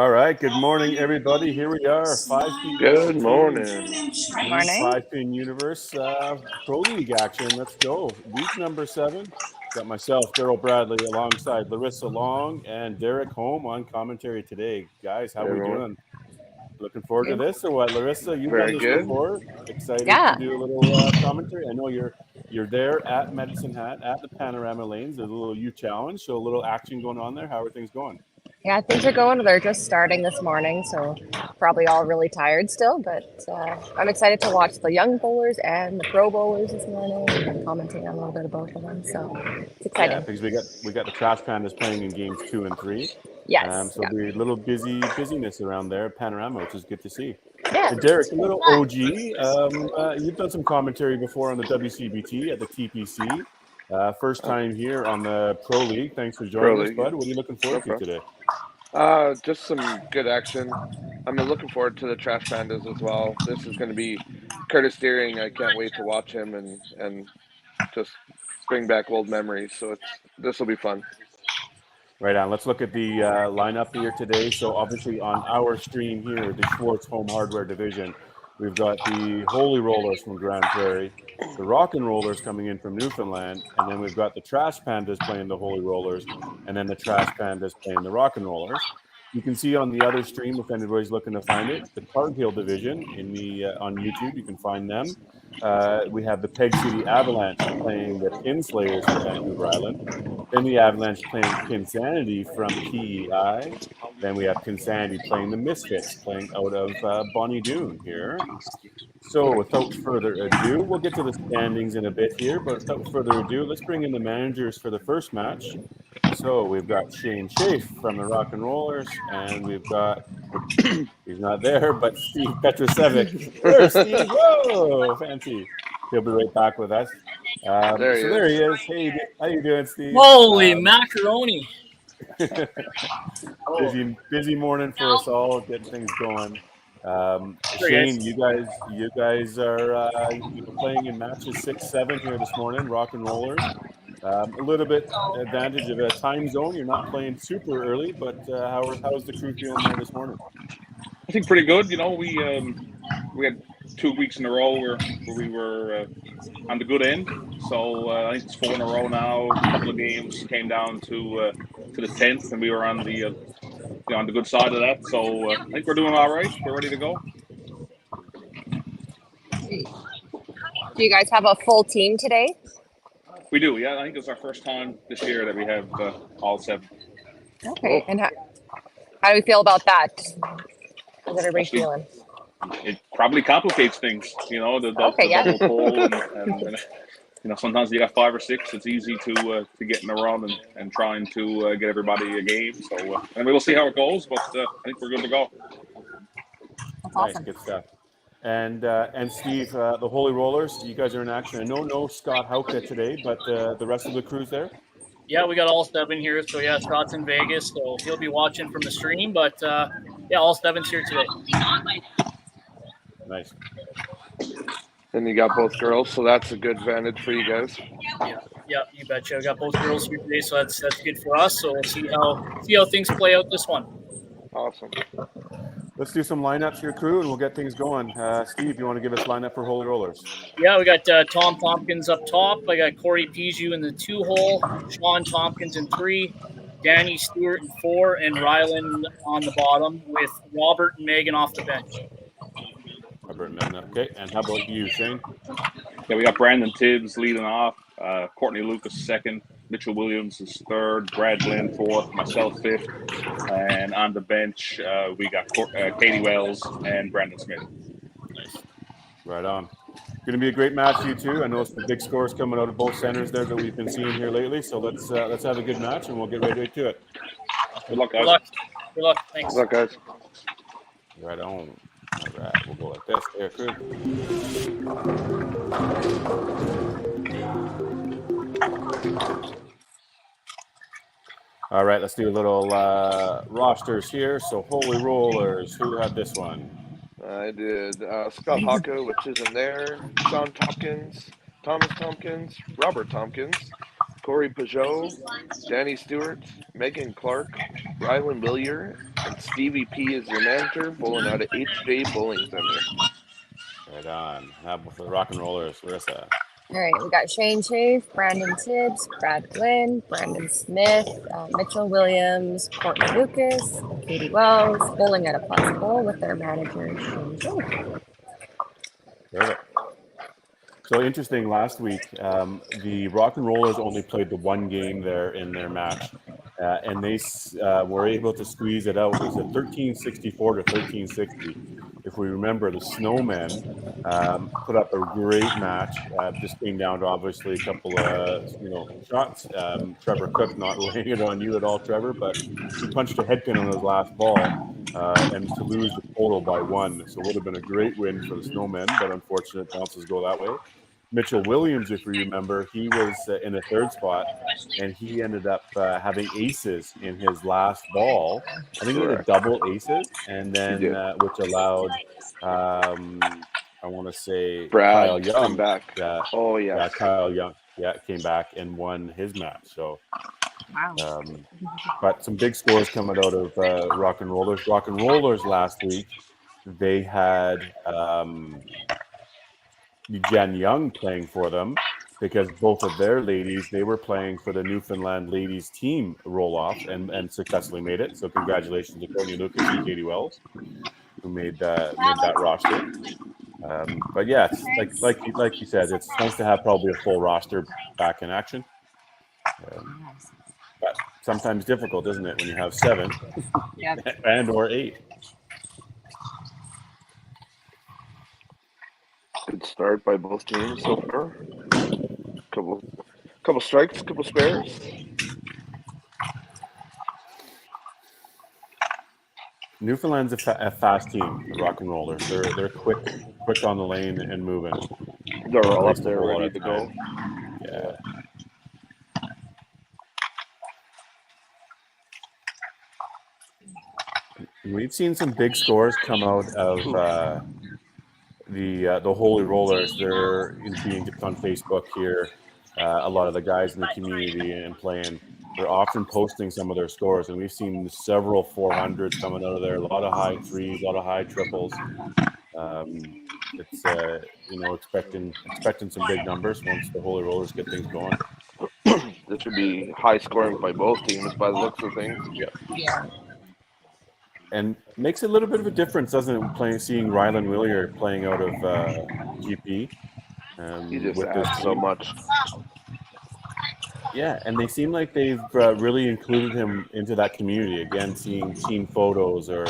All right. Good morning, everybody. Here we are, 5P Good morning. Morning. 5P Universe Pro League action. Let's go. Week number 7. Got myself, Daryl Bradley, alongside Larissa Long and Derek Holm on commentary today. Guys, how we Everyone. doing? Looking forward to this or what? Larissa, you've done Very this good. before. Excited to Yeah. do a little commentary. I know you're there at Medicine Hat at the Panorama Lanes. There's a little U challenge, so a little action going on there. How are things going? Yeah, things are going. They're just starting this morning, so probably all really tired still. But I'm excited to watch the young bowlers and the pro bowlers this morning and commenting on a little bit of both of them. So it's exciting. Yeah, because we got the Trash Pandas playing in games 2 and 3. Yes. So Yeah. there'll be a little busyness around there at Panorama, which is good to see. Yeah. And Derek, a little OG. You've done some commentary before on the WCBT at the TPC. First time here on the Pro League. Thanks for joining Pro us, League, bud. yeah. What are you looking No forward to problem. today? Just some good action. I'm looking forward to the Trash Pandas as well. This is going to be Curtis Deering. I can't wait to watch him and just bring back old memories. So this will be fun. Right on. Let's look at the lineup here today. So obviously on our stream here, the Schwartz Home Hardware Division, we've got the Holy Rollers from Grand Prairie, the Rock and Rollers coming in from Newfoundland, and then we've got the Trash Pandas playing the Holy Rollers, and then the Trash Pandas playing the Rock and Rollers. You can see on the other stream, if anybody's looking to find it, the Cargill Division in the on YouTube. You can find them. We have the Peg City Avalanche playing the Pinslayers from Vancouver Island. Then the Avalanche playing Pinsanity from PEI. Then we have Pinsanity playing the Misfits, playing out of Bonnie Doon here. So without further ado, we'll get to the standings in a bit here, but without further ado, let's bring in the managers for the first match. So we've got Shane Schaaf from the Rock and Rollers, and we've got, he's not there, but Steve Petrosevic. There's Steve. Whoa, fancy. He'll be right back with us. There he There is. he is. Hey, how you doing, Steve? Holy macaroni! busy morning for us all, getting things going. Sure, Shane, guys. you guys are playing in matches 6-7 here this morning, Rock and Rollers. A little bit advantage of a time zone. You're not playing super early, but how's the crew feeling there this morning? I think pretty good. You know, we had 2 weeks in a row where we were on the good end. So I think it's 4 in a row now. A couple of games came down to the 10th, and we were on the on the good side of that. So I think we're doing all right. We're ready to go. Do you guys have a full team today? We do. Yeah, I think it's our first time this year that we have all 7. Okay. And how do we feel about that? How's everybody Actually, feeling? It probably complicates things. You know, the double pull and you know, sometimes you got 5 or 6. It's easy to get in a run and trying to get everybody a game. So, and we'll see how it goes, but I think we're good to go. That's Nice, awesome. good stuff. And Steve, the Holy Rollers, you guys are in action. I know no Scott Hauke today, but the rest of the crew's there? Yeah, we got all 7 here. So, yeah, Scott's in Vegas, so he'll be watching from the stream. But, yeah, all 7's here today. Nice. And you got both girls, so that's a good advantage for you guys. Yeah, you betcha. We got both girls here today, so that's good for us. So we'll see how things play out this one. Awesome. Let's do some lineups here, crew, and we'll get things going. Steve, you want to give us lineup for Holy Rollers? Yeah, we got Tom Tompkins up top. I got Corey Piju in the 2 hole, Sean Tompkins in 3, Danny Stewart in 4, and Ryland on the bottom with Robert and Megan off the bench. Robert and Megan, okay. And how about you, Shane? Yeah, we got Brandon Tibbs leading off, Courtney Lucas 2nd, Mitchell Williams is 3rd, Brad Glenn 4th, myself 5th, and on the bench we got Katie Wells and Brandon Smith. Nice. Right on. Going to be a great match for you two. I know some big scores coming out of both centers there that we've been seeing here lately. So let's have a good match and we'll get right to it. Good luck, guys. Good luck. Thanks. Good luck, guys. Right on. All right, we'll go like this. There, crew. All right, let's do a little rosters here. So Holy Rollers, who had this one? I did Scott Hawker, which isn't there, Sean Tompkins, Thomas Tompkins, Robert Tompkins, Corey Peugeot, Danny Stewart, Megan Clark, Rylan Willier and Stevie P is your manager, bowling out of HJ Bowling Center. Right on. Now for the Rock and Rollers, Larissa. All right, we got Shane Chafe, Brandon Tibbs, Brad Glynn, Brandon Smith, Mitchell Williams, Courtney Lucas, Katie Wells, bowling at a plus bowl with their manager, Shane Chafe. Perfect. So interesting, last week, the Rock and Rollers only played the one game there in their match, and they were able to squeeze it out. It was a 1364 to 1360. If we remember, the Snowmen put up a great match. Just came down to obviously a couple of shots. Trevor Cook not laying it on you at all, Trevor, but he punched a head pin on his last ball. And to lose the total by 1. So it would have been a great win for the Snowmen, but unfortunate bounces go that way. Mitchell Williams, if you remember, he was in the third spot, and he ended up having aces in his last ball. I think he had a double aces, and then which allowed, I want to say, Brad Kyle Young. come back. Kyle Young, came back and won his match. So. Wow. But some big scores coming out of Rock and Rollers. Rock and Rollers last week, they had Jen Young playing for them because both of their ladies, they were playing for the Newfoundland ladies team roll-off and successfully made it. So congratulations to Courtney Lucas and Katie Wells, who made that roster. But yeah, it's like you said, it's nice to have probably a full roster back in action. But sometimes difficult, isn't it, when you have 7 and or 8? Good start by both teams so far. Couple strikes, couple spares. Newfoundland's a fast team, the Rock and Rollers. They're quick on the lane and moving. They're all up there ready to go. Yeah. We've seen some big scores come out of the Holy Rollers. They're being dipped on Facebook here. A lot of the guys in the community and playing, they're often posting some of their scores, and we've seen several 400s coming out of there. A lot of high threes, a lot of high triples. It's expecting some big numbers once the Holy Rollers get things going. This should be high scoring by both teams by the looks of things. Yeah. And makes a little bit of a difference, doesn't it, seeing Rylan Willier playing out of GP. He just adds so much. Yeah, and they seem like they've really included him into that community. Again, seeing team photos or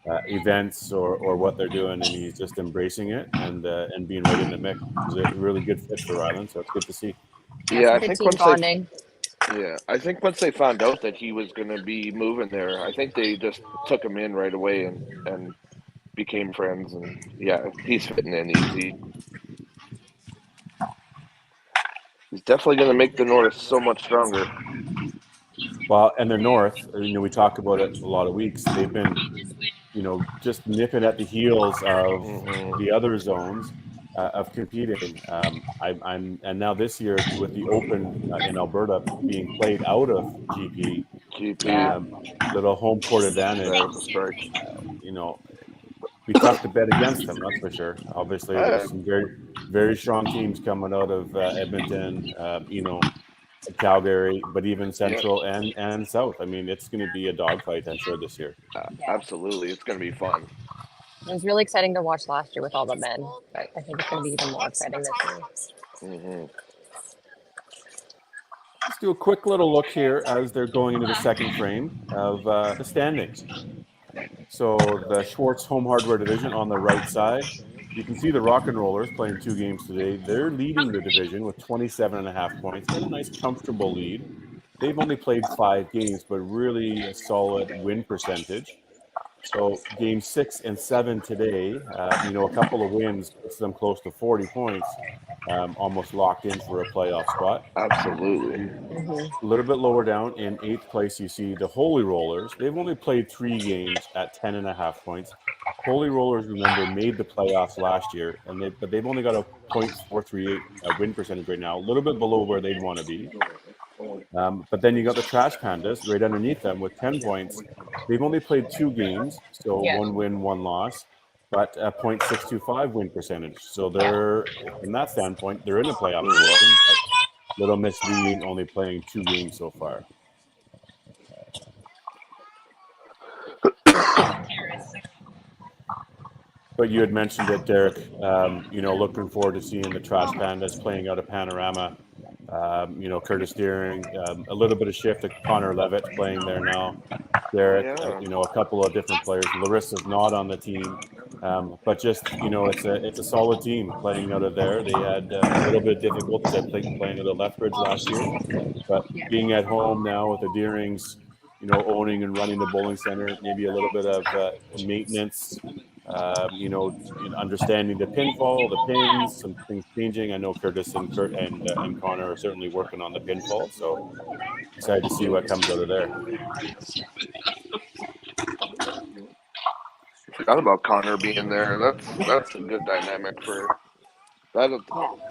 events or what they're doing, and he's just embracing it and being right in the mix. He's a really good fit for Rylan, so it's good to see. Yeah, I think once they found out that he was going to be moving there, I think they just took him in right away and became friends. And yeah, he's fitting in easy. He's definitely going to make the North so much stronger. Well, and the North, we talk about it a lot of weeks. They've been, just nipping at the heels of the other zones of competing. And now this year with the Open in Alberta being played out of GP, little home court advantage. Be tough to bet against them, that's for sure. Obviously, there's some very, very strong teams coming out of Edmonton, Calgary, but even Central and South. I mean, it's going to be a dogfight, I'm sure, this year. Absolutely, it's going to be fun. It was really exciting to watch last year with all the men, but I think it's going to be even more exciting this year. Let's do a quick little look here as they're going into the second frame of the standings. So the Schwartz Home Hardware Division on the right side. You can see the Rock and Rollers playing 2 games today. They're leading the division with 27.5 points. They have a nice, comfortable lead. They've only played 5 games, but really a solid win percentage. So games 6 and 7 today, a couple of wins puts them close to 40 points, almost locked in for a playoff spot. Absolutely. A little bit lower down in 8th place, you see the Holy Rollers. They've only played 3 games at 10.5 points. Holy Rollers, remember, made the playoffs last year, but they've only got a .438 win percentage right now, a little bit below where they'd want to be. But then you got the Trash Pandas right underneath them with 10 points. They've only played 2 games, so Yeah. 1 win, 1 loss, but a .625 win percentage. So they're, from that standpoint, they're in a playoff position, but Little Miss V only playing 2 games so far. But you had mentioned it, Derek. Looking forward to seeing the Trash Pandas playing out of Panorama. Curtis Deering, a little bit of shift to Connor Levitt playing there now. Derek, a couple of different players. Larissa's not on the team, but just it's a solid team playing out of there. They had a little bit of difficulties, I think, playing out of Lethbridge last year, but being at home now with the Deerings, owning and running the bowling center, maybe a little bit of maintenance. Understanding the pinfall, the pins, some things changing. I know Curtis and Kurt and Connor are certainly working on the pinfall, so excited to see what comes out of there. Forgot about Connor being there. That's a good dynamic for that.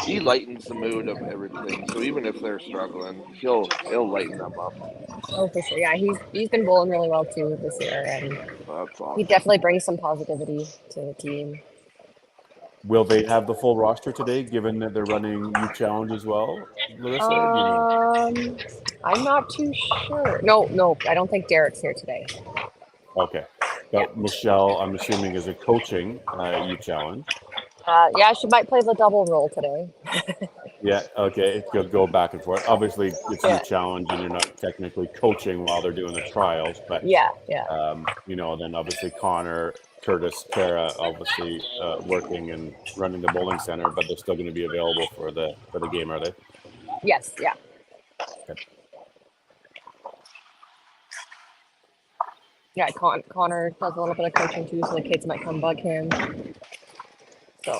He lightens the mood of everything. So even if they're struggling, he'll lighten them up. Oh, for sure. Yeah, he's been bowling really well too this year, and That's awesome. he definitely brings some positivity to the team. Will they have the full roster today, given that they're running Youth Challenge as well, Larissa? I'm not too sure. No, I don't think Derek's here today. Okay. But Michelle, I'm assuming, is a coaching Youth Challenge. Yeah, she might play the double role today. Yeah, okay. It could go back and forth. Obviously, it's Youth Challenge, and you're not technically coaching while they're doing the trials. But yeah. Then obviously Connor, Curtis, Tara, obviously working and running the bowling center, but they're still going to be available for the game, are they? Yes. Yeah. Okay. Yeah, Connor does a little bit of coaching too, so the kids might come bug him. So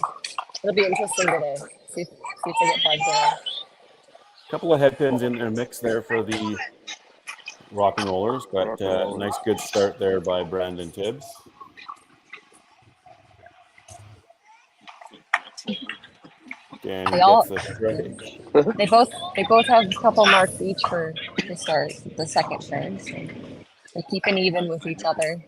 it'll be interesting today. See if they get bugged there. A couple of head pins in their mix there for the Rock and Rollers, but nice good start there by Brandon Tibbs. Danny gets the strike. They both have a couple marks each for the start, the second turn. So they're keeping even with each other.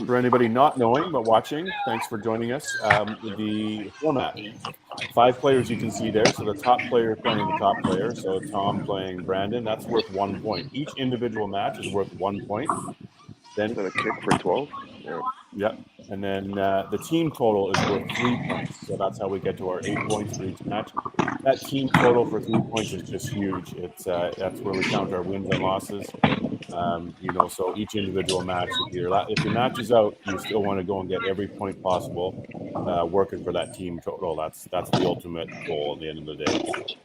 For anybody not knowing but watching, thanks for joining us. The format: 5 players you can see there. So the top player playing the top player. So Tom playing Brandon. That's worth 1 point. Each individual match is worth 1 point. Then a kick for 12. Yeah. Yep. And then the team total is worth 3 points. So that's how we get to our 8 points for each match. That team total for 3 points is just huge. It's that's where we count our wins and losses. So each individual match, if your match is out, you still want to go and get every point possible, working for that team total. That's the ultimate goal at the end of the day.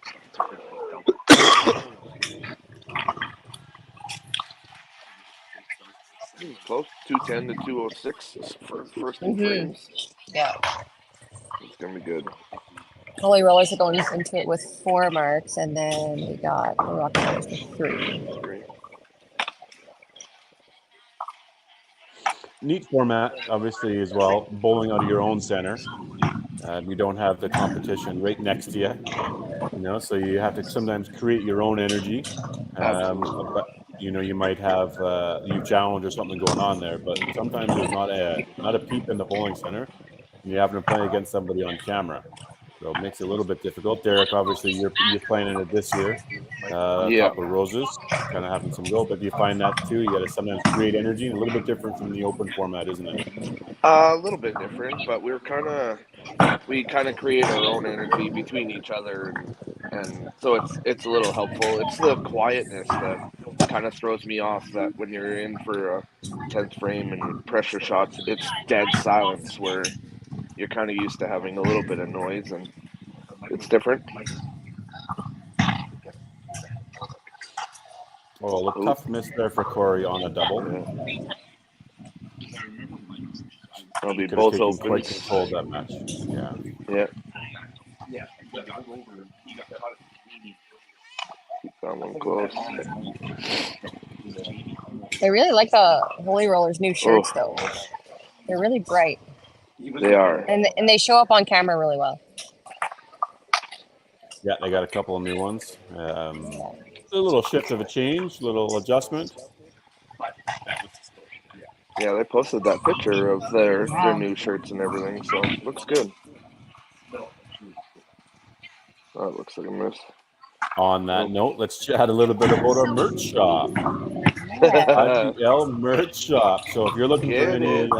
Close, 210 to 206 for first two frames. Yeah. It's going to be good. Holy Rollers are going into it with 4 marks, and then we got the Rock and Rollers with 3. Neat format, obviously, as well. Bowling out of your own center. You don't have the competition right next to you. So you have to sometimes create your own energy. But you might have you challenge or something going on there, but sometimes there's not a peep in the bowling center, and you're having to play against somebody on camera. So it makes it a little bit difficult. Derek, obviously, you're playing in it this year. Top of Roses, kind of having some go, but do you find that too? You got to sometimes create energy, and a little bit different from the open format, isn't it? A little bit different, but we kind of create our own energy between each other, and so it's a little helpful. It's the quietness that kind of throws me off. That when you're in for a 10th frame and pressure shots, it's dead silence where you're kind of used to having a little bit of noise, and it's different. Oh, a tough miss there for Corey on a double. Yeah. I'll be both open. Quite controlled that match. Yeah. Keep that one close. They really like the Holy Rollers' new shirts, though. They're really bright. They are. And they show up on camera really well. Yeah, they got a couple of new ones. A little shift of a change, little adjustment. Yeah, they posted that picture of their new shirts and everything, so looks good. Oh, it looks like a miss. On that note, let's chat a little bit about our merch shop. Yeah. IPL merch shop. So if you're looking for Get it.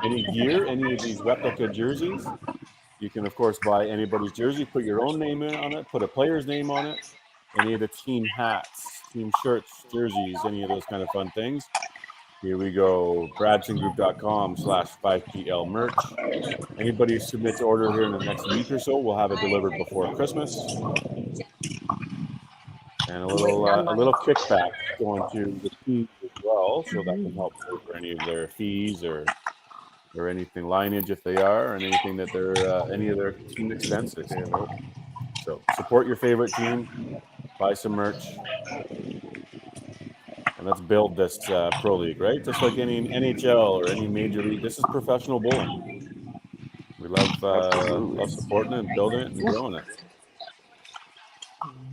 any gear, any of these replica jerseys, you can of course buy anybody's jersey, put your own name on it, put a player's name on it, any of the team hats, team shirts, jerseys, any of those kind of fun things. Here we go, bradsongroup.com/5PL merch. Anybody who submits order here in the next week or so, we'll have it delivered before Christmas. And a little kickback going to the team as well, so that can help pay for any of their fees or anything lineage if they are, and anything that they're any of their team expenses. You know, so support your favorite team, buy some merch, and let's build this pro league, right? Just like any NHL or any major league, this is professional bowling. We love supporting it and building it and growing it.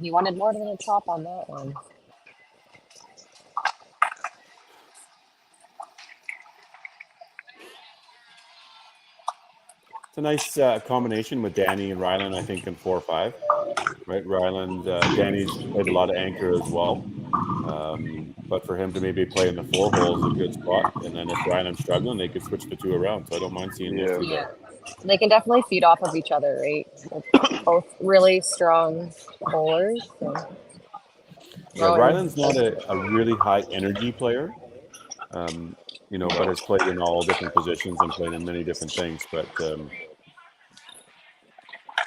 He wanted more than a chop on that one. It's a nice combination with Danny and Ryland, I think, in 4-5. Right, Ryland, Danny's played a lot of anchor as well. But for him to maybe play in the 4 hole is a good spot. And then if Ryland's struggling, they could switch the 2 around. So I don't mind seeing those 2 there. They can definitely feed off of each other, right? They're both really strong bowlers. So. Yeah, Ryland's not a really high energy player, you know, but has played in all different positions and played in many different things. But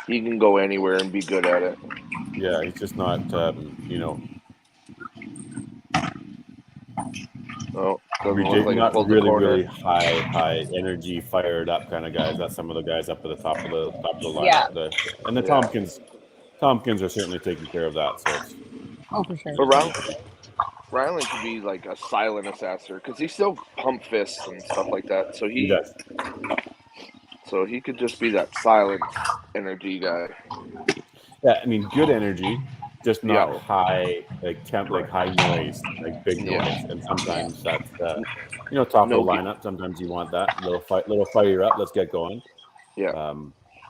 he can go anywhere and be good at it. Yeah, he's just not, you know. Oh, not really high energy, fired up kind of guys. That's some of the guys up at the top of the lineup. Yeah. The Tompkins are certainly taking care of that. So it's, for sure. But Ryland could be like a silent assassin because he still pump fists and stuff like that. So he does. So he could just be that silent energy guy. Yeah, I mean, good energy, just not high, like high noise, like big noise. And sometimes that's, you know, top of the lineup. Sometimes you want that little fire up. Let's get going. Yeah.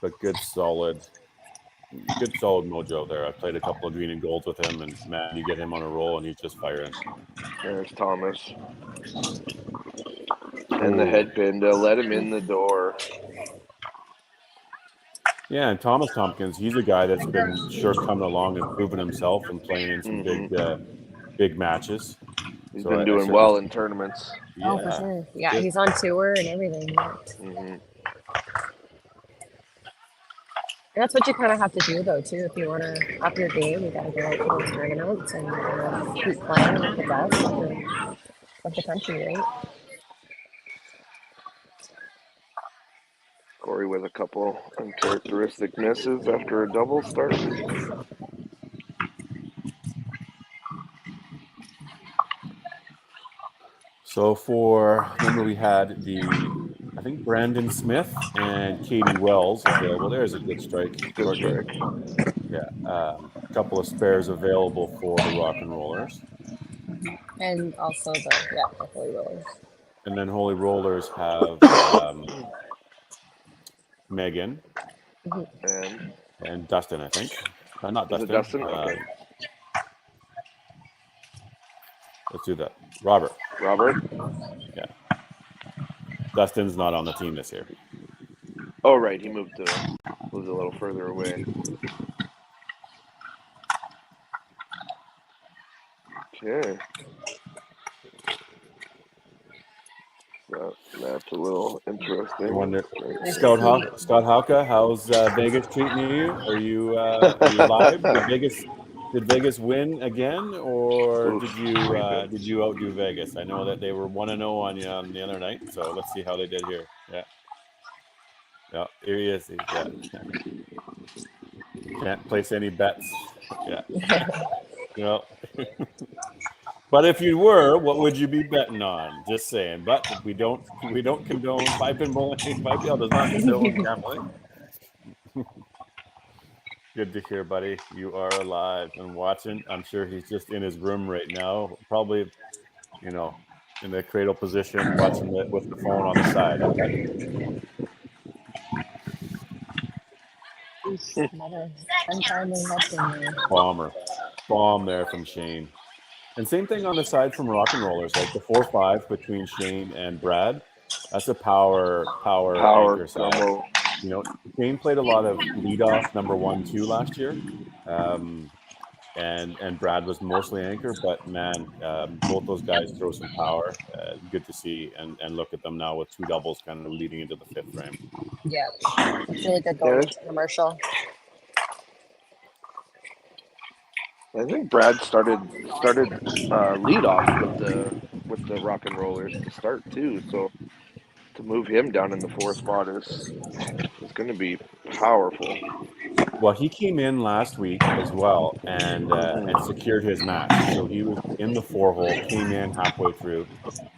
But good solid mojo there. I've played a couple of green and golds with him, and man, you get him on a roll, and he's just firing. There's Thomas. And the headpin to let him in the door. Yeah, and Thomas Tompkins, he's a guy that's been coming along and proving himself and playing in some big matches. He's been doing well in tournaments. Yeah. Oh, for sure. Yeah, he's on tour and everything. Mm-hmm. And that's what you kind of have to do, though, too. If you want to up your game, you got to go out to those tournaments and keep playing with the best of the country, right? Corey with a couple uncharacteristic misses after a double start. So remember we had I think Brandon Smith and Katie Wells available. There's a good strike. Good strike. Yeah, a couple of spares available for the Rock and Rollers. And also the Holy Rollers. And then Holy Rollers have Megan and Dustin, I think. Not Dustin. Dustin? Okay. Let's do that. Robert. Yeah. Dustin's not on the team this year. Oh, right. He moved a little further away. Okay. That's a little interesting. I wonder, Scott Hauka, how's Vegas treating you? Are you live? Did Vegas win again, or did you outdo Vegas? I know that they were 1-0 on you on the other night, so let's see how they did here. Yeah, here he is. Yeah. Can't place any bets. Yeah. Well. But if you were, what would you be betting on? Just saying. But we don't condone pipe and bowling. 5PL does not condone gambling. Good to hear, buddy. You are alive and watching. I'm sure he's just in his room right now, probably, in the cradle position, watching it with the phone on the side. Another untimely head there. Bomb there from Shane. And same thing on the side from Rock and Rollers, like the 4-5 between Shane and Brad. That's a power anchor side. combo. Shane played a lot of leadoff number 1, 2 last year. And Brad was mostly anchor, but man, both those guys throw some power. Good to see, and look at them now with 2 doubles kind of leading into the 5th frame. Yeah, it's really good going into commercial. I think Brad started lead off with the Rock and Rollers to start too. So to move him down in the 4th spot is going to be powerful. Well, he came in last week as well and secured his match. So he was in the 4-hole, came in halfway through,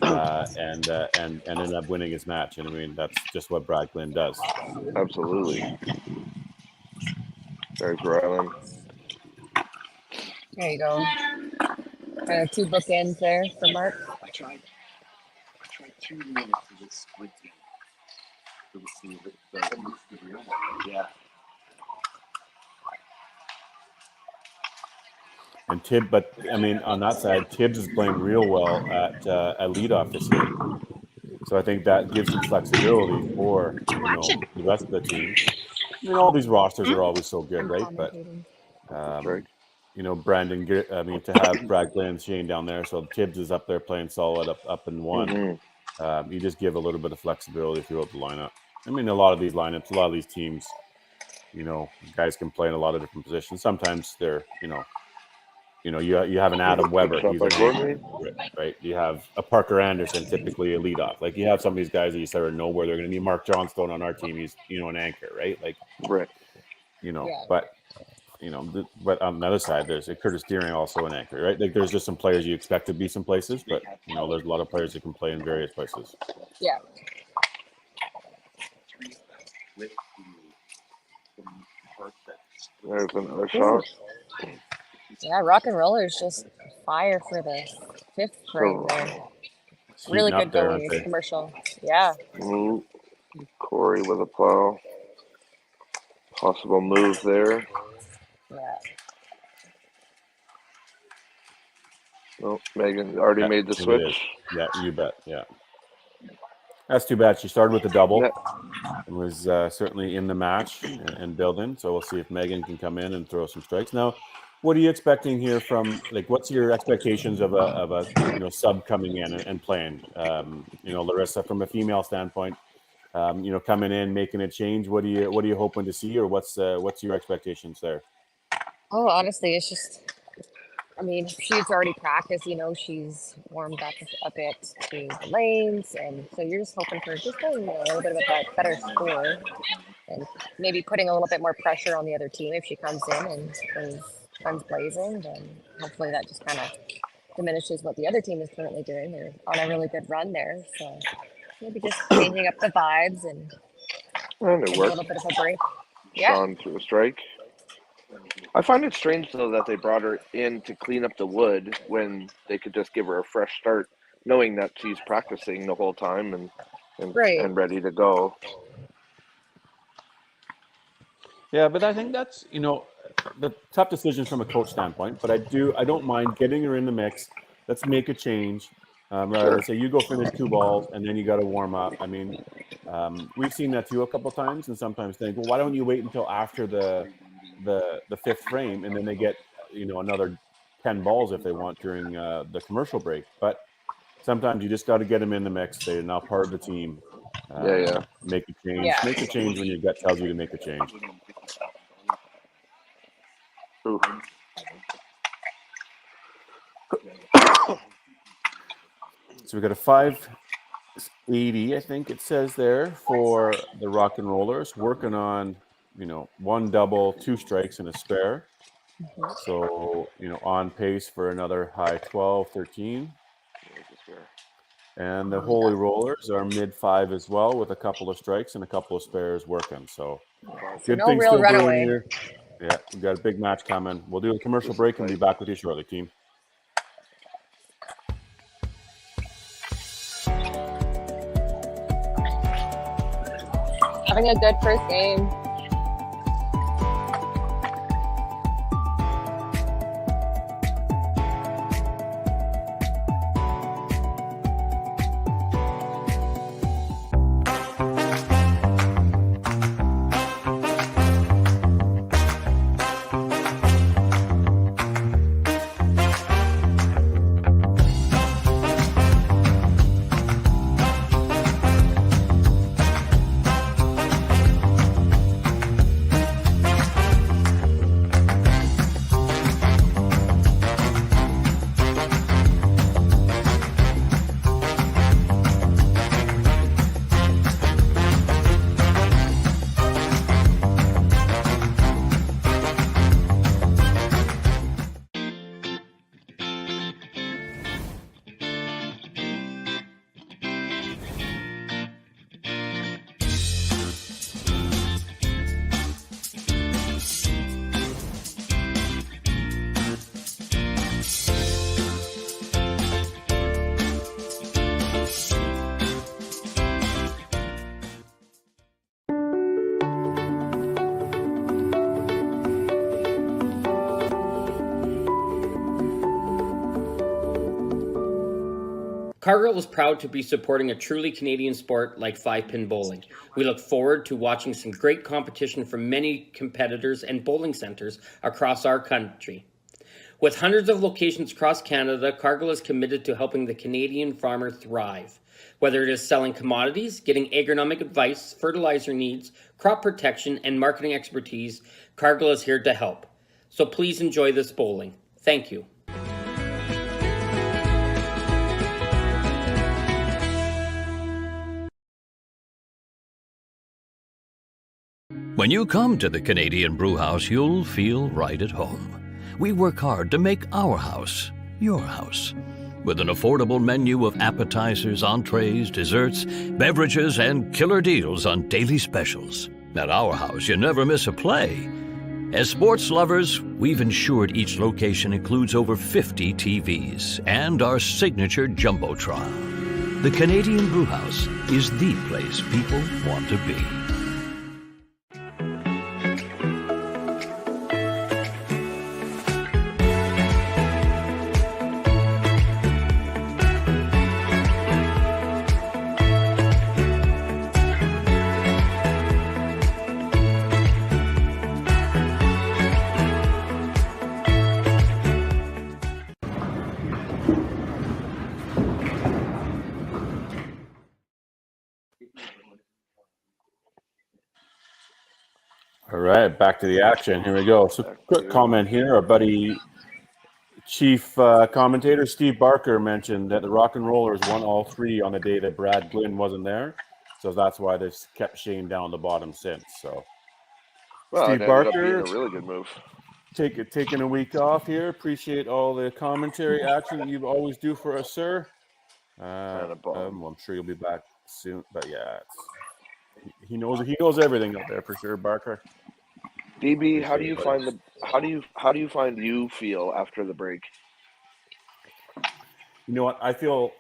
and ended up winning his match. And I mean, that's just what Brad Glynn does. Absolutely. There's Rylan. There you go. Kind of 2 bookends there for Mark. I tried 2 minutes of this squinting. Yeah. And but I mean, on that side, Tibbs is playing real well at leadoff this year. So I think that gives some flexibility for the rest of the team. I mean, all these rosters are always so good, right? But Brandon, to have Brad Glenn, Shane down there, so Tibbs is up there playing solid up in 1. You just give a little bit of flexibility throughout the lineup. I mean, a lot of these lineups, a lot of these teams, guys can play in a lot of different positions. Sometimes they're, you have an Adam Weber, he's an anchor, right? You have a Parker Anderson, typically a leadoff. Like you have some of these guys that you sort of know where they're going to be. Mark Johnstone on our team, he's an anchor, right? Like, right. But but on the other side, there's Curtis Deering, also an anchor, right? Like there's just some players you expect to be some places, but there's a lot of players that can play in various places. Yeah. There's another shot. Yeah, Rock and Rollers just fire for the 5th frame there. Really good going into commercial. Yeah. Corey with a plow. Possible move there. Yeah. Oh, Megan already made the switch. Yeah, you bet. Yeah. That's too bad. She started with a double and was certainly in the match and building. So we'll see if Megan can come in and throw some strikes. Now, what are you expecting here from, what's your expectations of a sub coming in and playing? Larissa, from a female standpoint, coming in, making a change. What are you hoping to see, or what's your expectations there? Oh, honestly, it's just, I mean, she's already practiced, she's warmed up a bit to the lanes, and so you're just hoping for just a little bit of a better score, and maybe putting a little bit more pressure on the other team if she comes in and goes guns blazing. Then hopefully that just kind of diminishes what the other team is currently doing. They're on a really good run there, so maybe just changing up the vibes and it worked. A little bit of a break. Yeah. Sean to a strike. I find it strange, though, that they brought her in to clean up the wood when they could just give her a fresh start, knowing that she's practicing the whole time and ready to go. Yeah, but I think that's, the tough decisions from a coach standpoint, but I don't mind getting her in the mix. Let's make a change. Rather than say you go finish 2 balls and then you got to warm up. I mean, we've seen that too a couple of times, and sometimes think, well, why don't you wait until after the 5th frame and then they get another 10 balls if they want during the commercial break. But sometimes you just got to get them in the mix. They're now part of the team. Make a change. Yeah. Make a change when your gut tells you to make a change. Ooh. So we got a 580, I think it says there, for the Rock and Rollers, working on 1 double, 2 strikes, and a spare. So on pace for another high 12, 13. And the Holy Rollers are mid-5 as well, with a couple of strikes and a couple of spares working. So good no things real still runaway. brewing here. Yeah, we've got a big match coming. We'll do a commercial break and be back with you shortly, team. Having a good first game. Cargill is proud to be supporting a truly Canadian sport like 5-pin bowling. We look forward to watching some great competition from many competitors and bowling centres across our country. With hundreds of locations across Canada, Cargill is committed to helping the Canadian farmer thrive. Whether it is selling commodities, getting agronomic advice, fertilizer needs, crop protection, and marketing expertise, Cargill is here to help. So please enjoy this bowling. Thank you. When you come to the Canadian Brewhouse, you'll feel right at home. We work hard to make our house your house. With an affordable menu of appetizers, entrees, desserts, beverages, and killer deals on daily specials. At our house, you never miss a play. As sports lovers, we've ensured each location includes over 50 TVs and our signature Jumbotron. The Canadian Brewhouse is the place people want to be. All right, back to the action. Here we go. So quick comment here. Our buddy chief commentator Steve Barker mentioned that the Rock and Rollers won all three on the day that Brad Glynn wasn't there. So that's why they've kept Shane down the bottom since. So Well, Steve it ended up Barker, being a really good move. taking a week off here. Appreciate all the commentary action that you always do for us, sir. I'm sure you'll be back soon. But yeah, he knows everything up there for sure, Barker. DB, how do you find you feel after the break? You know what? I feel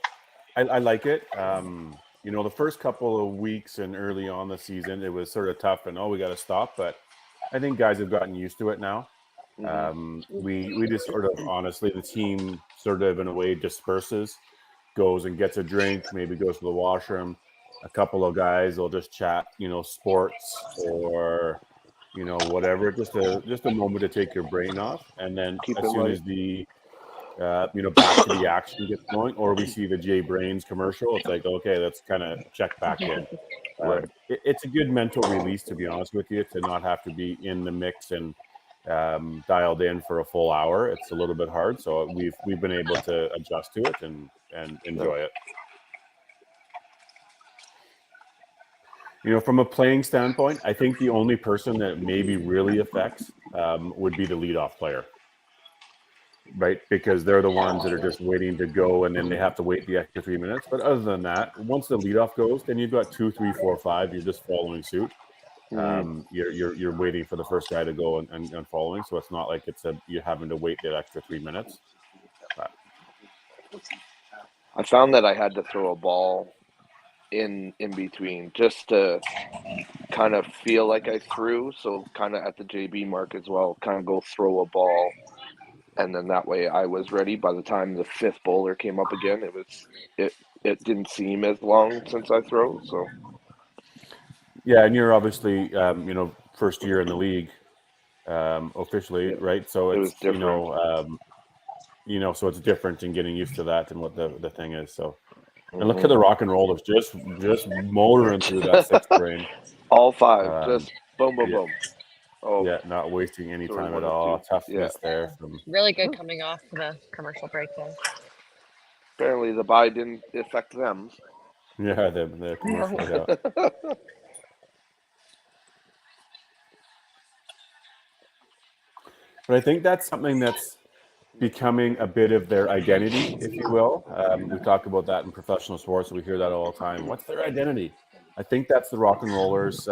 I like it. You know, the first couple of weeks and early on the season, it was sort of tough and we got to stop. But I think guys have gotten used to it now. We just sort of, honestly, the team sort of in a way disperses, goes and gets a drink, maybe goes to the washroom. A couple of guys will just chat, you know, sports or, you know, whatever. Just a moment to take your brain off, and then as soon as the you know, back to the action gets going, or we see the Jay Brains commercial, it's like, okay, let's kind of check back in. It's a good mental release, to be honest with you, to not have to be in the mix and dialed in for a full hour. It's a little bit hard, so we've been able to adjust to it and enjoy it. You know, from a playing standpoint, I think the only person that maybe really affects would be the leadoff player, right? Because they're the ones that are just waiting to go, and then they have to wait the extra 3 minutes. But other than that, once the leadoff goes, then you've got 2, 3, 4, 5. You're just following suit. You're waiting for the first guy to go and following, so it's not like you're having to wait that extra 3 minutes. But I found that I had to throw a ball in between just to kind of feel like I threw. So kind of at the JB mark as well, kind of go throw a ball, and then that way I was ready. By the time the fifth bowler came up again, it didn't seem as long since I throw. So yeah, and you're obviously first year in the league officially, Yeah. right? So It it's was different. So it's different in getting used to that and what the thing is. So and look at the rock and rollers just motoring through that sixth frame. All five, just boom, boom, yeah. boom. Oh, Yeah, not wasting any so we time at won it all. too. Toughness there from Really good coming off the commercial break there. Apparently the bye didn't affect them. the commercials out. But I think that's something that's becoming a bit of their identity, if you will. We talk about that in professional sports. We hear that all the time. What's their identity? I think that's the rock and rollers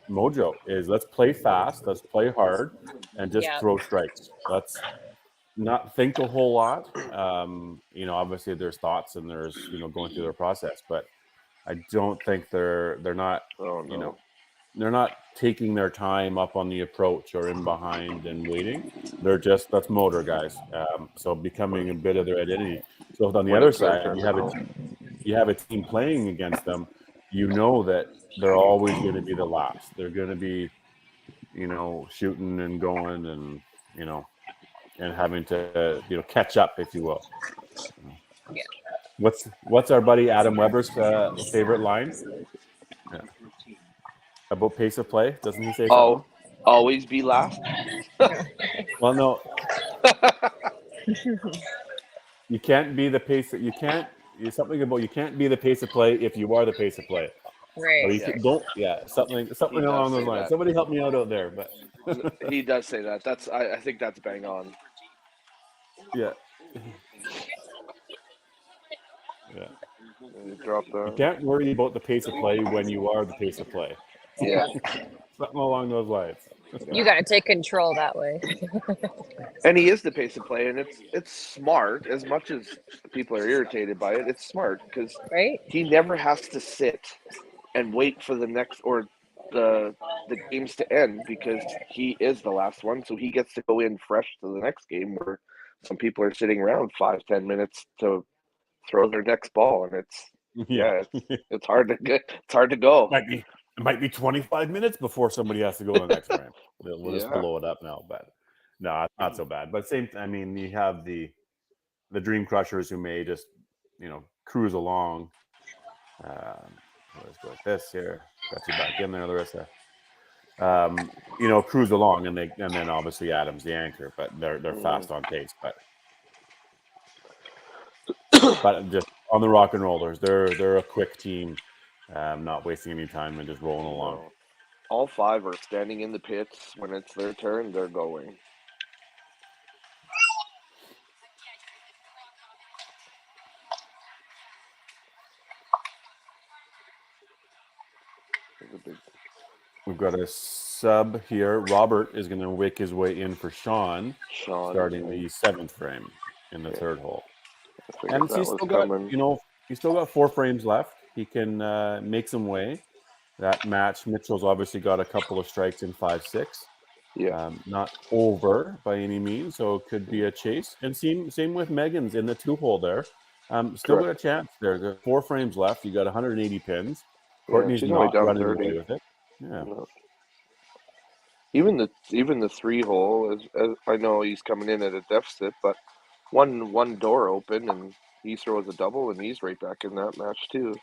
mojo is let's play fast, let's play hard, and just throw strikes. Let's not think a whole lot. Obviously there's thoughts and there's going through their process, but I don't think they're not they're not taking their time up on the approach or in behind and waiting. They're just that's motor guys. So becoming a bit of their identity. So on the other side, you have a team playing against them. You know that they're always going to be the last. They're going to be, shooting and going and and having to catch up, if you will. Yeah. What's our buddy Adam Weber's favorite line? Yeah. About pace of play? Doesn't he say something? Oh, always be last. Well, no. You can't be the pace. You can't. Something about you can't be the pace of play if you are the pace of play. Right. Or you don't. Yeah, something along those lines. Somebody help me out there, but he does say that. I think that's bang on. Yeah. Yeah. You can't worry about the pace of play when you are the pace of play. Yeah. Something along those lines. You got to take control that way. And he is the pace of play, and it's smart. As much as people are irritated by it, it's smart because he never has to sit and wait for the next or the games to end because he is the last one, so he gets to go in fresh to the next game where some people are sitting around 5-10 minutes to throw their next ball, and it's hard to go. It might be 25 minutes before somebody has to go to the next frame. We'll just blow it up now, but no, not so bad. But you have the dream crushers who may just cruise along. Let's go like this here. Got you back in there, Larissa. Cruise along, and then obviously Adam's the anchor, but they're fast on pace, but just on the rock and rollers, they're a quick team, not wasting any time and just rolling along. All five are standing in the pits when it's their turn. They're going. We've got a sub here. Robert is going to wake his way in for Sean starting the seventh frame in the third hole. And he's still got 4 frames left. He can make some way. That match, Mitchell's obviously got a couple of strikes in 5-6. Yeah. Not over by any means, so it could be a chase. And same with Megan's in the 2-hole there. Still got a chance there. There's 4 frames left. You got 180 pins. Courtney's not running away with it. Yeah. No. Even the 3-hole is I know he's coming in at a deficit, but one door open and he throws a double and he's right back in that match too.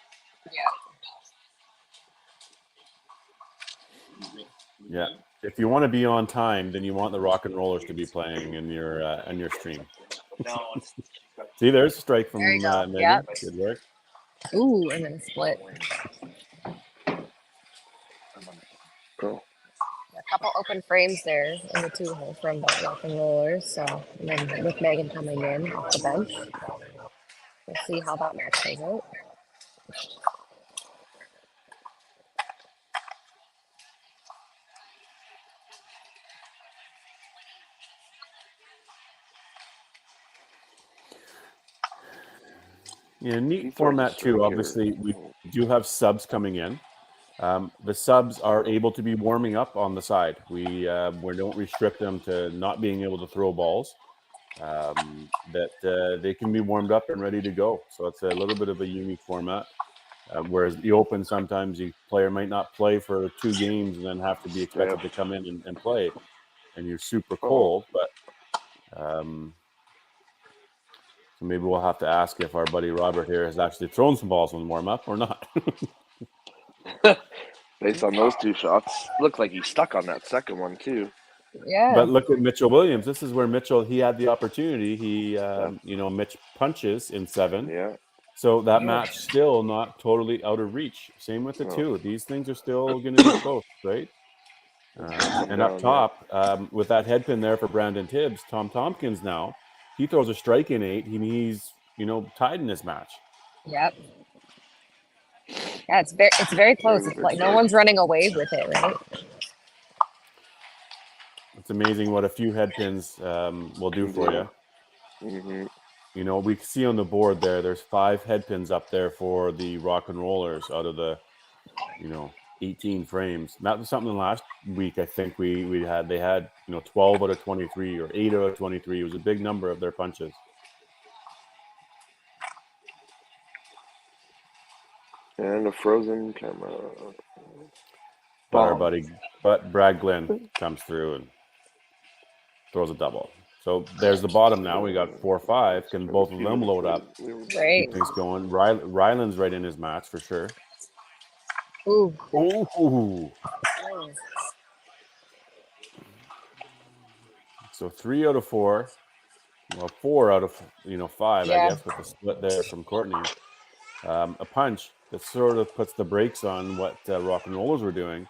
Yeah. If you want to be on time, then you want the rock and rollers to be playing in your stream. See, there's a strike from Megan. Yep. Good work. Ooh, and then a split. Cool. A couple open frames there in the 2-hole from the rock and rollers. So, and then with Megan coming in off the bench, we'll see how that match plays out. Yeah, He neat throws a format strike too. here. Obviously, we do have subs coming in. The subs are able to be warming up on the side. We don't restrict them to not being able to throw balls. That they can be warmed up and ready to go. So it's a little bit of a unique format. Whereas the Open, sometimes the player might not play for 2 games and then have to be expected to come in and play, and you're super cold. But so maybe we'll have to ask if our buddy Robert here has actually thrown some balls on the warm up or not. Based on those 2 shots, looked like he stuck on that second one too. Yeah. But look at Mitchell Williams. This is where Mitchell, he had the opportunity. He, Mitch punches in 7. Yeah. So that Yeah. match still not totally out of reach. Same with the No. 2. These things are still going to be close, right? And up top, with that head pin there for Brandon Tibbs, Tom Tompkins now, he throws a strike in 8. He's, tied in this match. Yep. Yeah, it's very close. It's like no one's running away with it, right? It's amazing what a few head pins will do for you. Mm-hmm. We see on the board there's 5 head pins up there for the Rock and Rollers out of the, 18 frames. That was something last week. I think they had 12 out of 23 or 8 out of 23. It was a big number of their punches. And a frozen camera. But Brad Glenn comes through and throws a double. So there's the bottom now. We got 4-5. Can both of them load up? Right. Keep things going. Ryland's right in his match for sure. Ooh. Ooh. So 3 out of 4. Well, 4 out of 5, Yeah. I guess, with the split there from Courtney. A punch that sort of puts the brakes on what Rock and Rollers were doing.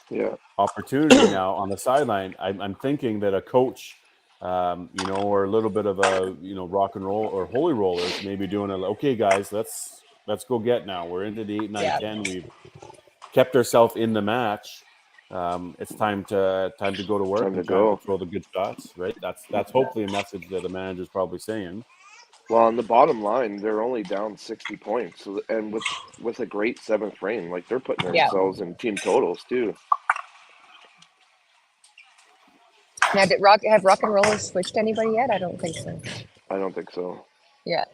Yeah. Opportunity now on the sideline. I'm thinking that a coach, or a little bit of a Rock and Roll or Holy Rollers, maybe doing okay, guys, let's go get now. We're into the 8, 9, 10. We've kept ourselves in the match. It's time to go to work and time to throw the good shots, right? That's hopefully a message that the manager's probably saying. Well, on the bottom line, they're only down 60 points, and with a great 7th frame, like they're putting themselves in team totals too. Now, have Rock and Rollers switched anybody yet? I don't think so. I don't think so. Yeah.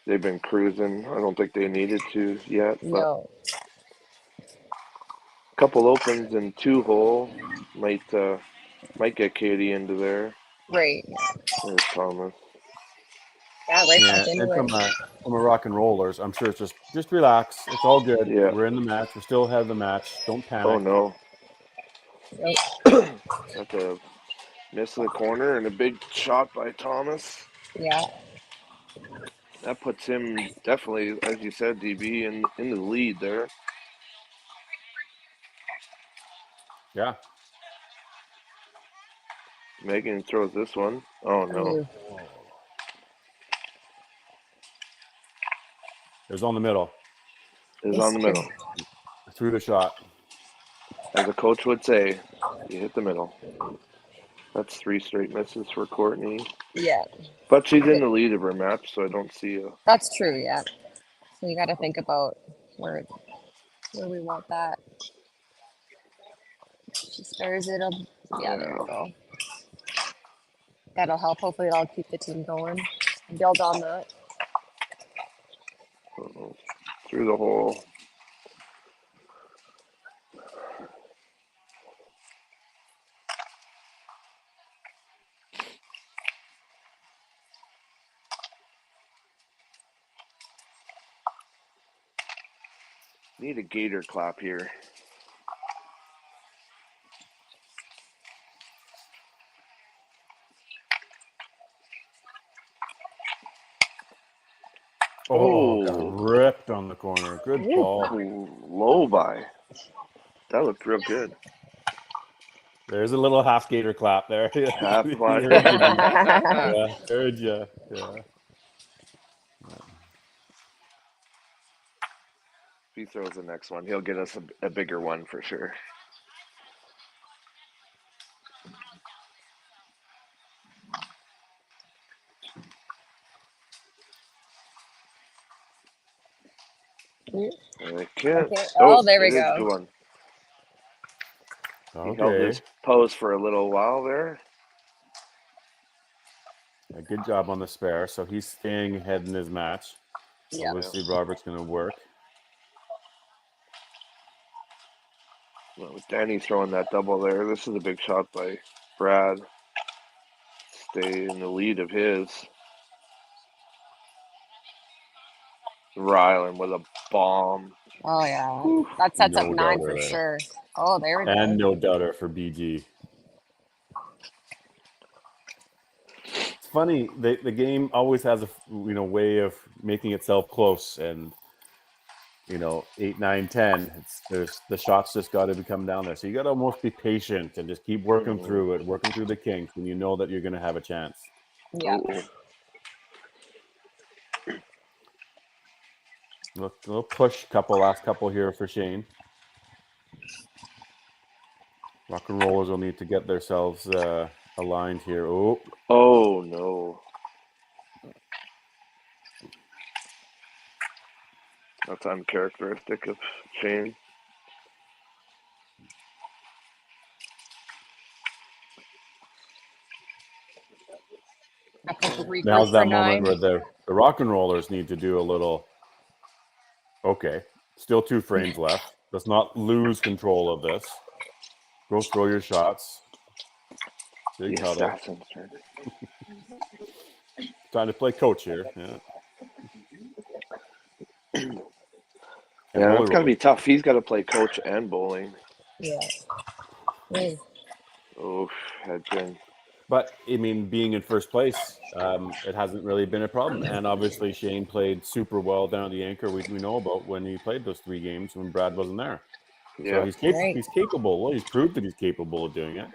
They've been cruising. I don't think they needed to yet. But No. a couple opens and 2 hole might get Katie into there. Right. There's Thomas. Yeah, right back And into it. from a Rock and Rollers, I'm sure it's just relax. It's all good. Yeah. We're in the match. We're still ahead of the match. Don't panic. Oh no. Nope. Got the miss of the corner and a big shot by Thomas. Yeah. That puts him definitely, as you said, DB, in the lead there. Yeah. Megan throws this one. Oh no. It was on the middle. It was on the middle. Through the shot. As a coach would say, you hit the middle. That's 3 straight misses for Courtney. Yeah. But she's in the lead of her match, so I don't see a... That's true, yeah. So you got to think about where we want that. She spares it up. Yeah, there we go. That'll help. Hopefully it'll keep the team going. Build on that. Through the hole. Need a gator clap here. Oh, got ripped on the corner. Good ball. Low by. That looked real good. There's a little half gator clap there. Half by. Yeah, heard you. Yeah. If he throws the next one, he'll get us a bigger one for sure. I can't. Okay. Oh, there we it is a go. good one. He held Okay. his pose for a little while there. A good job on the spare. So he's staying ahead in his match. Yeah. Obviously, Robert's going to work. Well, with Danny throwing that double there, this is a big shot by Brad. Stay in the lead of his. Ryland with a bomb. Oh yeah. That sets up No 9 doubter for there. sure. Oh, there we go. And no doubter for BG. It's funny, the game always has a way of making itself close, and 8, 9, 10. There's the shots just got to come down there. So you got to almost be patient and just keep working through it, working through the kinks, and you know that you're going to have a chance. Yeah. Little push, last couple here for Shane. Rock and rollers will need to get themselves aligned here. Oh no. That's uncharacteristic of Shane. Now's that moment where the rock and rollers need to do a little. Okay, still 2 frames left. Let's not lose control of this. Go throw your shots. Big huddle. Time to play coach here. Yeah. Yeah, that's got to be tough. He's got to play coach and bowling. Yeah. Oh, head pin. But I mean, being in first place, it hasn't really been a problem. And obviously, Shane played super well down at the anchor. We know about when he played those 3 games when Brad wasn't there. Yeah. So he's capable. Well, he's proved that he's capable of doing it.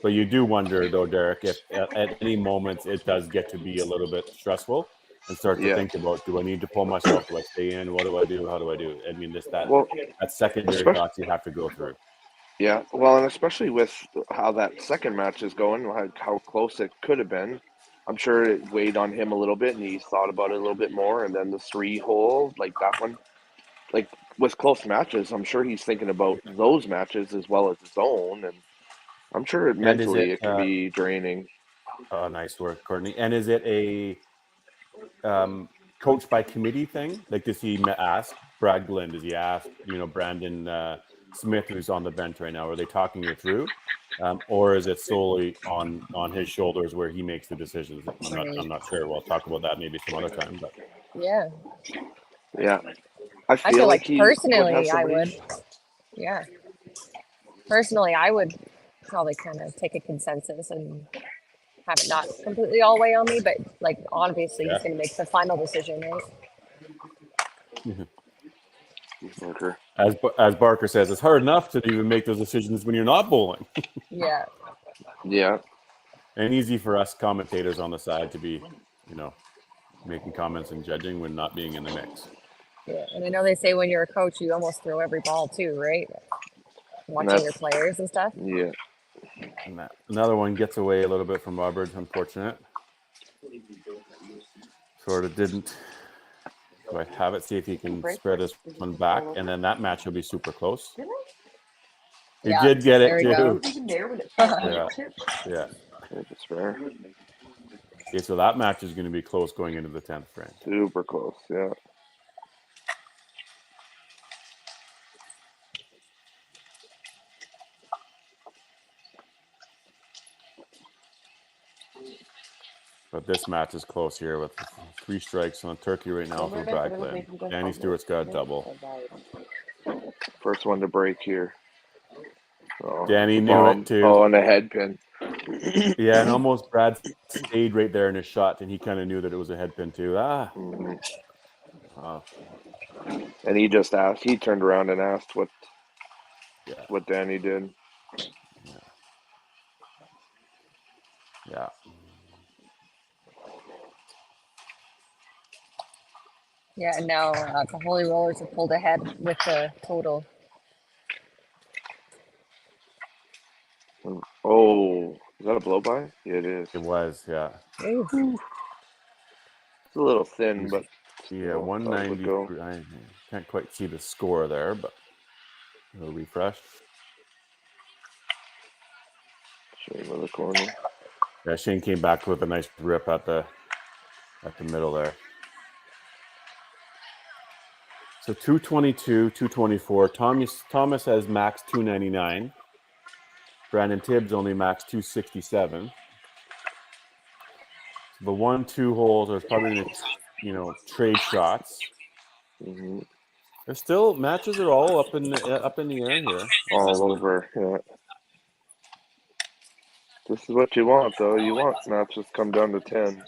But you do wonder, though, Derek, if at any moment it does get to be a little bit stressful and start to think about, do I need to pull myself? Do I stay in? What do I do? How do I do? I mean, that secondary thoughts you have to go through. Yeah, well, and especially with how that second match is going, how close it could have been, I'm sure it weighed on him a little bit, and he thought about it a little bit more. And then the 3-hole, like that one, like with close matches, I'm sure he's thinking about those matches as well as his own, and I'm sure mentally it can be draining. Oh, nice work, Courtney. And is it a coach by committee thing? Like, does he ask Brad Glenn? Does he ask Brandon Smith, who's on the bench right now? Are they talking it through, or is it solely on his shoulders where he makes the decisions? I'm not sure. We'll talk about that maybe some other time. But yeah, I feel like personally I would. Yeah, personally I would probably kind of take a consensus and have it not completely all weigh on me, but like obviously he's going to make the final decision, right? As Barker says, it's hard enough to even make those decisions when you're not bowling. Yeah. And easy for us commentators on the side to be, making comments and judging when not being in the mix. Yeah, and I know they say when you're a coach, you almost throw every ball too, right? Watching your players and stuff. Yeah. And another one gets away a little bit from Roberts, unfortunate. Sort of didn't quite have it. See if he can spread this one back, and then that match will be super close. He did get it too. Yeah. Okay, so that match is going to be close going into the 10th frame. Super close, yeah. But this match is close here with 3 strikes on turkey right now for Brad Glenn. Danny Stewart's got a double. First one to break here. Oh, Danny knew it too. Oh, and a head pin. Yeah, and almost Brad stayed right there in his shot, and he kind of knew that it was a head pin too. And he just asked. He turned around and asked what Danny did. Yeah. Yeah, and now the Holy Rollers have pulled ahead with the total. Oh, is that a blow by? Yeah, it is. It was, yeah. It's a little thin, but Yeah, Oh, that would go. 193. I can't quite see the score there, but we'll refresh. Shane with the corner. Yeah, Shane came back with a nice rip at the middle there. So 222, 224. Thomas has max 299. Brandon Tibbs only max 267. So the 1-2 holes are probably going to, trade shots. Mm-hmm. There's still matches are all up in the air here. All over. Yeah. This is what you want, though. You want matches come down to 10.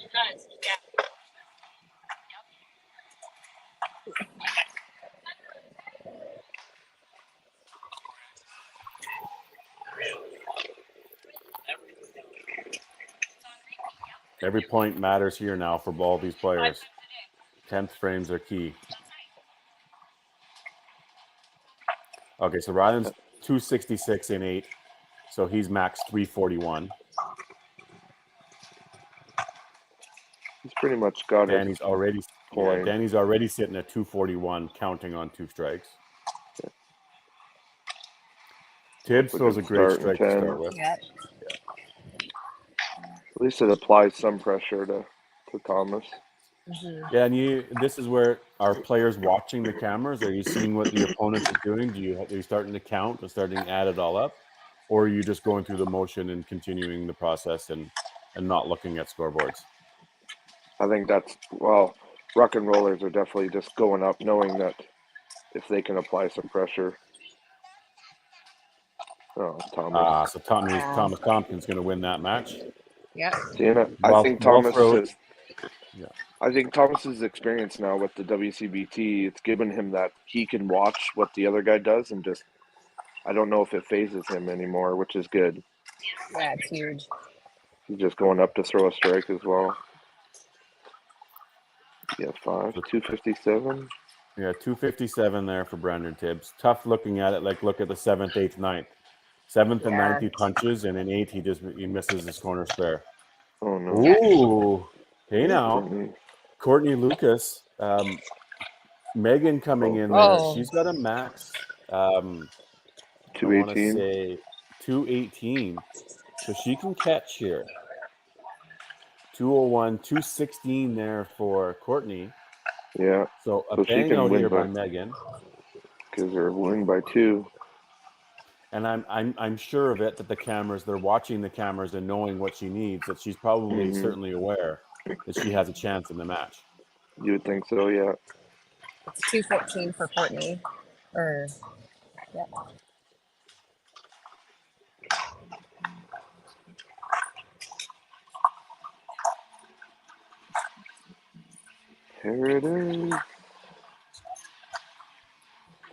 Every point matters here now for all these players. 10th frames are key. Okay, so Ryland's 266 in 8, so he's max 341. He's pretty much got his Danny's already point. Danny's already sitting at 241, counting on 2 strikes. Yeah. Tibbs throws a great start in strike to 10. start with. Yeah. At least it applies some pressure to Thomas. Mhm. Yeah, and this is where our players watching the cameras, are you seeing what the opponent is doing? Are you starting to count and starting to add it all up? Or are you just going through the motion and continuing the process and not looking at scoreboards? I think rock and rollers are definitely just going up, knowing that if they can apply some pressure. Oh, Thomas. So Thomas Tompkins going to win that match. Yeah. I think Thomas is. Yeah. I think Thomas's experience now with the WCBT, it's given him that he can watch what the other guy does and just, I don't know if it phases him anymore, which is good. Yeah, it's huge. He's just going up to throw a strike as well. Yeah, 257. Yeah, 257 there for Brandon Tibbs. Tough looking at it. Like, look at the 7th, 8th, 9th. 7th and 9th he punches, and in 8th he misses his corner spare. Oh no! Ooh, hey now, Courtney Lucas, Megan coming in there. Oh. She's got a max. 218. I want to say 218, so she can catch here. 201, 216 there for Courtney. Yeah. So a she bang can out win here by Megan. Because they're winning by 2. And I'm sure of it that they're watching the cameras and knowing what she needs, that she's probably certainly aware that she has a chance in the match. You would think so, yeah. It's 214 for Courtney. Yeah. Here it is.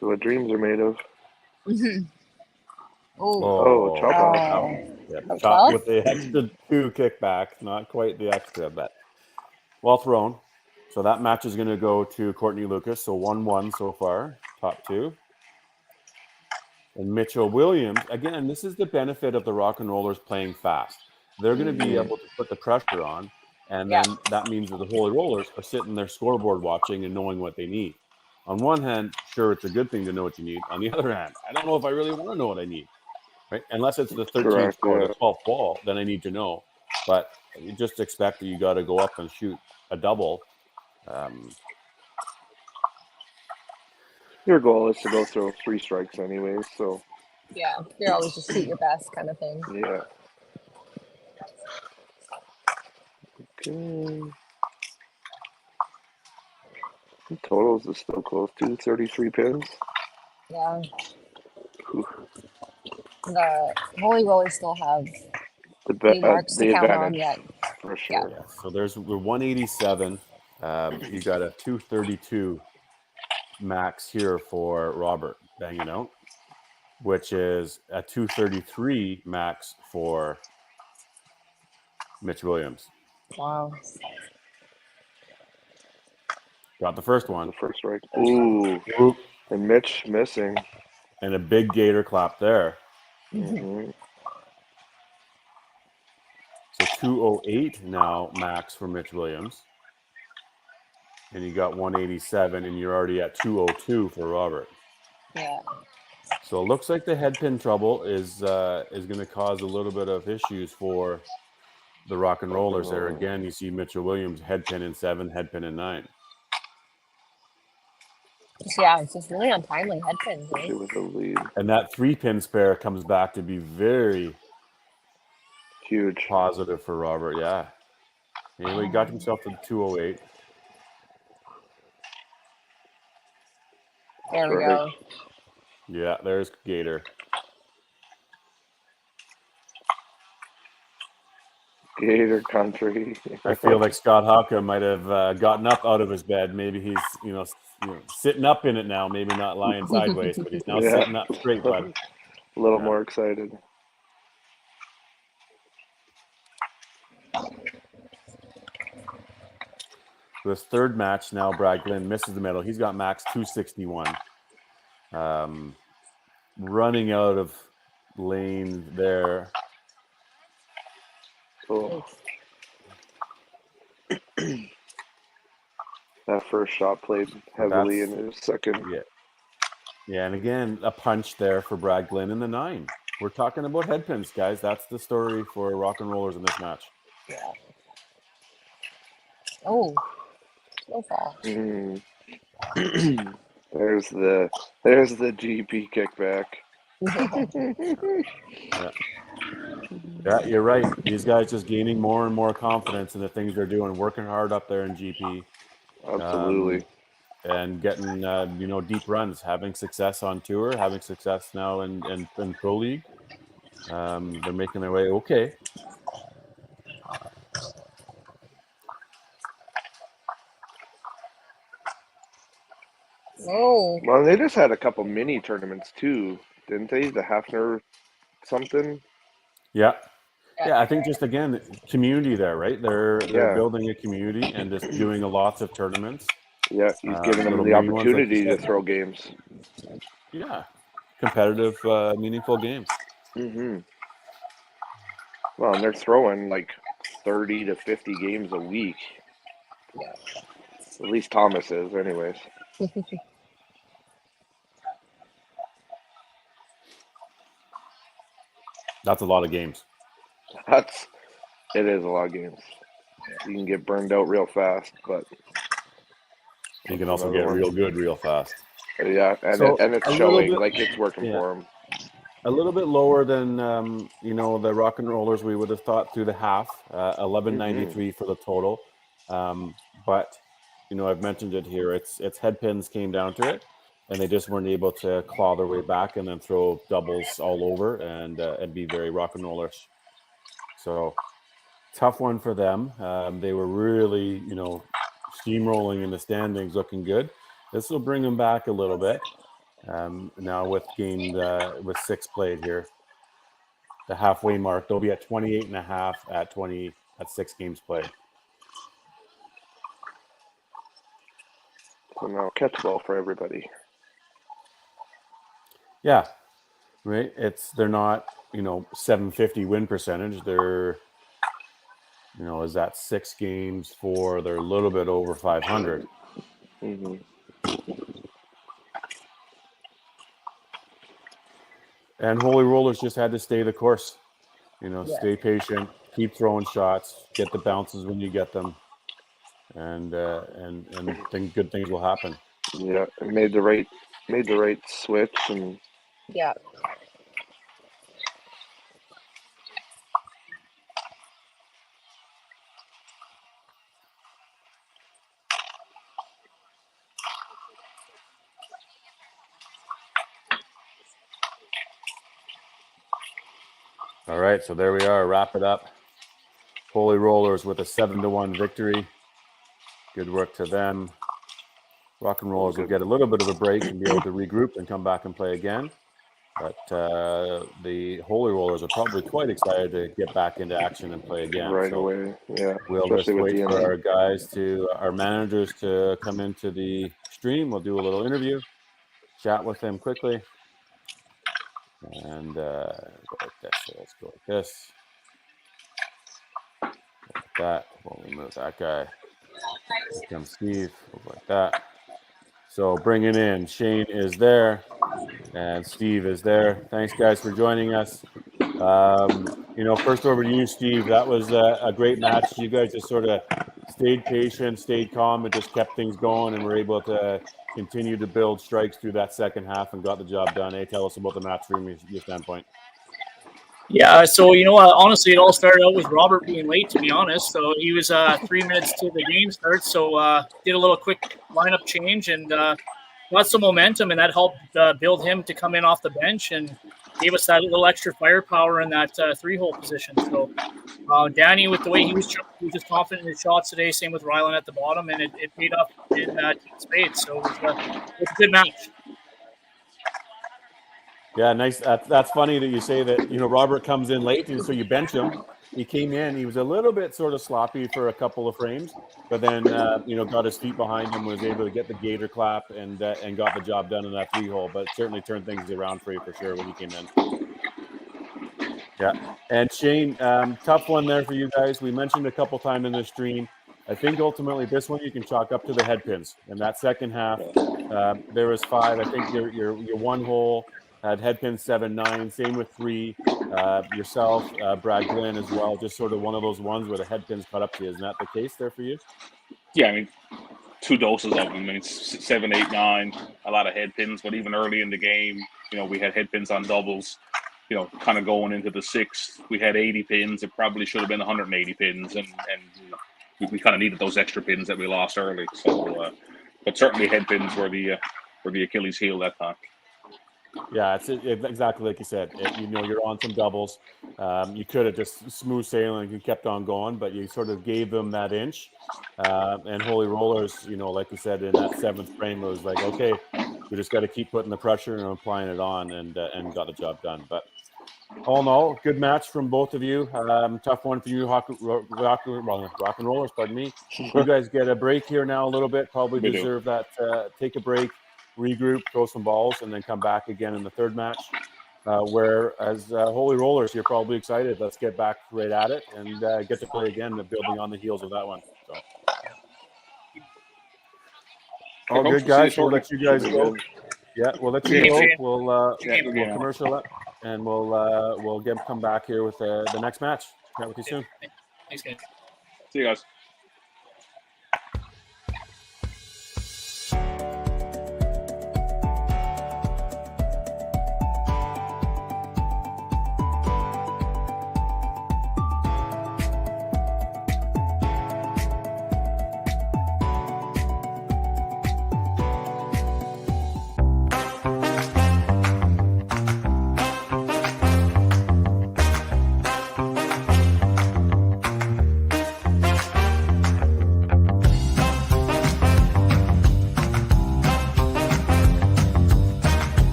So what dreams are made of. Mm-hmm. Oh, chop off. Yeah, chop with the extra 2 kickback. Not quite the extra, but well thrown. So that match is going to go to Courtney Lucas. So 1-1 so far, top 2. And Mitchell Williams, again, this is the benefit of the Rock and Rollers playing fast. They're going to be able to put the pressure on, and then that means that the Holy Rollers are sitting there scoreboard watching and knowing what they need. On one hand, sure, it's a good thing to know what you need. On the other hand, I don't know if I really want to know what I need. Right? Unless it's the 13th or the 12th ball, then I need to know. But you just expect that you got to go up and shoot a double. Your goal is to go throw 3 strikes anyways, so. Yeah, you're always just shoot your best kind of thing. Yeah. Okay. The totals is still close to 33 pins. Yeah. The Holy Rollers still have the marks to count on yet. For sure. Yeah. So we're 187. You got a 232 max here for Robert banging out, which is a 233 max for Mitch Williams. Wow. Got the first one. The first strike. Ooh. And Mitch missing. And a big gator clap there. Mm-hmm. So 208 now max for Mitch Williams. and you got 187, and you're already at 202 for Robert. Yeah. So it looks like the head pin trouble is going to cause a little bit of issues for the Rock and Rollers there. Again, you see Mitchell Williams head pin in 7, head pin in 9. Yeah, it's just really untimely head pins. Right? With the lead. And that 3-pin spare comes back to be very Huge. positive for Robert. Yeah. Anyway, he got himself to the 208. There we go. Yeah, there's Gator. Gator country. I feel like Scott Hawker might have gotten up out of his bed. Maybe he's, sitting up in it now. Maybe not lying sideways, but he's now sitting up straight, bud. A little more excited. This third match now, Brad Glenn misses the medal. He's got max 261. Running out of lane there. Oh. That first shot played heavily in his second. Yeah, and again, a punch there for Brad Glenn in the 9. We're talking about head pins, guys. That's the story for Rock and Rollers in this match. Yeah. Oh, so far. There's the GP kickback. Yeah, you're right. These guys just gaining more and more confidence in the things they're doing, working hard up there in GP. Absolutely. And getting deep runs, having success on tour, having success now in Pro League. They're making their way okay. Oh. Well, they just had a couple mini tournaments too, didn't they? The Hafner something. Yeah, I think just again community there, right? They're building a community and just doing lots of tournaments. Yeah, he's giving them the opportunity to throw games. Yeah, competitive, meaningful games. Well, and they're throwing like 30 to 50 games a week. At least Thomas is, anyways. That's a lot of games. It is a lot of games. You can get burned out real fast, but you can also get real good real fast. Yeah, and it's showing like it's working for him. A little bit lower than the Rock and Rollers we would have thought through the half. 1193 for the total, but I've mentioned it here. It's head pins came down to it, and they just weren't able to claw their way back and then throw doubles all over and be very Rock and Rollers. So tough one for them. They were really steamrolling in the standings, looking good. This will bring them back a little bit. Now with 6 played here, the halfway mark, they'll be at 28.5 at 6 games played. So now catch ball for everybody. Yeah, right. They're not 750 win percentage. They're is that 6 games for? They're a little bit over 500. And Holy Rollers just had to stay the course. Stay patient, keep throwing shots, get the bounces when you get them, and think good things will happen. Yeah, made the right switch and. Yeah. All right, so there we are. Wrap it up. Holy Rollers with a 7-1 victory. Good work to them. Rock and Rollers will get a little bit of a break and be able to regroup and come back and play again. But the Holy Rollers are probably quite excited to get back into action and play again. Right away, yeah. We'll just wait for our managers to come into the stream. We'll do a little interview, chat with them quickly. And go like this. So let's go like this. Like that. We'll remove that guy. Come Steve, like that. So bringing in Shane is there, and Steve is there. Thanks, guys, for joining us. First over to you, Steve. That was a great match. You guys just sort of stayed patient, stayed calm, and just kept things going, and were able to continue to build strikes through that second half and got the job done. Hey, tell us about the match from your standpoint. Yeah, so honestly, it all started out with Robert being late, to be honest. So he was 3 minutes to the game start, so did a little quick lineup change and got some momentum, and that helped build him to come in off the bench and gave us that little extra firepower in that 3-hole position. So Danny, with the way he was just confident in his shots today. Same with Rylan at the bottom, and it paid off in spades. So it was a good match. Yeah, nice. That's funny that you say that. Robert comes in late, and so you bench him. He came in. He was a little bit sort of sloppy for a couple of frames, but then got his feet behind him, was able to get the gator clap, and got the job done in that 3-hole. But certainly turned things around for you for sure when he came in. Yeah, and Shane, tough one there for you guys. We mentioned a couple times in the stream. I think ultimately this one you can chalk up to the head pins. In that second half, there was 5. I think your 1-hole had head pin 7-9. Same with 3. Yourself, Brad Glenn as well. Just sort of one of those ones where the head pins cut up to you. Isn't that the case there for you? Yeah, I mean, 2 doses of them. I mean, 7, 8, 9. A lot of head pins, but even early in the game, we had head pins on doubles. Kind of going into the 6th, we had 80 pins. It probably should have been 180 pins, and we kind of needed those extra pins that we lost early. So, but certainly head pins were the Achilles heel that time. Yeah, it's exactly like you said. You're on some doubles. You could have just smooth sailing and kept on going, but you sort of gave them that inch. And Holy Rollers, like you said, in that 7th frame, it was like, okay, we just got to keep putting the pressure and applying it on, and got the job done. But all in all, good match from both of you. Tough one for you, rock and rollers. Pardon me. You guys get a break here now a little bit. Probably deserve that. Take a break, regroup, throw some balls, and then come back again in the 3rd match. Whereas Holy Rollers, you're probably excited. Let's get back right at it and get to play again, building on the heels of that one. So. All good, guys. We'll let you guys go. Yeah, we'll let you go. We'll commercial up, and we'll come back here with the next match. Chat with you soon. Thanks, guys. See you guys.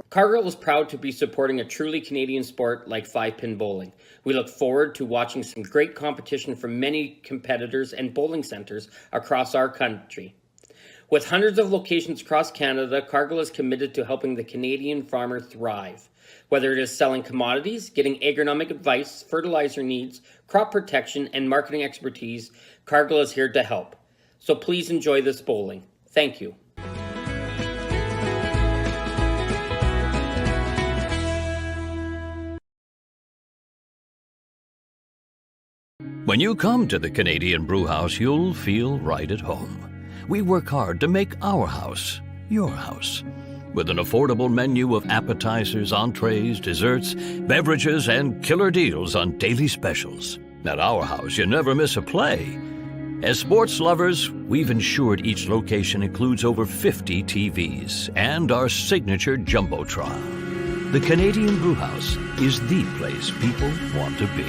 Cargill is proud to be supporting a truly Canadian sport like 5-pin bowling. We look forward to watching some great competition from many competitors and bowling centres across our country. With hundreds of locations across Canada, Cargill is committed to helping the Canadian farmer thrive. Whether it is selling commodities, getting agronomic advice, fertilizer needs, crop protection, and marketing expertise, Cargill is here to help. So please enjoy this bowling. Thank you. When you come to the Canadian Brewhouse, you'll feel right at home. We work hard to make our house your house. with an affordable menu of appetizers, entrees, desserts, beverages, and killer deals on daily specials. At our house, you never miss a play. As sports lovers, we've ensured each location includes over 50 TVs and our signature Jumbotron. The Canadian Brewhouse is the place people want to be.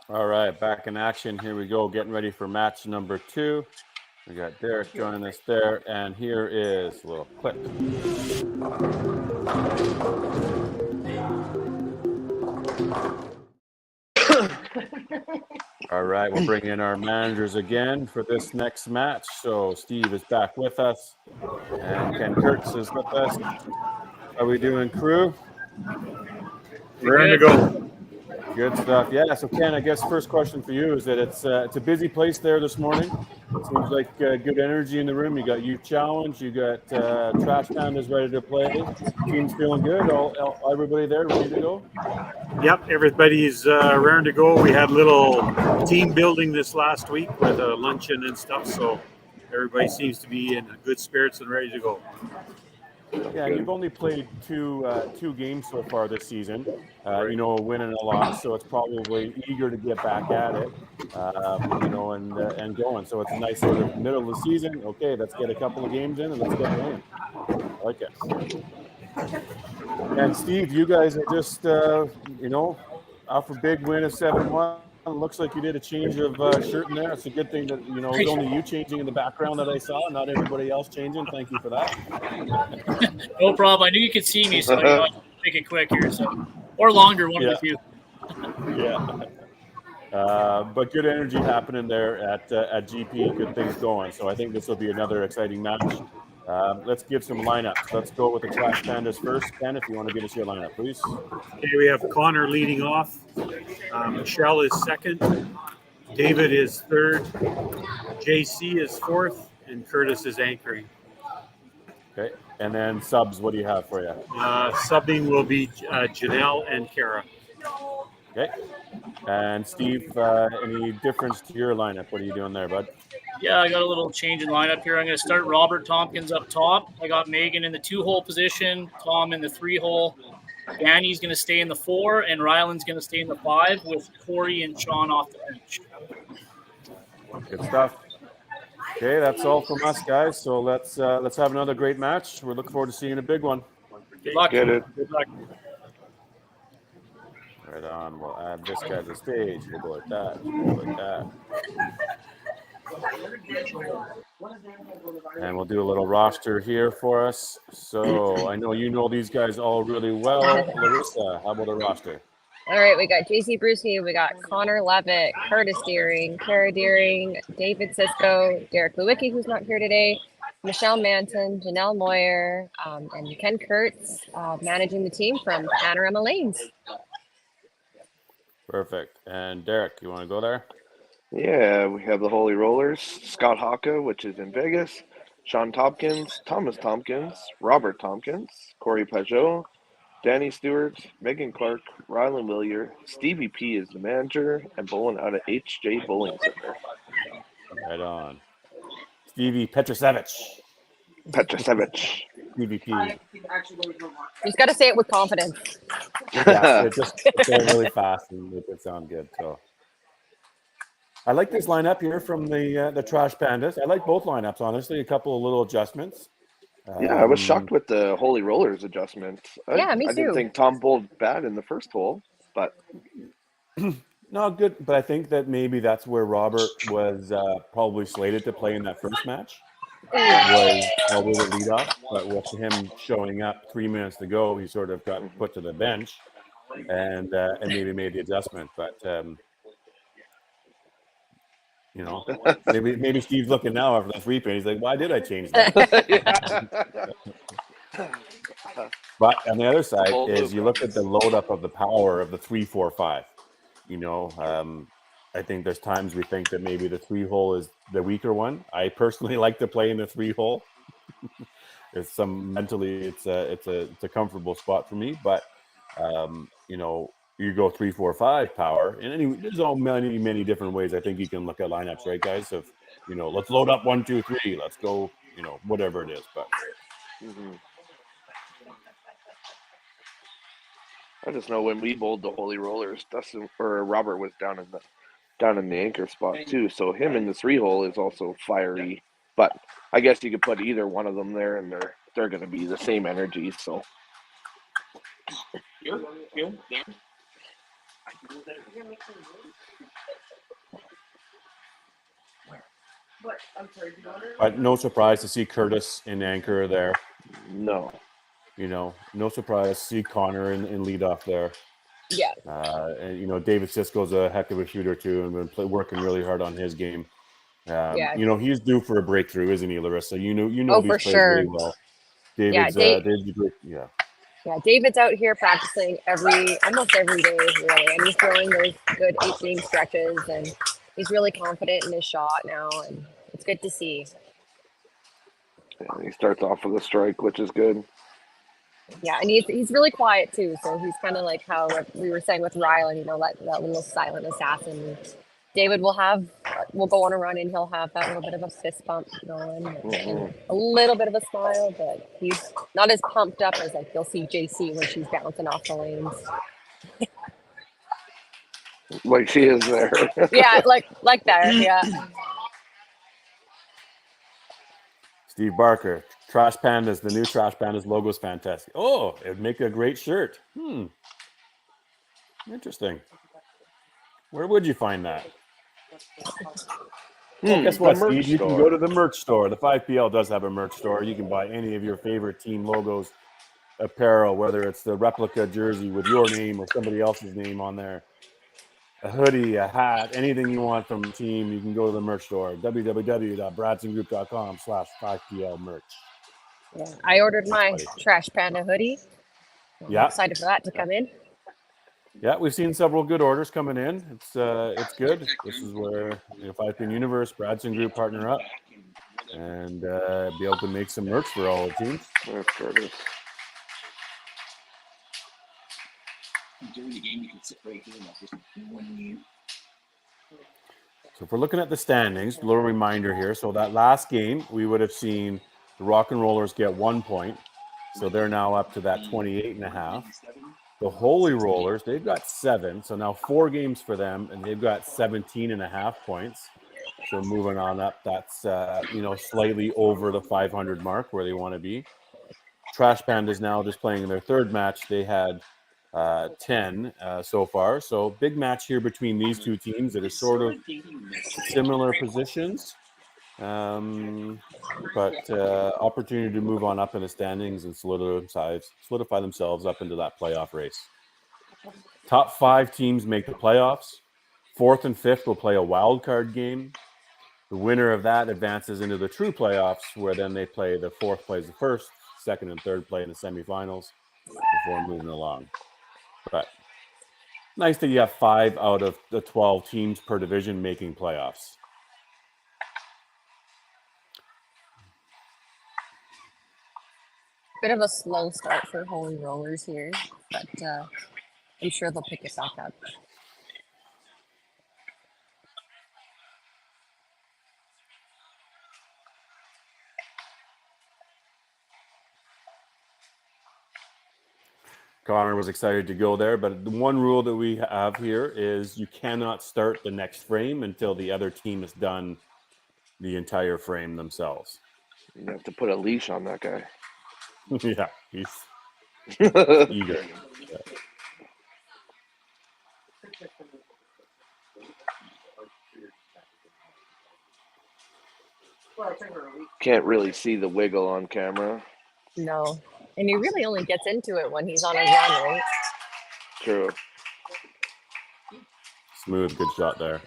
All right, back in action. Here we go, getting ready for match number 2. We got Derek joining us there, and here is a little clip. All right, we'll bring in our managers again for this next match. So Steve is back with us, and Ken Kurtz is with us. How are we doing, crew? Ready to go. Good stuff. Yeah, so Ken, I guess first question for you is that it's a busy place there this morning. It seems like good energy in the room. You got Youth Challenge, you got Trash Pandas ready to play. Team's feeling good. Everybody there ready to go? Yep, everybody's raring to go. We had a little team building this last week with a luncheon and stuff, so everybody seems to be in good spirits and ready to go. Yeah, you've only played two games so far this season. A win and a loss, so it's probably eager to get back at it, and going. So it's a nice sort of middle of the season. Okay, let's get a couple of games in and let's get going. I like it. And Steve, you guys are just, off a big win of 7-1. Looks like you did a change of shirt in there. It's a good thing that, it's only you changing in the background that I saw, not everybody else changing. Thank you for that. No problem. I knew you could see me, so I thought I'd make it quick here. Or longer, one of the few. Yeah. But good energy happening there at GP. Good things going. So I think this will be another exciting match. Let's give some lineups. Let's go with the Trash Pandas first. Ken, if you want to give us your lineup, please. Okay, we have Connor leading off. Michelle is second. David is third. JC is fourth. And Curtis is anchoring. Okay. And then subs, what do you have for you? Subbing will be Janelle and Kara. Okay. And Steve, any difference to your lineup? What are you doing there, bud? Yeah, I got a little change in lineup here. I'm going to start Robert Tompkins up top. I got Megan in the 2-hole position, Tom in the 3-hole. Danny's going to stay in the 4, and Ryland's going to stay in the 5 with Corey and Sean off the bench. Good stuff. Okay, that's all from us, guys. So let's have another great match. We're looking forward to seeing a big one. Good luck. Get it. Good luck. Right on. We'll add this guy to the stage. We'll go like that. We'll go like that. And we'll do a little roster here for us. So I know you know these guys all really well. Larissa, how about the roster? All right, we got JC Brewski, we got Connor Levitt, Curtis Deering, Kara Deering, David Sisko, Derek Lewicki, who's not here today, Michelle Manton, Janelle Moyer, and Ken Kurtz managing the team from Panorama Lanes. Perfect. And Derek, you want to go there? Yeah, we have the Holy Rollers, Scott Haka, which is in Vegas, Sean Tompkins, Thomas Tompkins, Robert Tompkins, Corey Pajot, Danny Stewart, Megan Clark, Ryland Willier, Stevie P is the manager, and bowling out of HJ Bowling Center. Right on. Stevie Petrosevich. Stevie P. You just got to say it with confidence. Yeah, just say it really fast and make it sound good. So I like this lineup here from the Trash Pandas. I like both lineups, honestly. A couple of little adjustments. Yeah, I was shocked with the Holy Rollers adjustment. Me I too. didn't think Tom bowled bad in the first hole, but No, good. But I think that maybe that's where Robert was probably slated to play in that first match. Was probably the leadoff, but with him showing up 3 minutes to go, he sort of got put to the bench and maybe made the adjustment. But maybe Steve's looking now after the 3-pin. He's like, why did I change that? But on the other side Bold is move, you look at the load up of the power of the 3-4-5. You know, I think there's times we think that maybe the 3-hole is the weaker one. I personally like to play in the 3-hole. It's mentally it's a comfortable spot for me. But you know, you go 3-4-5 power, and there's all many different ways I think you can look at lineups, right, guys? Of you know, let's load up 1, 2, 3. Let's go. You know, whatever it is, but. Mm-hmm. I just know when we bowled the Holy Rollers, Dustin or Robert was down in the anchor spot too. So him in the 3-hole is also fiery. But I guess you could put either one of them there, and they're going to be the same energy. So Here, there. But no surprise to see Curtis in anchor there. no. You know, no surprise to see Connor in leadoff there. Yeah. And you know, David Sisko's a heck of a shooter too, and been working really hard on his game. Yeah. You know, he's due for a breakthrough, isn't he, Larissa? You know Oh, these for plays sure. really well. Yeah, David's a great, yeah. Yeah, David's out here practicing almost every day, really, and he's throwing those good 8-game stretches, and he's really confident in his shot now, and it's good to see. Yeah, he starts off with a strike, which is good. Yeah, and he's really quiet too, so he's kind of like how we were saying with Rylan, you know, that little silent assassin. David will go on a run and he'll have that little bit of a fist bump going, and a little bit of a smile, but he's not as pumped up as like you'll see JC when she's bouncing off the lanes. Like she is there. Yeah, like that. Yeah. Steve Barker, Trash Pandas. The new Trash Pandas logo is fantastic. Oh, it'd make a great shirt. Interesting. Where would you find that? Well, guess what, Steve? You can go to the merch store. The 5PL does have a merch store. You can buy any of your favorite team logos, apparel, whether it's the replica jersey with your name or somebody else's name on there, a hoodie, a hat, anything you want from the team, you can go to the merch store, www.bradsongroup.com/5PL merch. Yeah, I ordered my Trash Panda hoodie. I'm excited for that to come in. Yeah, we've seen several good orders coming in. It's good. This is where 5PN Universe, Bradson Group partner up and be able to make some merch for all the teams. There's Curtis. During the game, you can sit right here and just when you. So if we're looking at the standings, a little reminder here. So that last game, we would have seen the Rock and Rollers get 1 point. So they're now up to that 28.5. The Holy Rollers, they've got 7. So now 4 games for them, and they've got 17.5 points. So moving on up, that's, slightly over the 500 mark where they want to be. Trash Pandas now just playing their third match. They had 10 so far. So big match here between these two teams that are sort of similar positions. But opportunity to move on up in the standings and solidify themselves up into that playoff race. Top 5 teams make the playoffs. 4th and 5th will play a wild card game. The winner of that advances into the true playoffs, where then they play the 4th plays the 1st, 2nd and 3rd play in the semifinals before moving along. But nice that you have 5 out of the 12 teams per division making playoffs. Bit of a slow start for Holy Rollers here, but I'm sure they'll pick it back up. Connor was excited to go there, but the one rule that we have here is you cannot start the next frame until the other team has done the entire frame themselves. You have to put a leash on that guy. Yeah, he's eager. Yeah. Can't really see the wiggle on camera. No, and he really only gets into it when he's on a run, right? True. Smooth, good shot there.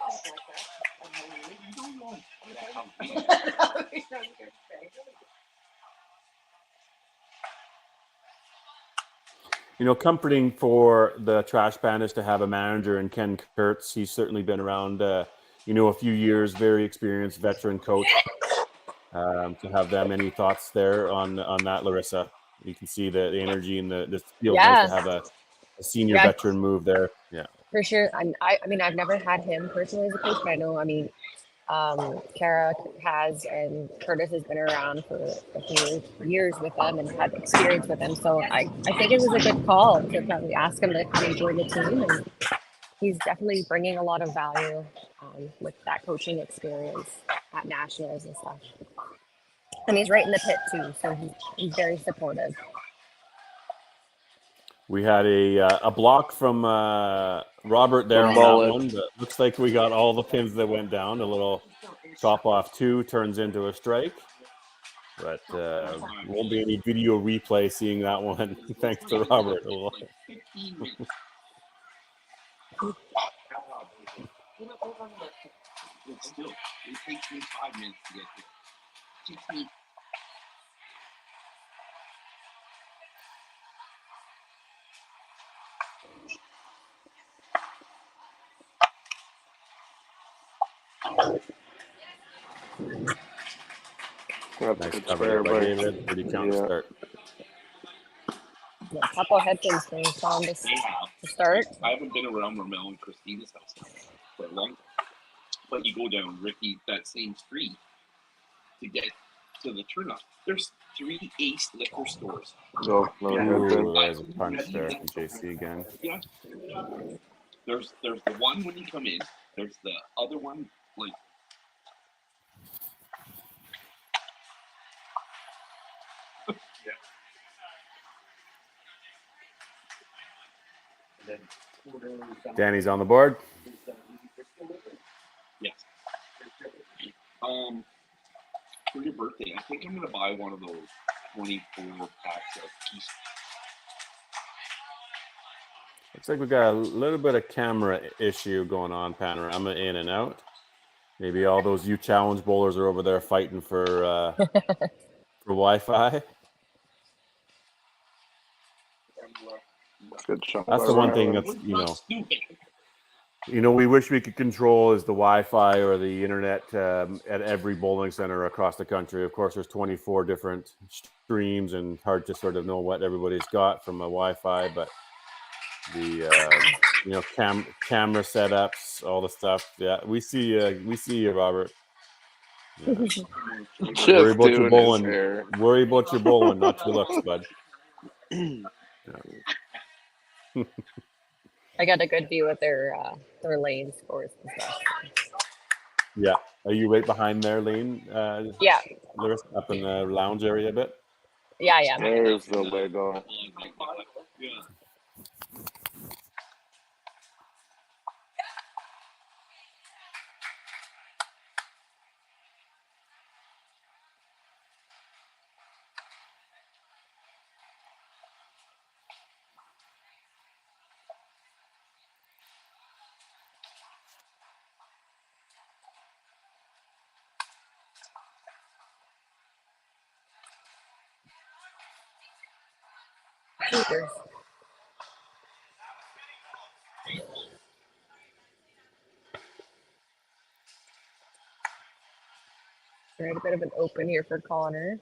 comforting for the Trash Pandas to have a manager in Ken Kurtz. He's certainly been around, a few years, very experienced veteran coach. To have them, any thoughts there on that, Larissa? You can see the energy and this feels nice to have a senior veteran move there. Yeah, for sure. I mean, I've never had him personally as a coach, but I know, Kara has, and Curtis has been around for a few years with them and had experience with them. So I think it was a good call to probably ask him to come and join the team. And he's definitely bringing a lot of value with that coaching experience at nationals and stuff. And he's right in the pit too, so he's very supportive. we had a block from Robert there on that one, but looks like we got all the pins that went down. A little chop off 2 turns into a strike, but won't be any video replay seeing that one. Thanks to Robert. Still, it takes me 5 minutes to get there. It takes me. Nice cover there by David. Pretty count start. Yeah, a couple headphones for Tom to start. I haven't been around Ramel and Christina's house for a long time. But you go down Ricky, that same street, to get to the turnout. There's 3 Ace liquor stores. Oh, no, there's a punch there from JC again. Yeah. There's the one when you come in. There's the other one, like. Danny's on the board. Yes. For your birthday, I think I'm gonna buy one of those 24 packs of keys. Looks like we got a little bit of camera issue going on. Panorama in and out. Maybe all those U Challenge bowlers are over there fighting for Wi-Fi. Good shot. That's the one thing that's we wish we could control is the Wi-Fi or the internet at every bowling center across the country. Of course, there's 24 different streams, and hard to sort of know what everybody's got from a Wi-Fi. But the camera setups, all the stuff. Yeah, we see you, Robert. Yeah. Worry about your bowling. Worry about your bowling, not your looks, bud. I got a good view of their lane scores and stuff. Yeah. Are you right behind their lane? Yeah. Larissa, up in the lounge area a bit? Yeah. There's the Lego. Cheaters. Right, a bit of an open here for Connor.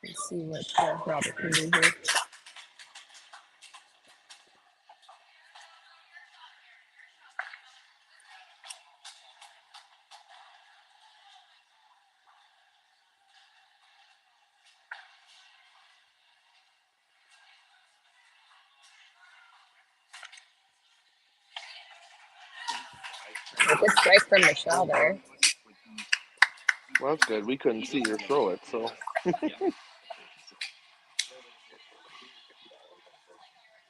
Let's see what Robert can do here. A good strike from Michelle there. Well, that's good. We couldn't see her throw it, so.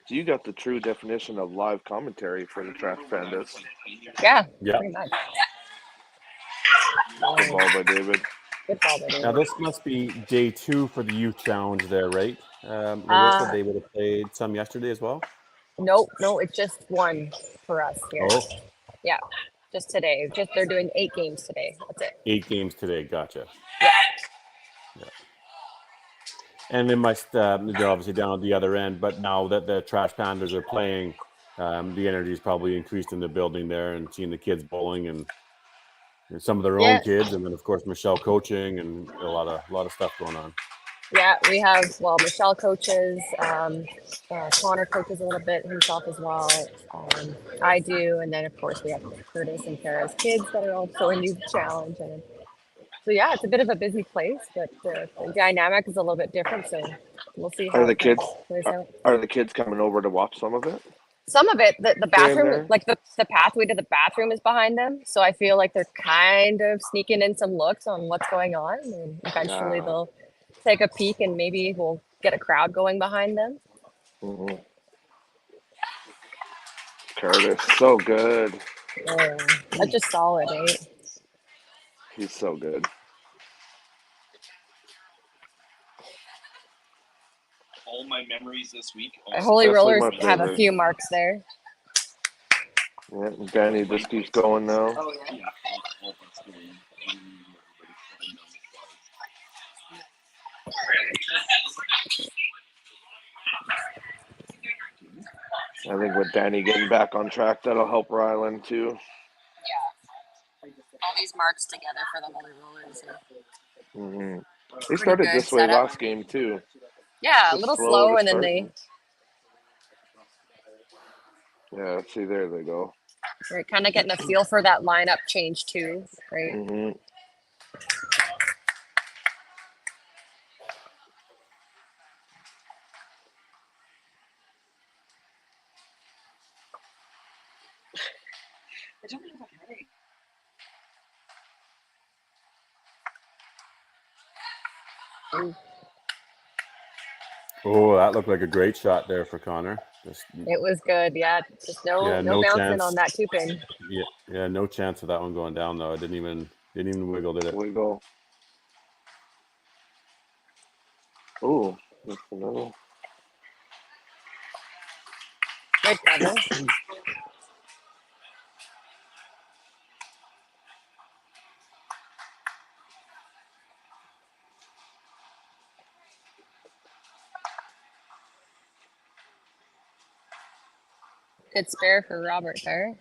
You got the true definition of live commentary for the Trash Pandas. Yeah. Pretty much. Good ball by David. Good ball by David. Now this must be day 2 for the youth challenge there, right? Larissa, they would have played some yesterday as well? No, it's just 1 for us here. Oh. Yeah, just today. They're doing 8 games today. That's it. 8 games today. Gotcha. Yeah. And they must, they're obviously down at the other end, but now that the Trash Pandas are playing, the energy is probably increased in the building there, and seeing the kids bowling and some of their Yeah. own kids, and then of course Michelle coaching, and a lot of stuff going on. Yeah, we have, well, Michelle coaches, Connor coaches a little bit himself as well. I do, and then of course we have Curtis and Kara's kids that are also in Youth Challenge. And so yeah, it's a bit of a busy place, but the dynamic is a little bit different. So we'll see how Are the it kids plays out. are the kids coming over to watch some of it? Some of it, the there? bathroom, like the pathway to the bathroom is behind them. So I feel like they're kind of sneaking in some looks on what's going on. And eventually Yeah. they'll take a peek and maybe we'll get a crowd going behind them. hmm Curtis, so good. Yeah, that's just solid, eh? He's so good. All my memories this week. Holy Especially Rollers my have a favorite. few marks there. Yeah, Danny just keeps going now. Oh yeah. Yeah. All that's going. I think with Danny getting back on track, that'll help Ryland too. All these marks together for the Holy Rollers. hmm They Pretty started good this way setup. last game too. Yeah, a Just little slow slow, to and then start. they Yeah, see, there they go. are kind of getting a feel for that lineup change too, right? hmm Oh, that looked like a great shot there for Connor. Just It was good, yeah. Just no no bouncing chance. on that 2-pin. Yeah, no chance of that one going down though. It didn't even wiggle, did it? Wiggle. Ooh, that's another. Good cover. Good spare for Robert there.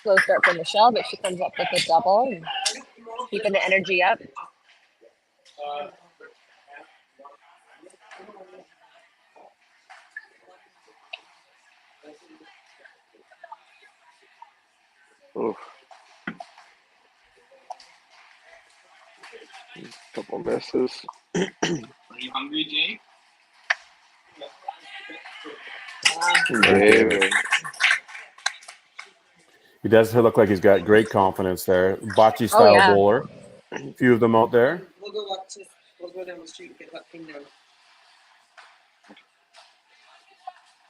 Slow start for Michelle, but she comes up with a double and keeping the energy up. Ooh. Couple misses. Are you hungry, Jake? David. He does look like he's got great confidence there. Bocce style yeah. bowler. A few of them out there. We'll go down the street and get that thing down.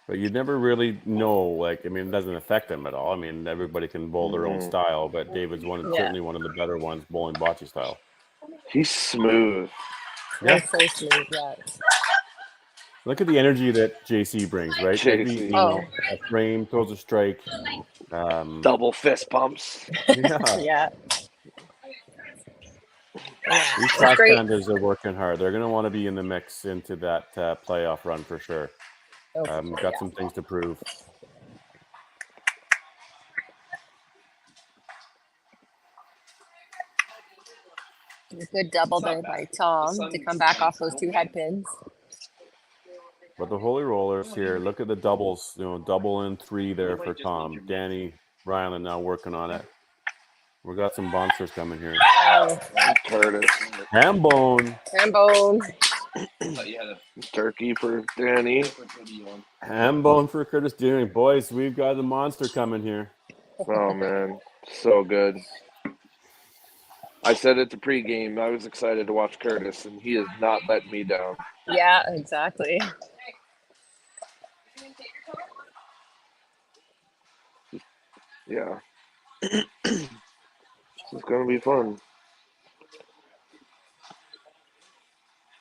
But you never really know, like, I mean, it doesn't affect them at all. I mean, everybody can bowl their own style, but David's certainly one of the better ones bowling bocce style. He's smooth. Yeah. He's so smooth, yeah. Look at the energy that JC brings, right? JC. A frame, throws a strike. Double fist pumps. Yeah. Yeah. These Trash Pandas are working hard. They're going to want to be in the mix into that playoff run for sure. Got some things to prove. A good double there by Tom to come back off those 2 head pins. But the Holy Rollers here, look at the doubles, double and 3 there for Tom. Danny, Ryland now working on it. We got some monsters coming here. Oh, Curtis. Hambone. Turkey for Danny. Hambone for Curtis Deering. Boys, we've got a monster coming here. Oh, man. So good. I said it to pregame. I was excited to watch Curtis, and he has not let me down. Yeah, exactly. Yeah. This is going to be fun.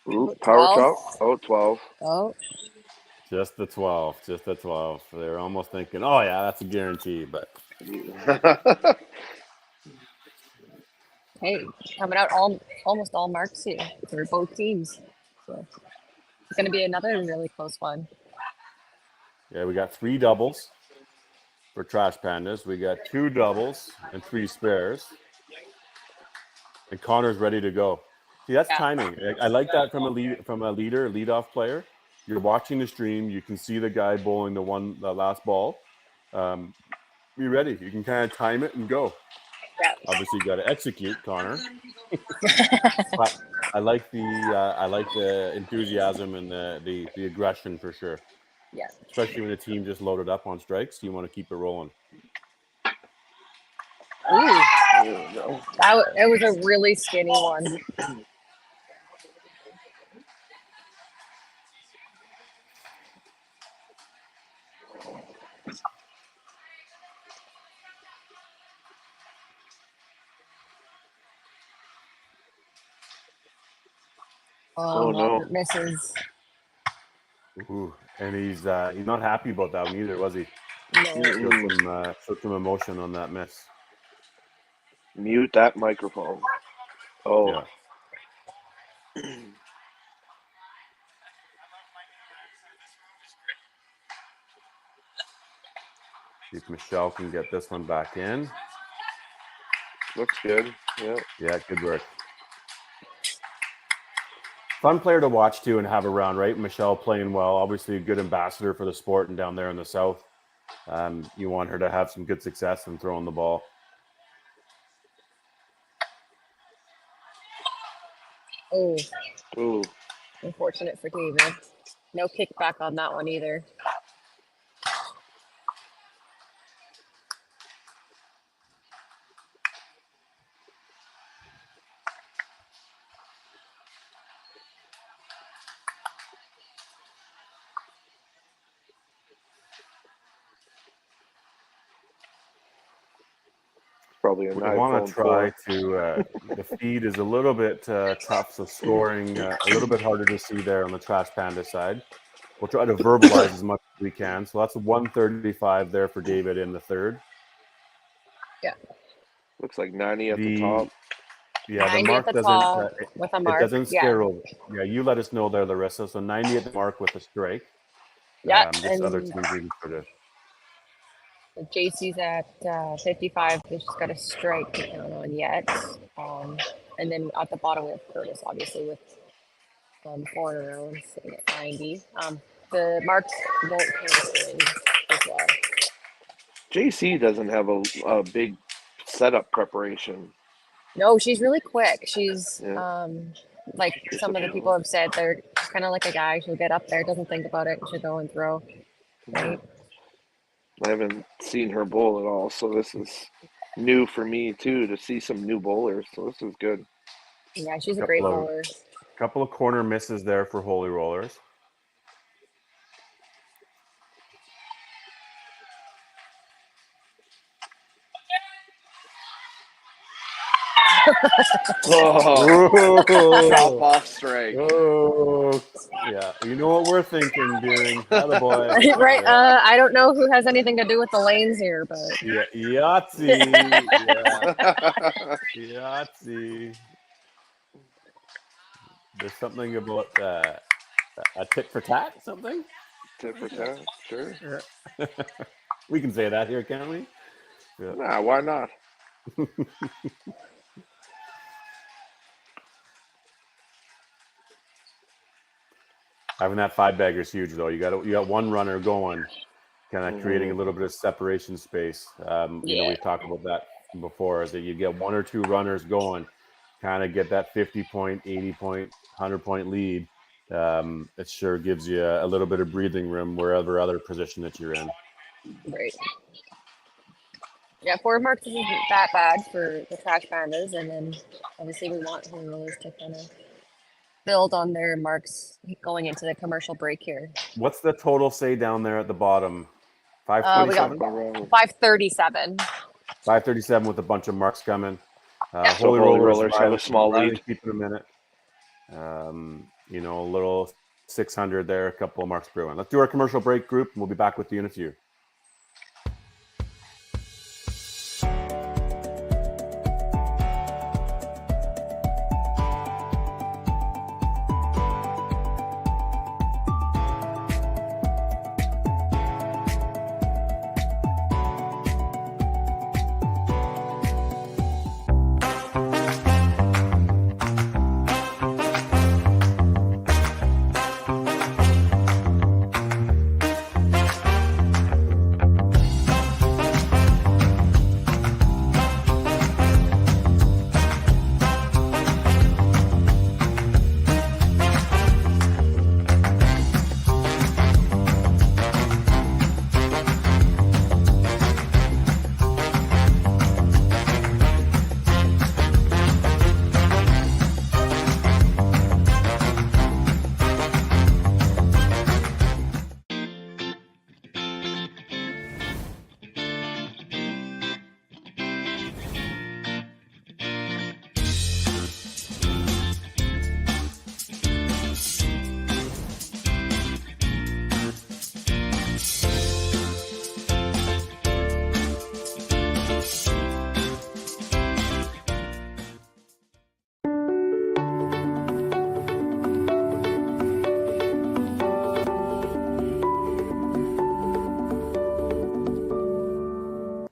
Ooh, power 12. top. Oh, 12. Oh. Just the 12. Just the 12. They're almost thinking, oh, yeah, that's a guarantee. But Hey, coming out almost all marks here for both teams. So it's going to be another really close one. yeah, we got 3 doubles for Trash Pandas. We got 2 doubles and 3 spares. And Connor's ready to go. See, that's timing. I like that from a leadoff player. You're watching the stream. You can see the guy bowling the last ball. Be ready. You can kind of time it and go. Yeah. Obviously, you got to execute, Connor. But I like the enthusiasm and the aggression for sure. Yeah. Especially when the team just loaded up on strikes, you want to keep it rolling. Ooh. It was a really skinny one. Oh, no. Robert misses. Ooh, and he's not happy about that one either, was he? No. Showed some emotion on that miss. Mute that microphone. Oh. Yeah. See if Michelle can get this one back in. Looks good. Yeah. Yeah, good work. Fun player to watch too and have around, right? Michelle playing well, obviously a good ambassador for the sport and down there in the South. You want her to have some good success in throwing the ball. Oh. Ooh. Unfortunate for David. No kickback on that one either. Probably an We iPhone want to try 4. to, the feed is a little bit tough, so scoring a little bit harder to see there on the Trash Panda side. We'll try to verbalize as much as we can. So that's a 135 there for David in the third. Yeah. Looks like 90 at the top. Yeah, the 90 mark at the doesn't, top with a mark. it doesn't Yeah. scare over. Yeah, you let us know there, Larissa. So 90 at the mark with a strike. Yeah, Just other and teams we can sort of. JC's at 55. She's got a strike to count on yet. And then at the bottom we have Curtis, obviously, with 4 in a row and sitting at 90. The marks won't cancel as well. JC doesn't have a big setup preparation. No, she's really quick. She's Yeah. like some of the people have said, they're kind of like a guy. She'll get up there, doesn't think about it, she'll go and throw. Right? I haven't seen her bowl at all, so this is new for me too to see some new bowlers. So this is good. Yeah, she's a great bowler. Couple of corner misses there for Holy Rollers. Drop off strike. Oh, yeah. You know what we're thinking, Deering. Attaboy. Right. Yeah. I don't know who has anything to do with the lanes here, but Yeah, Yahtzee. Yeah. Yahtzee. There's something about a tit for tat, something? Tit for tat, sure. Yeah. We can say that here, can't we? Yeah. Nah, why not? Having that 5-bagger is huge, though. You got one runner going, kind of creating a little bit of separation space. You know, we've talked about that before. Is that you get 1 or 2 runners going, kind of get that 50-point, 80-point, 100-point lead. It sure gives you a little bit of breathing room wherever other position that you're in. right. Yeah, 4 marks isn't that bad for the Trash Pandas, and then obviously we want Holy Rollers to kind of build on their marks going into the commercial break here. What's the total say down there at the bottom? We got 527? 537. 537 with a bunch of marks coming. So Holy Rollers have a small lead. Keeping a minute. You know, a little 600 there, a couple of marks brewing. Let's do our commercial break group, and we'll be back with you in a few.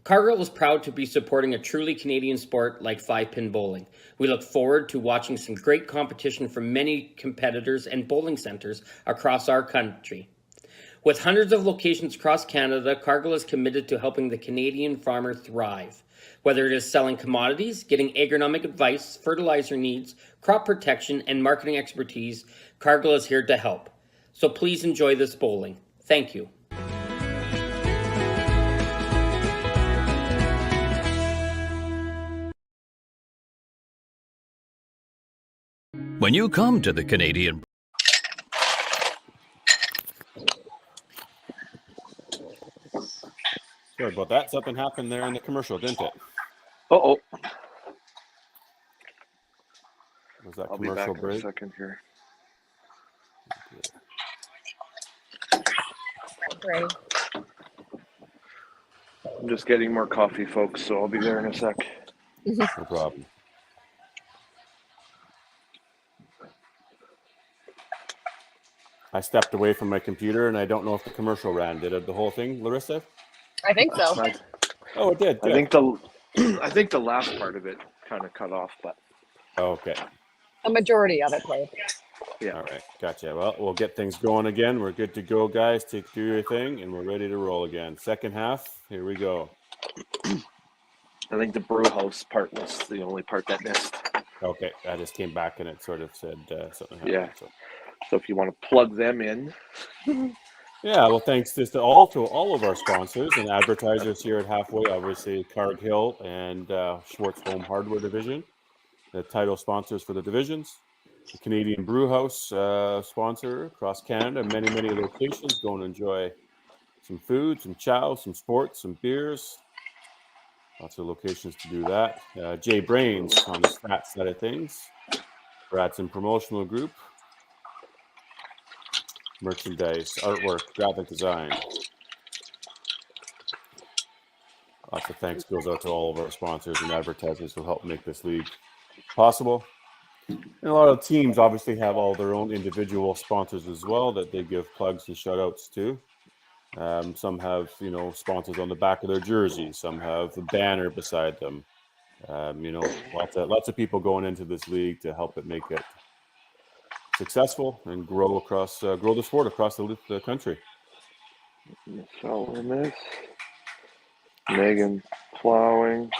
Cargill is proud to be supporting a truly Canadian sport like 5-pin bowling. We look forward to watching some great competition from many competitors and bowling centres across our country. With hundreds of locations across Canada, Cargill is committed to helping the Canadian farmer thrive. Whether it is selling commodities, getting agronomic advice, fertilizer needs, crop protection, and marketing expertise, Cargill is here to help. So please enjoy this bowling. Thank you. When you come to the Canadian Sorry about that. Something happened there in the commercial, didn't it? Uh-oh. Was that I'll be back commercial in a break? second here. Right. I'm just getting more coffee, folks, so I'll be there in a sec. No problem. I stepped away from my computer, and I don't know if the commercial ran. Did it the whole thing, Larissa? I think so. Oh, it did. Good. I think the last part of it kind of cut off, but Okay. A majority of it played. yeah. All right. Gotcha. Well, we'll get things going again. We're good to go, guys. Do your thing, and we're ready to roll again. Second half. Here we go. I think the brew house part was the only part that missed. Okay. I just came back, and it sort of said something happened. Yeah. So. So if you want to plug them in. Yeah, well, thanks to all of our sponsors and advertisers here at Halfway, obviously Cargill and Schwartz Home Hardware Division, the title sponsors for the divisions. The Canadian Brew House sponsor across Canada, many locations. Go and enjoy some food, some chow, some sports, some beers. Lots of locations to do that. Jay Brains on the stats side of things. Bradson Promotional Group. Merchandise, artwork, graphic design. Lots of thanks goes out to all of our sponsors and advertisers who help make this league possible. And a lot of teams obviously have all their own individual sponsors as well that they give plugs and shout outs to. Some have, sponsors on the back of their jersey. Some have a banner beside them. Lots of people going into this league to help it make it successful and grow the sport across the country. So Miss Megan plowing.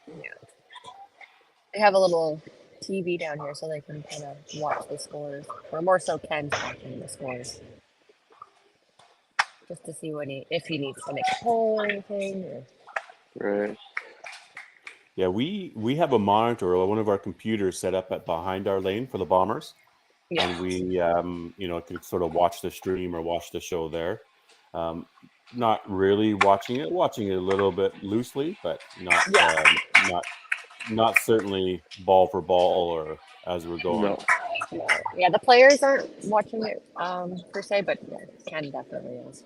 Yeah. They have a little TV down here so they can kind of watch the scores, or more so Ken's watching the scores, just to see if he needs to make a poll or anything. Right. Yeah, we have a monitor or one of our computers set up behind our lane for the Bombers. Yeah. And we, can sort of watch the stream or watch the show there. Not really watching it a little bit loosely, but not certainly ball for ball or as we're going. No. Yeah, the players aren't watching it per se, but yeah, Ken definitely is.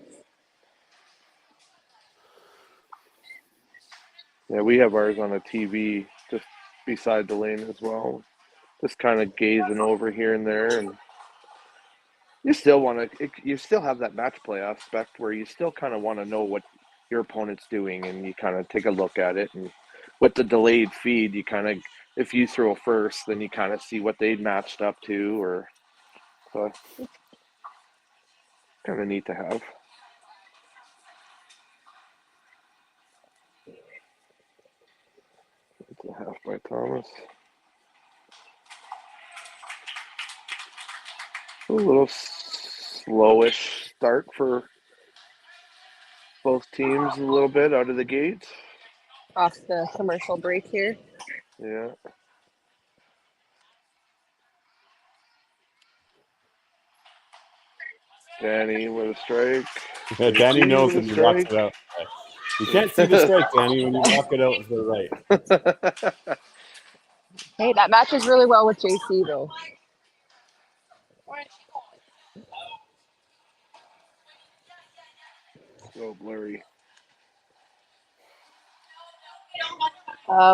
Yeah, we have ours on a TV just beside the lane as well. Just kind of gazing over here and there, and you still want to. You still have that match play aspect where you still kind of want to know what your opponent's doing, and you kind of take a look at it. And with the delayed feed, you kind of, if you throw first, then you kind of see what they matched up to, or so it's kind of neat to have. It's a half by Thomas. A little slowish start for both teams, a little bit out of the gate. Off the commercial break here. Yeah. Danny with a strike. Danny knows with when a he walks strike. it out. You can't see the strike, Danny, when you walk it out to the right. Hey, that matches really well with JC though. So blurry.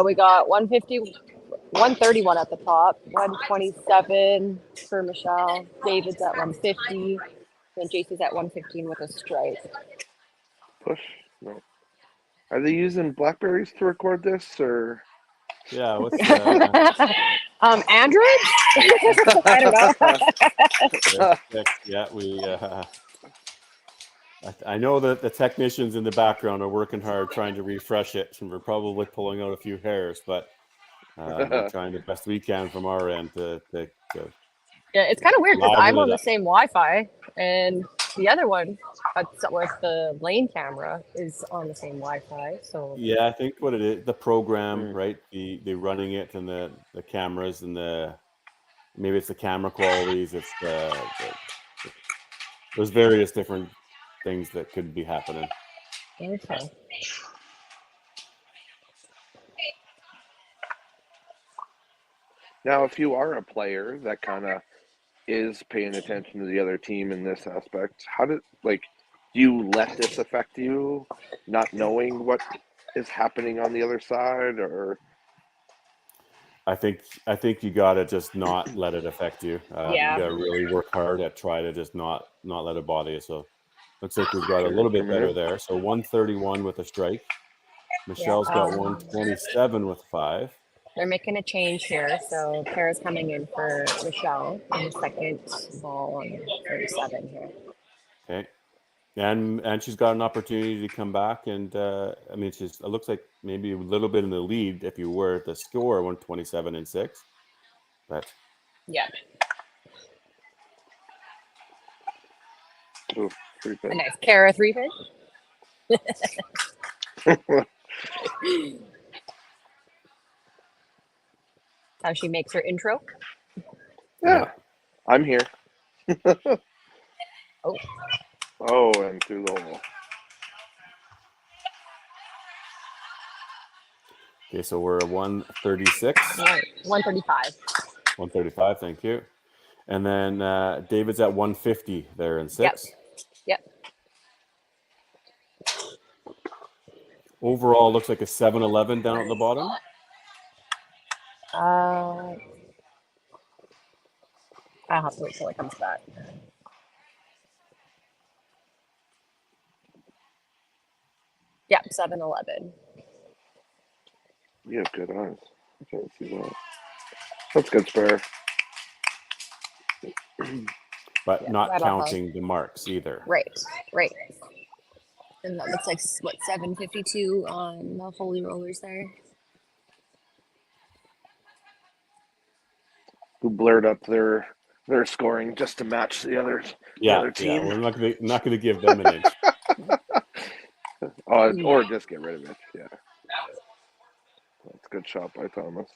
We got 150, 131 at the top, 127 for Michelle. David's at 150, and JC's at 115 with a strike. Push. No. Are they using Blackberries to record this, or? Yeah, what's Android? I don't know. yeah, we. I know that the technicians in the background are working hard trying to refresh it, and we're probably pulling out a few hairs, but we're trying the best we can from our end to Yeah, it's kind of weird because I'm liven on it the up. same Wi-Fi, and the other one, with the lane camera, is on the same Wi-Fi. So Yeah, I think what it is, the program, right? The running it and the cameras and maybe it's the camera qualities. It's there's various different things that could be happening. okay. Now, if you are a player that kind of is paying attention to the other team in this aspect, do you let this affect you, not knowing what is happening on the other side, or? I think you gotta just not let it affect you. Yeah. You gotta really work hard at try to just not let it bother you. So looks like we've got a little bit better there. So 131 with a strike. Michelle's got 127 with 5. They're making a change here, so Kara's coming in for Michelle in the second ball on 37 here. Okay. And she's got an opportunity to come back, and I mean, it looks like maybe a little bit in the lead if you were at the score 127 and 6, but yeah, Ooh, a nice Kara 3-pin. How she makes her intro. Yeah, I'm here. Oh. Oh, and through the hole. Okay, so we're at 136. 135. 135, thank you. And then David's at 150 there in 6. Yep. Overall, looks like a 7-11 down at the bottom. I'll have to wait till it comes back. Yep, 7-11. You have good eyes. I can't see that. That's good spare. But not counting the marks either. Right. And that looks like, what, 752 on the Holy Rollers there. Who blurred up their scoring just to match the other team. Yeah, we're not gonna give them an inch. Or just get rid of it. Yeah, that's a good shot by Thomas.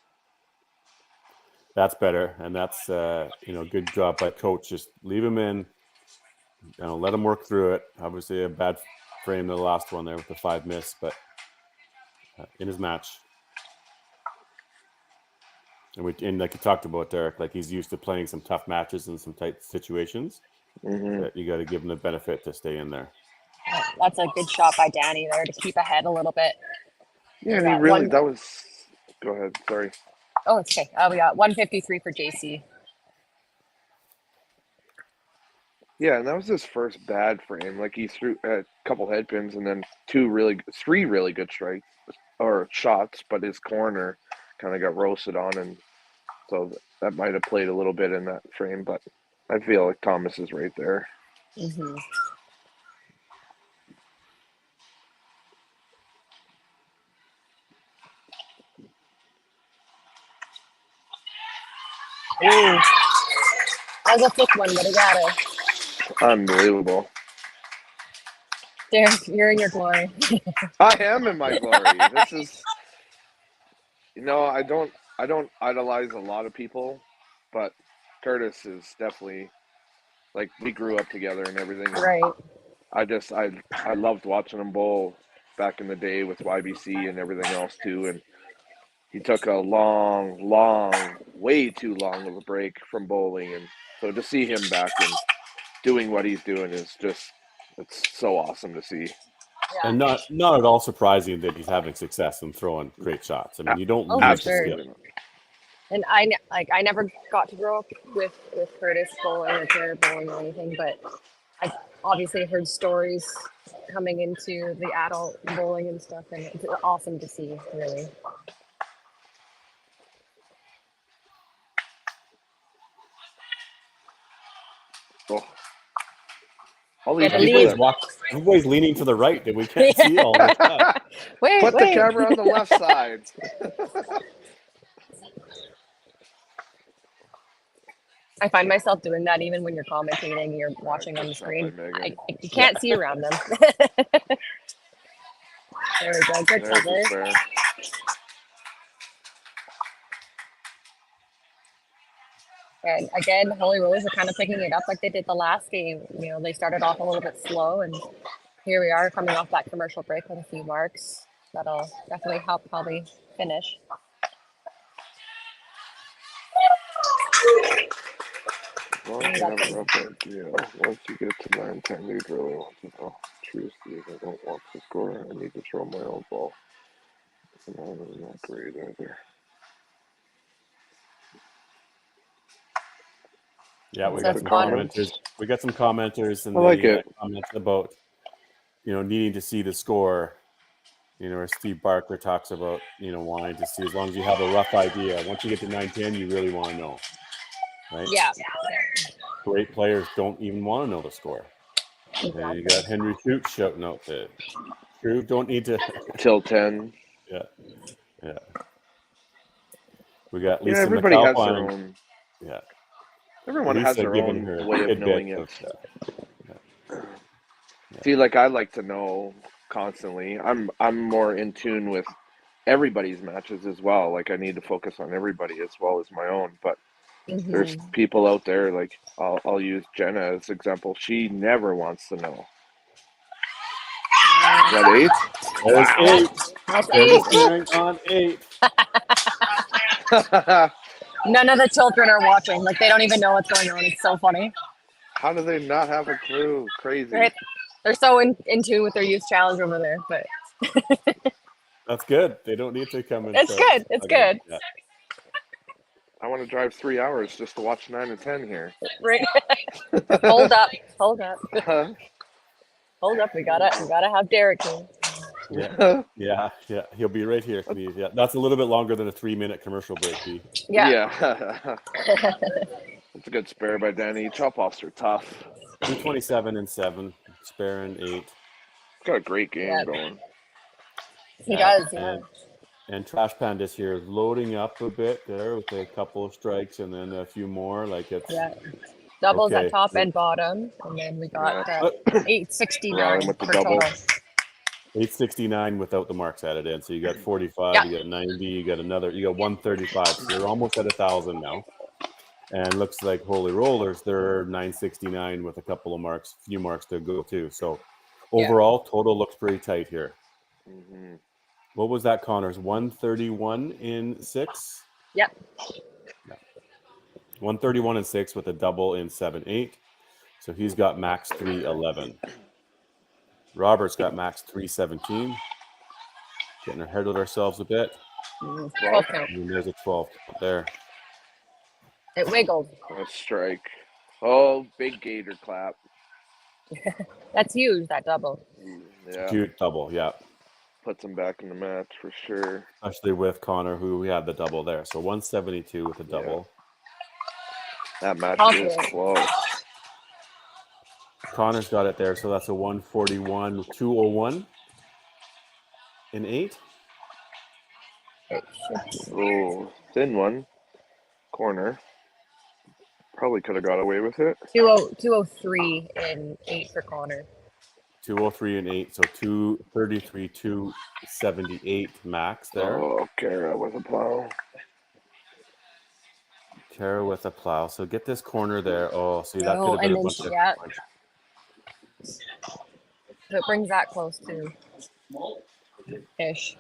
That's better, and that's good job by coach. Just leave him in, let him work through it. Obviously, a bad frame the last one there with the 5 miss, but in his match. And like you talked about, Derek, like he's used to playing some tough matches in some tight situations. That you got to give him the benefit to stay in there. That's a good shot by Danny there to keep ahead a little bit. Yeah, and he really, that was, go ahead, sorry. Oh, it's okay. We got 153 for JC. Yeah, and that was his first bad frame. Like he threw a couple head pins and then three really good strikes or shots, but his corner kind of got roasted on, and so that might have played a little bit in that frame. But I feel like Thomas is right there. Mm-hmm. Ooh. That was a thick one, but he got it. Unbelievable. Derek, you're in your glory. I am in my glory. This is, I don't idolize a lot of people, but Curtis is definitely, like, we grew up together and everything. Right. I loved watching him bowl back in the day with YBC and everything else too, and he took a way too long of a break from bowling, and so to see him back and doing what he's doing is just, it's so awesome to see. Yeah. And not at all surprising that he's having success and throwing great shots. I mean, you don't lose the skill. And I never got to grow up with Curtis bowling or Jared bowling or anything, but I obviously heard stories coming into the adult bowling and stuff, and it's awesome to see, really. Oh. All these everybody's leaning to the right that we can't see all the stuff. Put the camera on the left side. I find myself doing that even when you're commentating and you're watching on the screen. You can't see around them. There we go. Good cover. And again, Holy Rollers are kind of picking it up like they did the last game. They started off a little bit slow, and here we are coming off that commercial break with a few marks. That'll definitely help probably finish. Once you have a rough idea, once you get to 9-10, you'd really want to know. True, Steve, I don't want to score. I need to throw my own ball. And I'm not great either. Yeah, we got some commenters. We got some commenters, and they comment about, needing to see the score. Or Steve Barker talks about, wanting to see, as long as you have a rough idea. Once you get to 9-10, you really want to know, right? Yeah. Great players don't even want to know the score. Exactly. And you got Henry Shute shouting out that True don't need to till 10. Yeah. We got Lisa everybody has McAlpine. their own. Yeah. Everyone has their own way of knowing it. See, like, I like to know constantly. I'm more in tune with everybody's matches as well. Like, I need to focus on everybody as well as my own. But there's people out there, like, I'll use Jenna as example. She never wants to know. Is that 8? That's 8. On 8. None of the children are watching. Like, they don't even know what's going on. It's so funny. How do they not have a clue? Crazy. Right? They're so in tune with their youth challenge over there. But that's good. They don't need to come in. It's good. It's good. Yeah. I want to drive 3 hours just to watch 9 and 10 here. Right. Hold up. Hold up. We gotta have Derek here. Yeah. He'll be right here. Yeah, that's a little bit longer than a 3-minute commercial break. Yeah. That's a good spare by Danny. Chop offs are tough. 227 and 7, spare and 8. Got a great game going. He does. Yeah. And Trash Pandas here loading up a bit there with a couple of strikes and then a few more. Like it's doubles at top and bottom, and then we got 869 with the per double. total. 869 without the marks added in. So you got 45, you got 90, you got 135. So you're almost at 1,000 now. And looks like Holy Rollers, they're 969 with a couple of few marks to go too. So overall, total looks pretty tight here. Mm-hmm. What was that, Connors? 131 in 6? Yep. 131 and 6 with a double in 7-8. So he's got max 311. Robert's got max 317. Getting ahead of ourselves a bit. 12 count. And there's a 12 there. It wiggled. A strike. Oh, big gator clap. That's huge, that double. Yeah, Cute double, yeah. puts him back in the match for sure. Especially with Connor, who we had the double there. So 172 with a double. That match Awesome. is close. Connor's got it there, so that's a 141, 201 in 8. It should be. Oh, thin one. Corner. Probably could have got away with it. 203 in 8 for Connor. 203 and 8, so 233, 278 max there. Oh, Kara with a plow. Kara with a plow. So get this corner there. Oh, see, that Oh, could have been and a then bunch of yeah. points. So it brings that close to ish.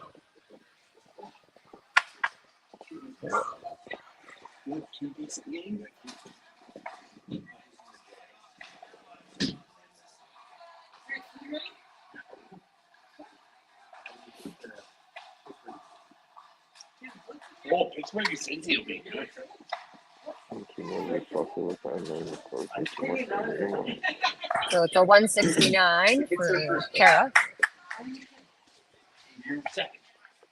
Oh, Pittsburgh is Cincy will be good. So it's a 169 for Kara.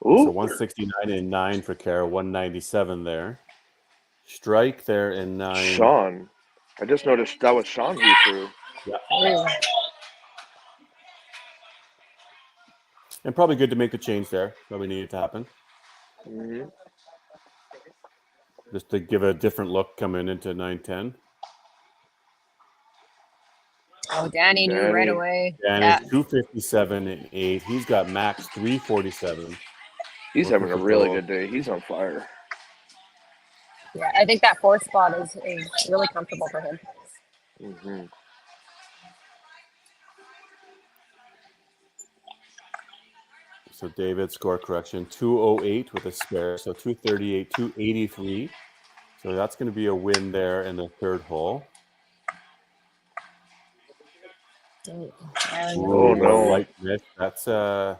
Ooh. So 169 and 9 for Kara, 197 there. Strike there in 9. Sean. I just noticed that was Sean who threw. Ooh. And probably good to make the change there. Probably needed to happen. Mm-hmm. Just to give a different look coming into 9-10. Oh, Danny knew right Danny. away. And Yeah. it's 257 and 8. He's got max 347. He's Looking having a for really goal. good day. He's on fire. Yeah, I think that 4th spot is really comfortable for him. Mm-hmm. So David, score correction, 208 with a spare. So 238, 283. So that's going to be a win there in the 3rd hole. And Oh, no. Light miss. That's That's a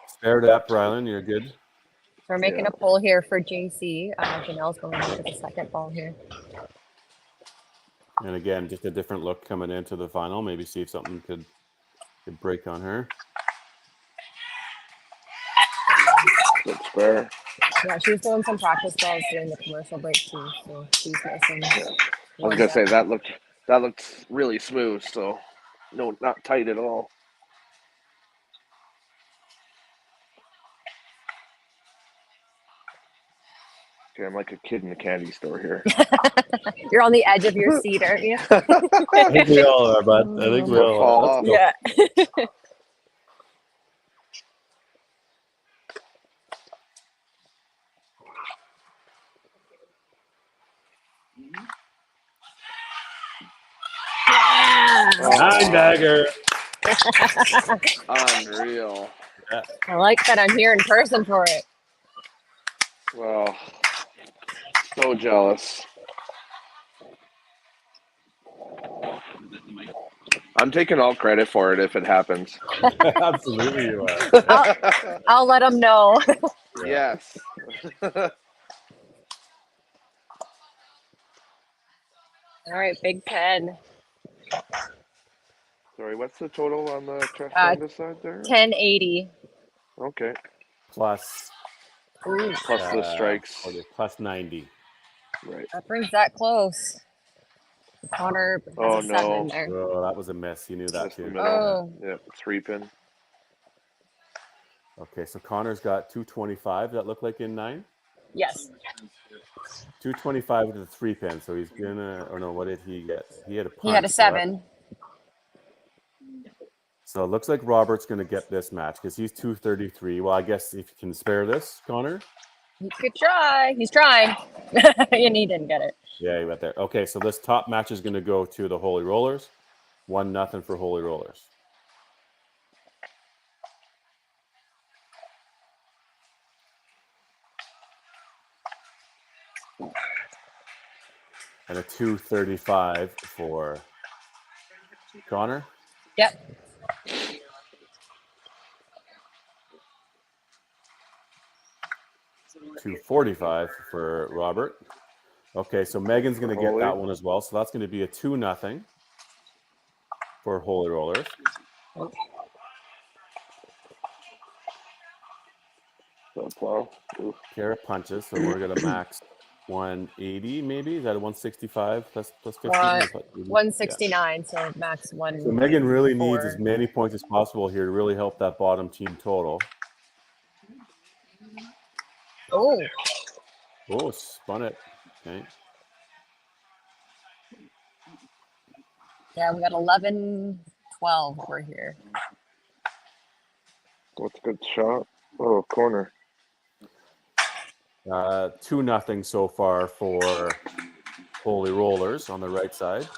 spared up, Rylan. You're good. we're making Yeah. a poll here for JC. Janelle's going to the second ball here. And again, just a different look coming into the final. Maybe see if something could break on her. good spare. Yeah, she was doing some practice balls during the commercial break too, so she's missing. I was gonna say that looked really smooth. So no, not tight at all. Okay, I'm like a kid in a candy store here. You're on the edge of your seat, aren't you? I think we all are, bud. I think we all Fall are. off. Yeah. Nine bagger. Unreal. I like that I'm here in person for it. Well, so jealous. I'm taking all credit for it if it happens. Absolutely, you are. I'll let them know. Yes. All right, Big Pen. Sorry, what's the total on the Pandas side there? 1080. Okay. Plus Ooh, Plus the strikes. plus 90. Right. that brings that close. Connor has Oh, a 7 no. there. Oh, that was a miss. You knew that Just the too. middle. Oh. Yep, 3-pin. Okay, so Connor's got 225. That look like in 9? Yes. 225 with a 3-pin. So he's gonna, or no, what did he get? He had a punch. He had a 7. So it looks like Robert's going to get this match because he's 233. Well, I guess if you can spare this, Connor. He could try. He's trying. And he didn't get it. Yeah, he went there. Okay, so this top match is going to go to the Holy Rollers. 1-0 for Holy Rollers. And a 235 for Connor. Yep. $245 for Robert. Okay, so Megan's going to get Holy. that one as well. So that's going to be a 2-0 for Holy Rollers. So plow. Oof. Kara punches, so we're going to max 180 maybe. Is that a 165 plus 15? 169, so max one. So Megan really needs as many points as possible here to really help that bottom team total. Oh. Oh, spun it. Okay. Yeah, we got 11, 12 over here. What's a good shot? Oh, corner. 2-0 so far for Holy Rollers on the right side.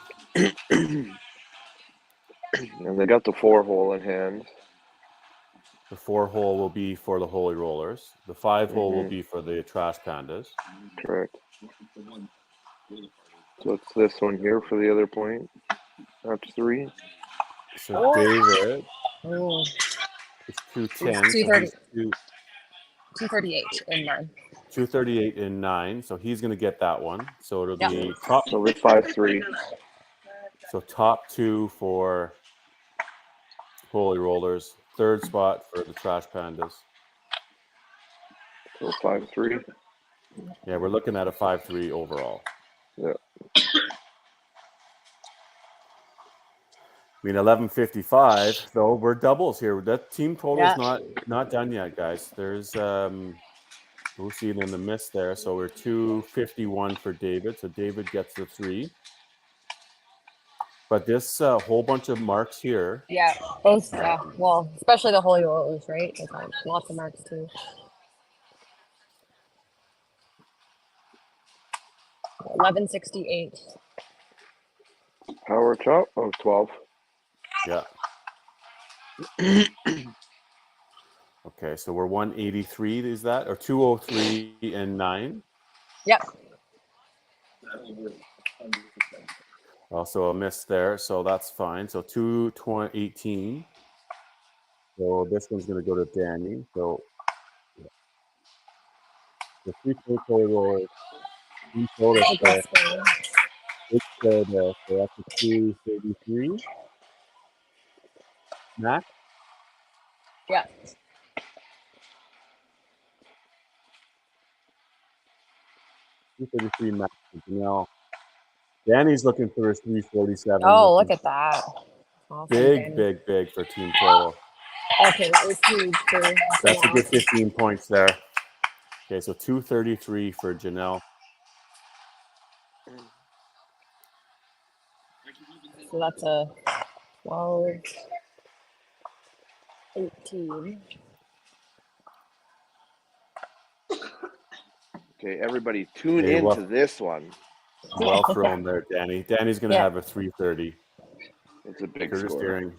And they got the 4-hole in hand. The 4-hole will be for the Holy Rollers. The 5-hole will be for the Trash Pandas. Correct. So it's this one here for the other point. That's 3. So David Oh. is 210. It's 230. So he's 238 in 9. 238 in 9. So he's going to get that one. So it'll be top. So it's 5-3. So top 2 for Holy Rollers. 3rd spot for the Trash Pandas. So 5-3. Yeah, we're looking at a 5-3 overall. Yeah. I mean, 11:55. Though we're doubles here. That team total is not done yet, guys. There's we'll see it in the miss there. So we're 251 for David. So David gets the 3. But this whole bunch of marks here. Yeah, both. Well, especially the Holy Rollers, right? They got lots of marks too. 1168. Power chop. Oh, 12. Yeah. Okay, so we're 183. Is that or 203 and 9? Yep. Also a miss there, so that's fine. So 218. So this one's going to go to Danny. So the 3 Holy Rollers. 3 total there. It's there. So that's a 233. Max? Yeah. Max. Now, Danny's looking for his 347. Oh, look at that. Awesome, big for team total. Okay, that was huge. That's a good 15 points there. Okay, so 233 for Janelle. So that's a 12, 18. Okay, everybody tune into this one. Well thrown there, Danny. Danny's going to have a 330. It's a big Curtis score. Deering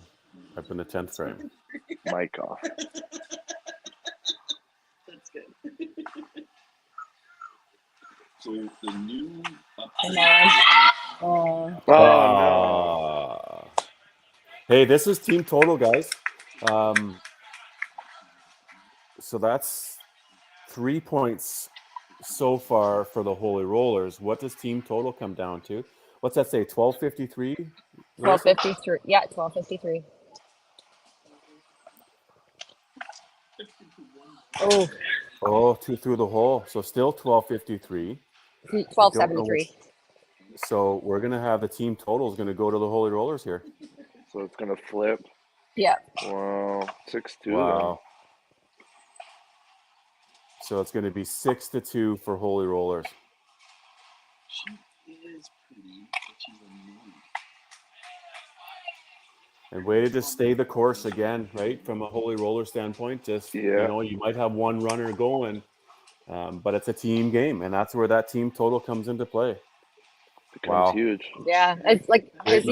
up in the 10th frame. Mic off. That's good. So the new no. Hey, this is team total, guys. So that's 3 points so far for the Holy Rollers. What does team total come down to? What's that say? 1253? 1253. Yeah, 1253. Oh, 2 through the hole. So still 1253. 1273. So we're going to have the team total is going to go to the Holy Rollers here. So it's going to flip. Yeah. Wow. 6-2. Wow. So it's going to be 6-2 for Holy Rollers. She is pretty, but she's annoying. And way to just stay the course again, right? From a Holy Roller standpoint, just, you might have one runner going, but it's a team game, and that's where that team total comes into play. Becomes huge. Yeah, it's like because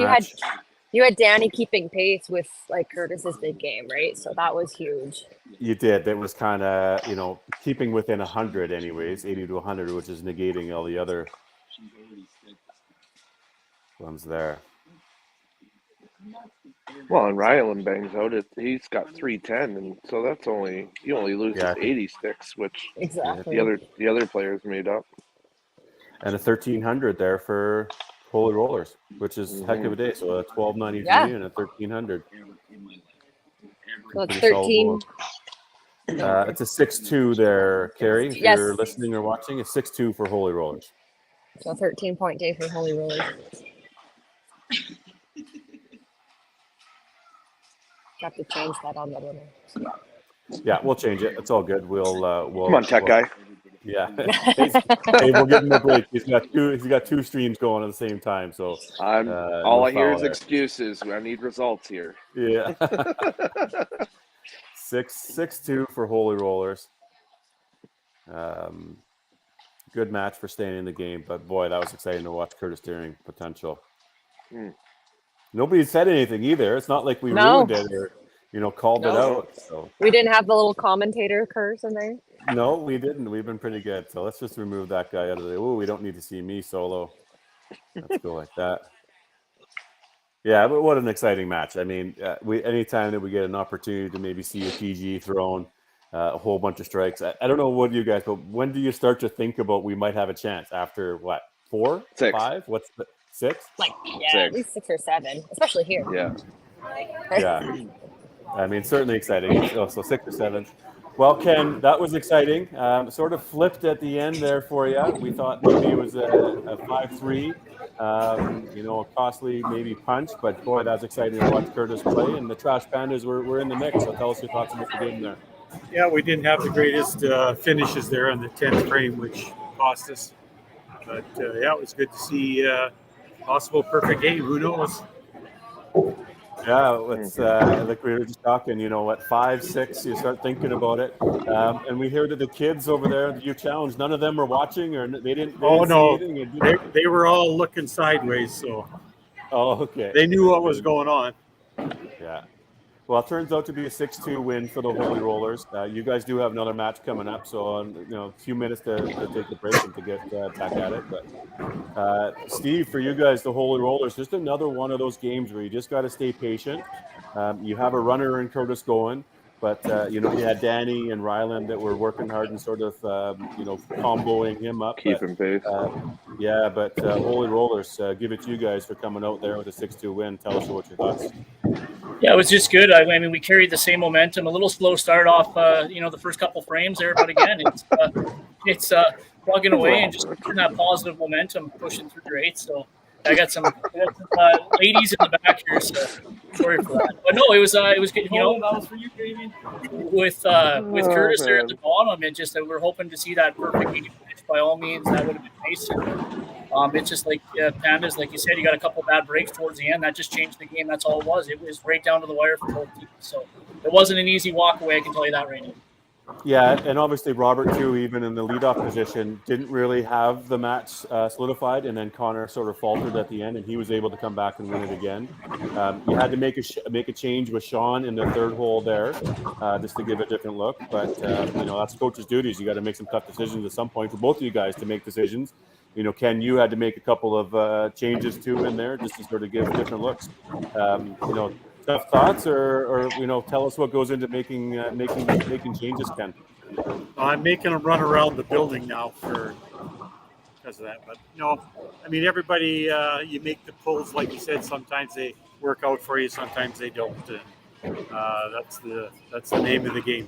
you You had Danny keeping pace with like Curtis's big game, right? So that was huge. You did. That was kind of, keeping within 100 anyways, 80 to 100, which is negating all the other ones there. Well, and Ryland bangs out it. He's got 310, and so that's he only loses 80 sticks, which Exactly. the other players made up. And a 1300 there for Holy Rollers, which is a heck of a day. So a 1293 and a 1300. So it's 13. It's a 6-2 there, Carrie. If you're listening or watching, it's 6-2 for Holy Rollers. So 13-point day for Holy Rollers. Have to change that on the winner. Yeah, we'll change it. It's all good. We'll come on, tech guy. Yeah, hey, we'll give him a break. He's got two streams going at the same time. So all I hear is excuses. I need results here. Yeah. 6-2 for Holy Rollers. Good match for staying in the game, but boy, that was exciting to watch Curtis Deering potential. Nobody said anything either. It's not like we ruined it or called it out. So we didn't have the little commentator curse in there. No, we didn't. We've been pretty good. So let's just remove that guy out of the. Oh, we don't need to see me solo. Let's go like that. Yeah, but what an exciting match. I mean, anytime that we get an opportunity to maybe see a PG thrown, a whole bunch of strikes. I don't know what you guys, but when do you start to think about we might have a chance? After what? 4? 6? 5? What's the 6? Like, at least 6 or 7, especially here. Yeah. Yeah. I mean, certainly exciting. So 6 or 7. Well, Ken, that was exciting. Sort of flipped at the end there for you. We thought maybe it was a 5-3, a costly maybe punch, but boy, that was exciting to watch Curtis play. And the Trash Pandas were in the mix. So tell us your thoughts about the game there. Yeah, we didn't have the greatest finishes there on the 10th frame, which cost us. But it was good to see possible perfect game. Who knows? Yeah, it's like we were just talking, at 5, 6, you start thinking about it. And we hear that the kids over there that you challenged, none of them were watching or they didn't see anything. They were all looking sideways, so okay. They knew what was going on. Yeah. Well, it turns out to be a 6-2 win for the Holy Rollers. You guys do have another match coming up, so a few minutes to take the break and to get back at it. But Steve, for you guys, the Holy Rollers, just another one of those games where you just got to stay patient. You have a runner in Curtis going, but you had Danny and Ryland that were working hard and sort of comboing him up. Keeping pace. But Holy Rollers, give it to you guys for coming out there with a 6-2 win. Tell us what your thoughts. Yeah, it was just good. I mean, we carried the same momentum. A little slow start off, the first couple frames there, but again, it's plugging away and just keeping that positive momentum, pushing through great. So I got some ladies in the back here, so sorry for that. But no, it was good. That was for you, Damien. With Curtis there at the bottom, it just we're hoping to see that perfect game finish. By all means, that would have been nice. It's just like Pandas, like you said, you got a couple bad breaks towards the end. That just changed the game. That's all it was. It was right down to the wire for both teams. So it wasn't an easy walk away, I can tell you that right now. Yeah, and obviously Robert, too, even in the leadoff position, didn't really have the match solidified, and then Connor sort of faltered at the end, and he was able to come back and win it again. You had to make a change with Sean in the third hole there, just to give a different look. But, that's coach's duties. You got to make some tough decisions at some point for both of you guys to make decisions. Ken, you had to make a couple of changes, too, in there just to sort of give different looks. Tough thoughts, or tell us what goes into making changes, Ken. I'm making them run around the building now because of that. But everybody, you make the pulls like you said. Sometimes they work out for you, sometimes they don't. And, that's the name of the game.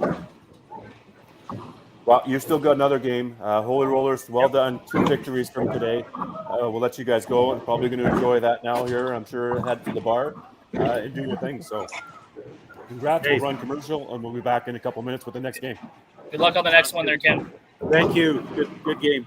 Well, you still got another game. Holy Rollers, well done. 2 victories from today. We'll let you guys go. I'm probably going to enjoy that now here. I'm sure head to the bar. And do your thing. So congrats. We'll run commercial and we'll be back in a couple minutes with the next game. Good luck on the next one there, Ken. Thank you. Good game.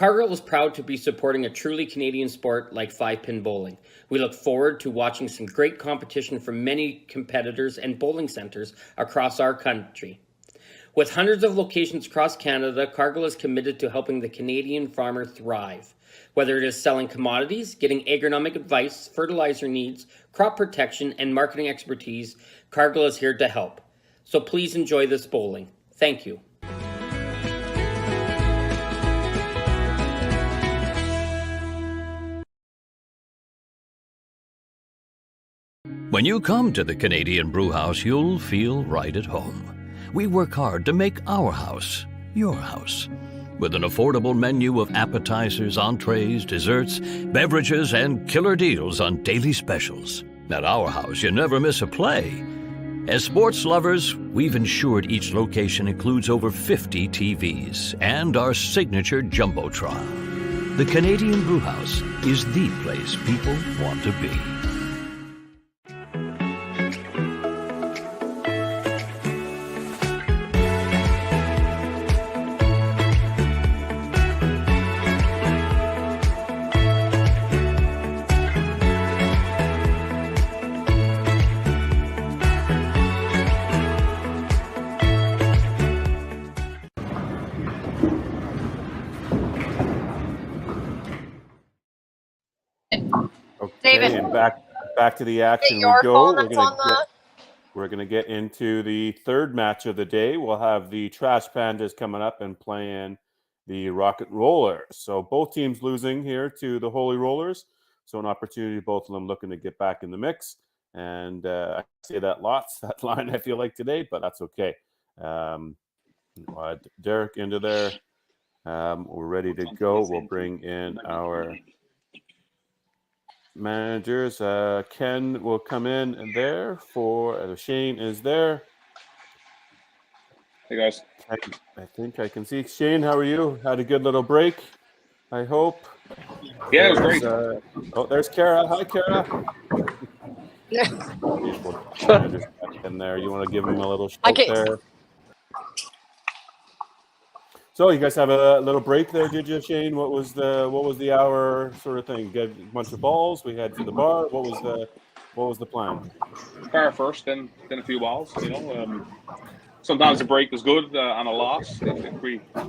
Cargill is proud to be supporting a truly Canadian sport like 5-pin bowling. We look forward to watching some great competition from many competitors and bowling centres across our country. With hundreds of locations across Canada, Cargill is committed to helping the Canadian farmer thrive. Whether it is selling commodities, getting agronomic advice, fertilizer needs, crop protection, and marketing expertise, Cargill is here to help. So please enjoy this bowling. Thank you. When you come to the Canadian Brewhouse, you'll feel right at home. We work hard to make our house your house. With an affordable menu of appetizers, entrees, desserts, beverages, and killer deals on daily specials. At our house, you never miss a play. As sports lovers, we've ensured each location includes over 50 TVs and our signature Jumbotron. The Canadian Brewhouse is the place people want to be. Okay, and back to the action we go. We're gonna get into the third match of the day. We'll have the Trash Pandas coming up and playing the Rocket Rollers. So both teams losing here to the Holy Rollers. So an opportunity, both of them looking to get back in the mix. And I say that lots, that line I feel like today, but that's okay. Derek into there. We're ready to go. We'll bring in our managers. Ken will come in there for Shane is there. Hey guys. I think I can see Shane. How are you? Had a good little break, I hope. Yeah, it was great. There's Kara. Hi, Kara. In there, you want to give him a little shout there? So you guys have a little break there, did you, Shane? What was the hour sort of thing? Get a bunch of balls. We head to the bar. What was the plan? Bar first, then a few balls. You know, sometimes a break is good on a loss. If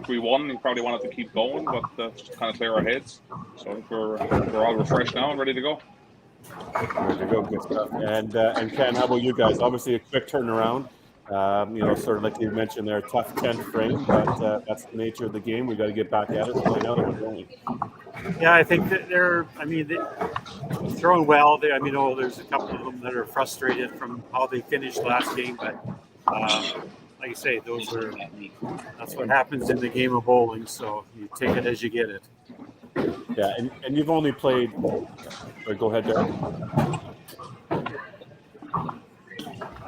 we won, we probably wanted to keep going, but just to kind of clear our heads. So I think we're all refreshed now and ready to go. Ready to go, good stuff. And Ken, how about you guys? Obviously, a quick turnaround. Sort of like you mentioned there, tough 10th frame, but that's the nature of the game. We got to get back at it and play another one, don't we? Yeah, I think that they're throwing well. There's a couple of them that are frustrated from how they finished last game, but like I say, that's what happens in the game of bowling. So you take it as you get it. Yeah, and you've only played. Go ahead, Derek.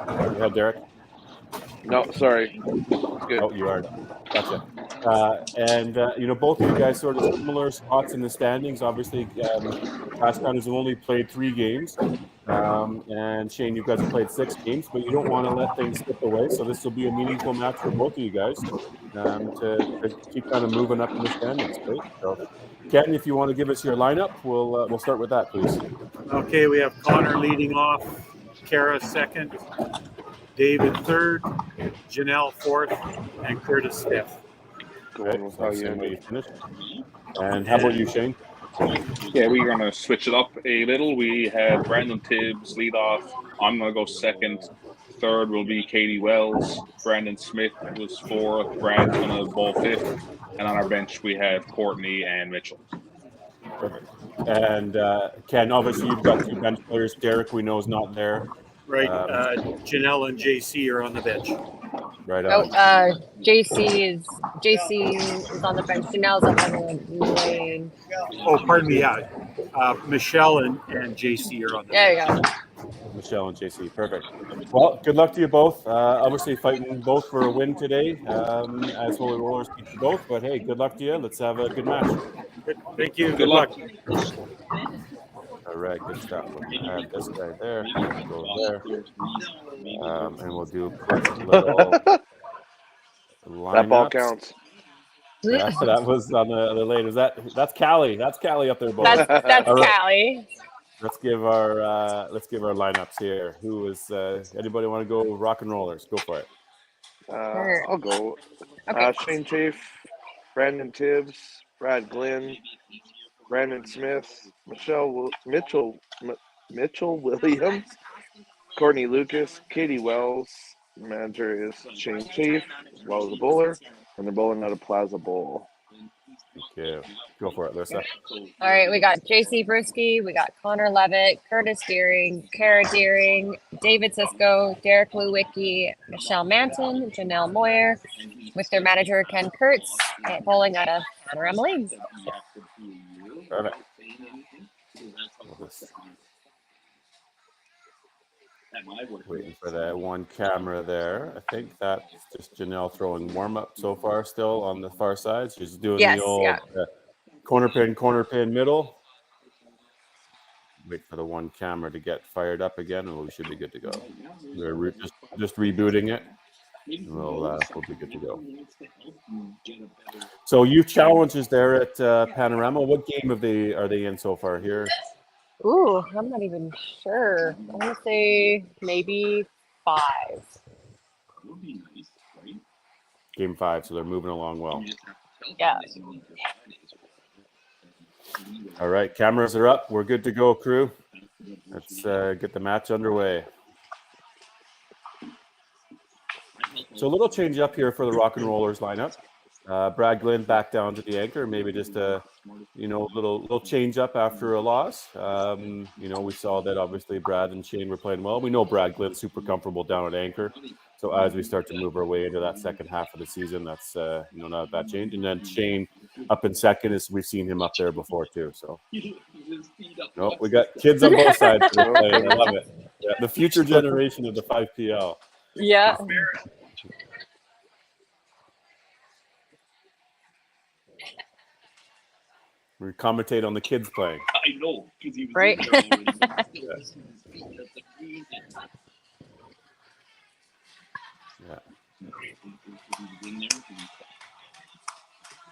Go ahead, Derek. No, sorry. Good. Oh, you are. Gotcha. Both of you guys sort of similar spots in the standings. Obviously, Trash Pandas have only played 3 games. And Shane, you guys have played 6 games, but you don't want to let things slip away. So this will be a meaningful match for both of you guys to keep kind of moving up in the standings. Right? So, Ken, if you want to give us your lineup, we'll start with that, please. Okay, we have Connor leading off, Kara second, David third, Janelle fourth, and Curtis fifth. Okay, so you finished. And how about you, Shane? Yeah, we're going to switch it up a little. We have Brandon Tibbs lead off. I'm going to go second. Third will be Katie Wells. Brandon Smith was fourth. Brad's going to bowl fifth. And on our bench, we have Courtney and Mitchell. Perfect. And Ken, obviously you've got 2 bench players. Derek, we know, is not there. Right. Janelle and JC are on the bench. Right on. JC is on the bench. Janelle's up on the lane. Oh, pardon me. Yeah. Michelle and JC are on the bench. There you go. Michelle and JC, perfect. Well, good luck to you both. Obviously fighting both for a win today, as Holy Rollers beat you both. But hey, good luck to you. Let's have a good match. Good. Thank you. Good luck. All right, good stuff. We'll have this guy there, go there, and we'll do a quick little lineups. That ball counts. Yeah, that was on the lane. That's Callie? That's Callie up there, boys. That's All right. Callie. Let's give our lineups here. Who is anybody want to go rock and rollers? Go for it. Sure. I'll go. Okay. Shane Chafe, Brandon Tibbs, Brad Glenn, Brandon Smith, Mitchell Williams, Courtney Lucas, Katie Wells. The manager is Shane Chafe, as well as a bowler, and they're bowling out of Plaza Bowl. Okay, go for it, Lisa. All right, we got JC Brisky, we got Connor Levitt, Curtis Deering, Kara Deering, David Sisko, Derek Lewicki, Michelle Manton, Janelle Moyer, with their manager Ken Kurtz, bowling out of Panorama Lanes. Perfect. We'll just waiting for that one camera there. I think that's just Janelle throwing warm up so far. Still on the far side, she's doing the old corner pin, middle. Wait for the one camera to get fired up again, and we should be good to go. We're just rebooting it. We'll be good to go. So youth challenges there at Panorama. What game are they in so far here? Ooh, I'm not even sure. I want to say maybe 5. Game 5, so they're moving along well. Yeah. All right, cameras are up. We're good to go, crew. Let's get the match underway. So a little change up here for the Rock and Rollers lineup. Brad Glenn back down to the anchor. Maybe just a little change up after a loss. We saw that obviously Brad and Shane were playing well. We know Brad Glenn's super comfortable down at anchor. So as we start to move our way into that second half of the season, that's not a bad change. And then Shane up in second, as we've seen him up there before too. So we got kids on both sides of the play. I love it. Yeah, the future generation of the 5PL. Yeah. We commentate on the kids playing. I know, because he was right. in there already. Yeah.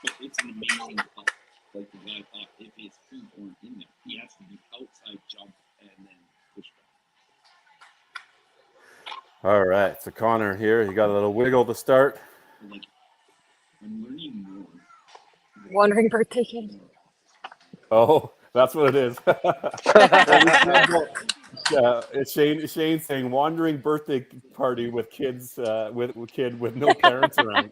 But it's an amazing thought. Like the guy thought, if his feet weren't in there, he has to be outside jump and then push back. All right, so Connor here. He got a little wiggle to start. Like, I'm learning more. Wandering birthday kid. Oh, that's what it is. It's Shane saying wandering birthday party with kids with kid with no parents around.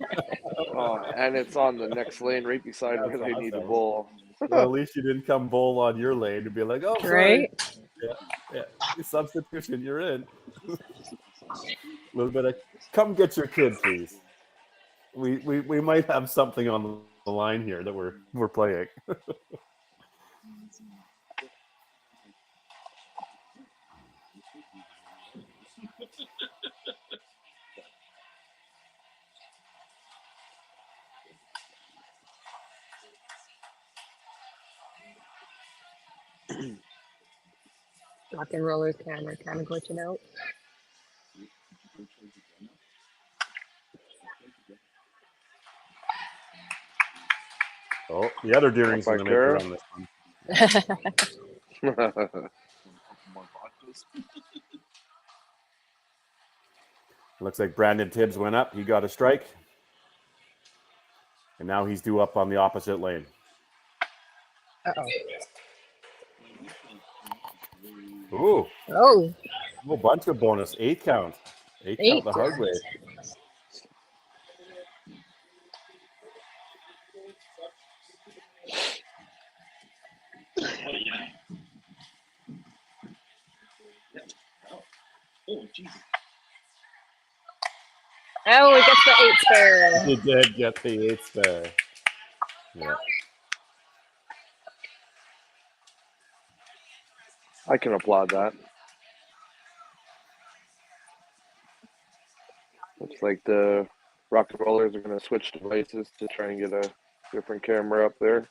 And it's on the next lane right beside where they need to bowl. Well, at least you didn't come bowl on your lane to be like, oh, sorry. Right. Yeah. Substitution, you're in. A little bit of come get your kid, please. We might have something on the line here that we're playing. Rock and rollers camera kind of glitching out. Oh, the other Deering's in the maker on this one. Looks like Brandon Tibbs went up. He got a strike. And now he's due up on the opposite lane. Uh-oh. Ooh. Oh. A whole bunch of bonus. 8 count. 8 count the hard way. Oh, yeah. Oh, Jesus. Oh, he gets the 8 spare. He did get the 8 spare. Yeah. I can applaud that. Looks like the Rock and Rollers are going to switch devices to try and get a different camera up there.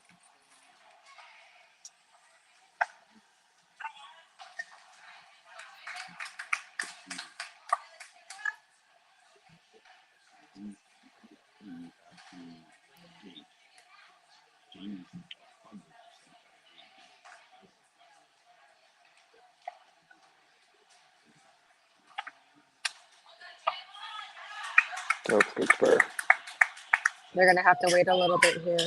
That's good spare. They're gonna have to wait a little bit here.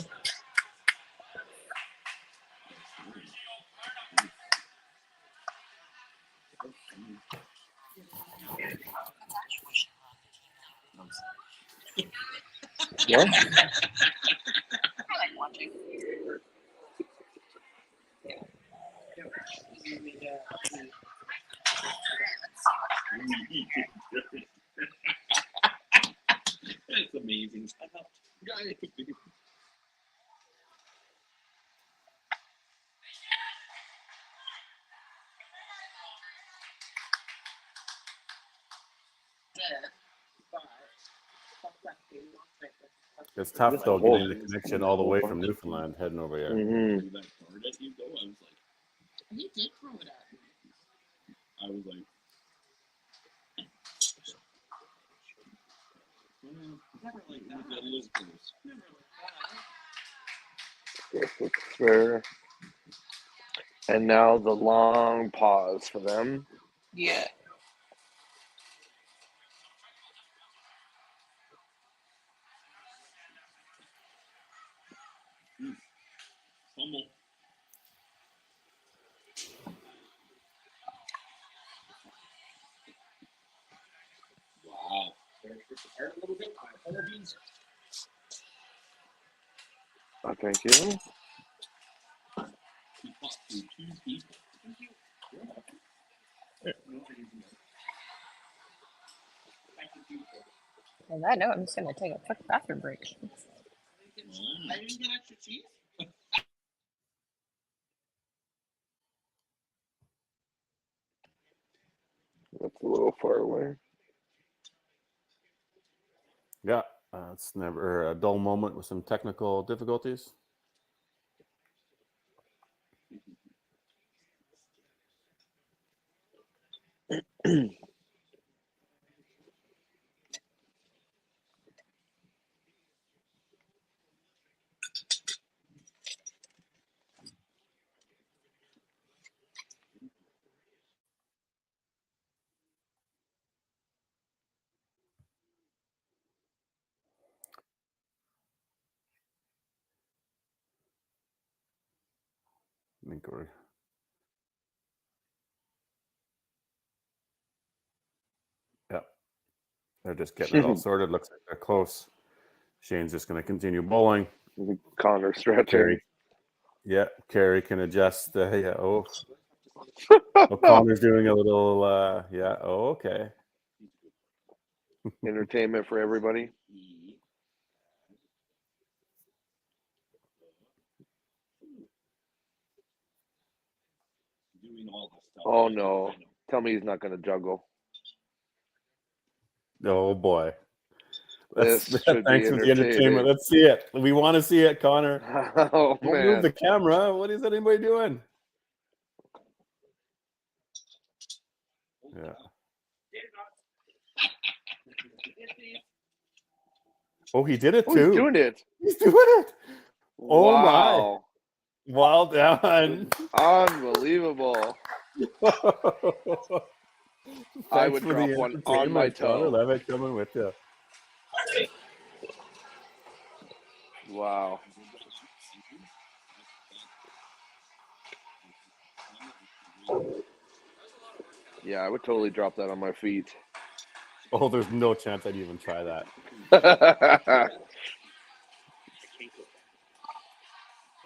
What? That's amazing. Guy, It's tough though getting the connection all the way from Newfoundland heading over here. Mm-hmm. that card at you go, I was like, he did throw it at me. I was like, never like that. That is close. Spare. And now the long pause for them. Yeah. Fumble. Wow. A little bit. Apologies. Thank you. He fought through two people. Thank you. On that note, I'm just gonna take a quick bathroom break. I didn't get extra cheese. That's a little far away. Yeah, it's never a dull moment with some technical difficulties. I think we're... Yeah, they're just getting it all sorted. Looks like they're close. Shane's just going to continue bowling. Connor stretching. Carey, yeah, Carey can adjust. Yeah, oh, Connor's doing a little. Yeah, oh, okay. Entertainment for everybody. Doing all the stuff. Oh no! Tell me he's not going to juggle. Oh boy. This should Thanks be for the entertainment. entertaining. Let's see it. We want to see it, Connor. Oh Don't move the man! camera. What is anybody doing? Yeah. Oh, he did it Oh, too. he's doing it. He's doing it. Oh Wow! my! Well done. Unbelievable. I would drop one on my toe. Connor Levitt coming with you. Wow. Yeah, I would totally drop that on my feet. Oh, there's no chance I'd even try that.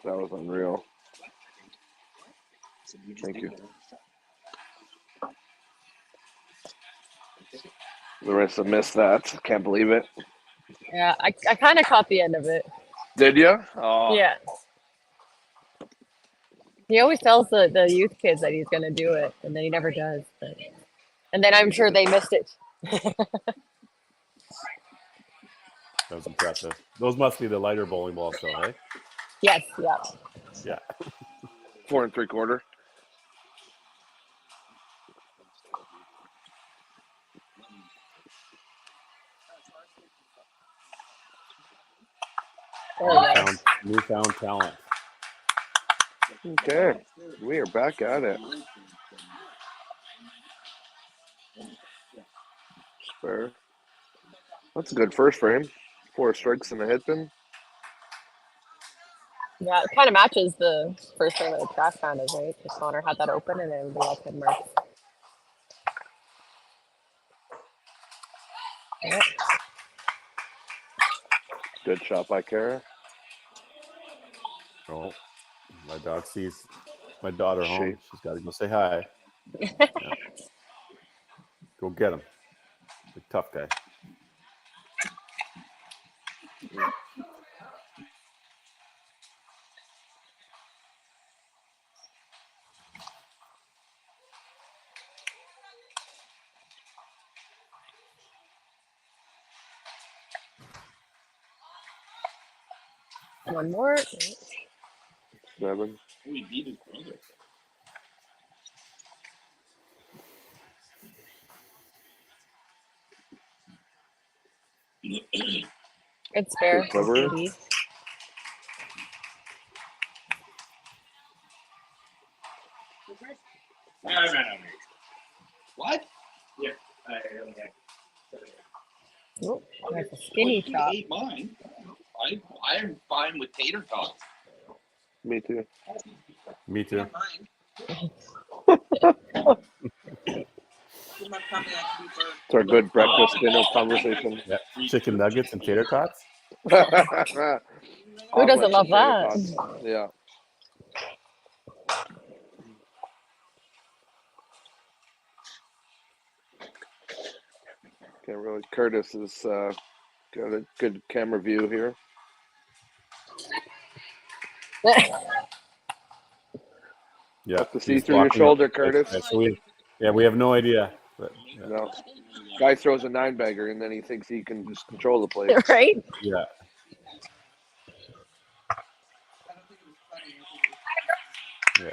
That was unreal. Thank you. Larissa missed that. Can't believe it. Yeah, I kind of caught the end of it. Did you? Oh. Yeah. He always tells the youth kids that he's gonna do it, and then he never does. But... And then I'm sure they missed it. That was impressive. Those must be the lighter bowling balls, though, eh? Yes, yeah. Yeah. 4 3/4. Newfound talent. Okay, we are back at it. Spare. That's a good first frame. 4 strikes and a hit pin. Yeah, it kind of matches the first frame of the Trash Pandas, right? Because Connor had that open and everybody else had marks. Yep. Good shot by Kara. Oh, my dog sees my daughter home. Shape. She's got to go say hi. Yeah. Go get him. Big tough guy. One more. 7. We beat his brother. It's fair. Good cover. Maybe. What? Yeah. Oh, that's a skinny Well, chop. you ate mine. I'm fine with tater tots. Me too. Me too. It's our good breakfast dinner conversation. Yeah. Chicken nuggets and tater tots. Who doesn't love that? Yeah. Okay, really. Curtis has got a good camera view here. Yeah. Have to see he's through your blocking shoulder, up. Curtis. Yeah, so we have no idea. But, yeah. No. Guy throws a 9-bagger and then he thinks he can just control the play. Right? Yeah. Good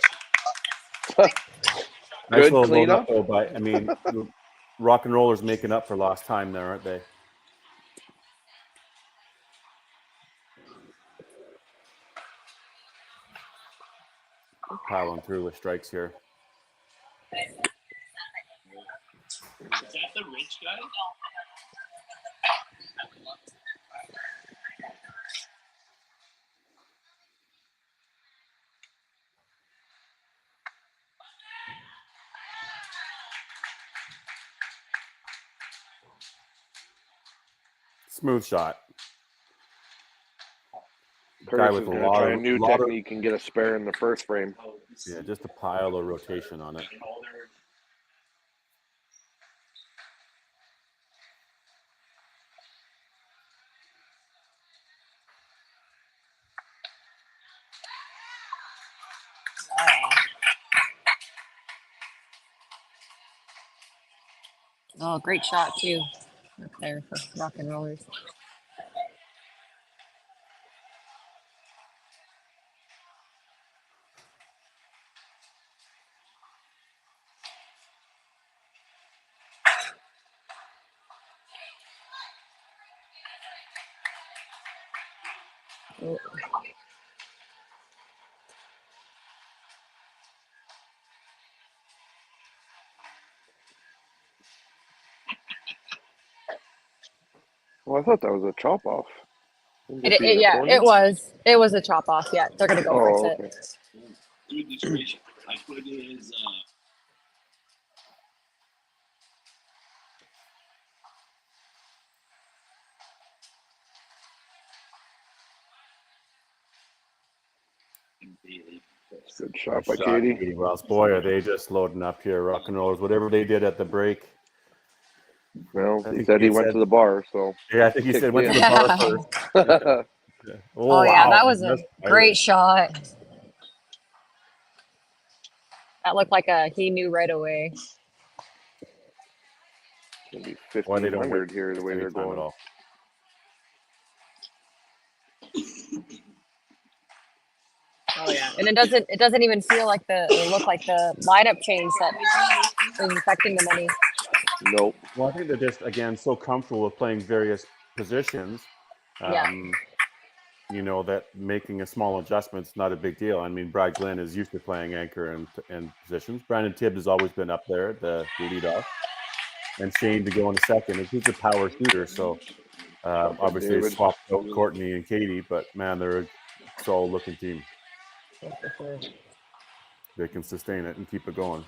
Nice little load cleanup. up, though, but I mean, rock and rollers making up for lost time there, aren't they? Piling through with strikes here. Is that the rich guy? Smooth shot. Guy Curtis with is a going to lot try a of new technique and get a spare in the first frame. yeah, just a pile of rotation on it. Oh, great shot too. Up there for rock and rollers. Oh. Well, I thought that was a chop off. It was. It was a chop off. Yeah, they're gonna go Oh, fix okay. it. Goodness gracious. I put his Good shot by Nice shot, Katie. Katie Wells. Boy, are they just loading up here, rock and rollers. Whatever they did at the break. Well, I he think said he he went said- to the bar, so. Yeah, I think he said went to the in. bar first. Yeah. Oh, yeah, wow. that was a That's great Irish. shot. That looked like he knew right away. It's going to be Why they don't 1,500 wait here the way any they're time going. at all. Oh yeah, and it doesn't even feel like look like the lineup change that is affecting them any. Nope. Well, I think they're just, again, so comfortable with playing various positions. Yeah. You know, that making a small adjustment's not a big deal. I mean, Brad Glenn is used to playing anchor and positions. Brandon Tibbs has always been up there, the leadoff. And Shane to go in a second. He's a power shooter, so Obviously, they David. swapped out Courtney and Katie, but man, they're a solid-looking team. They can sustain it and keep it going.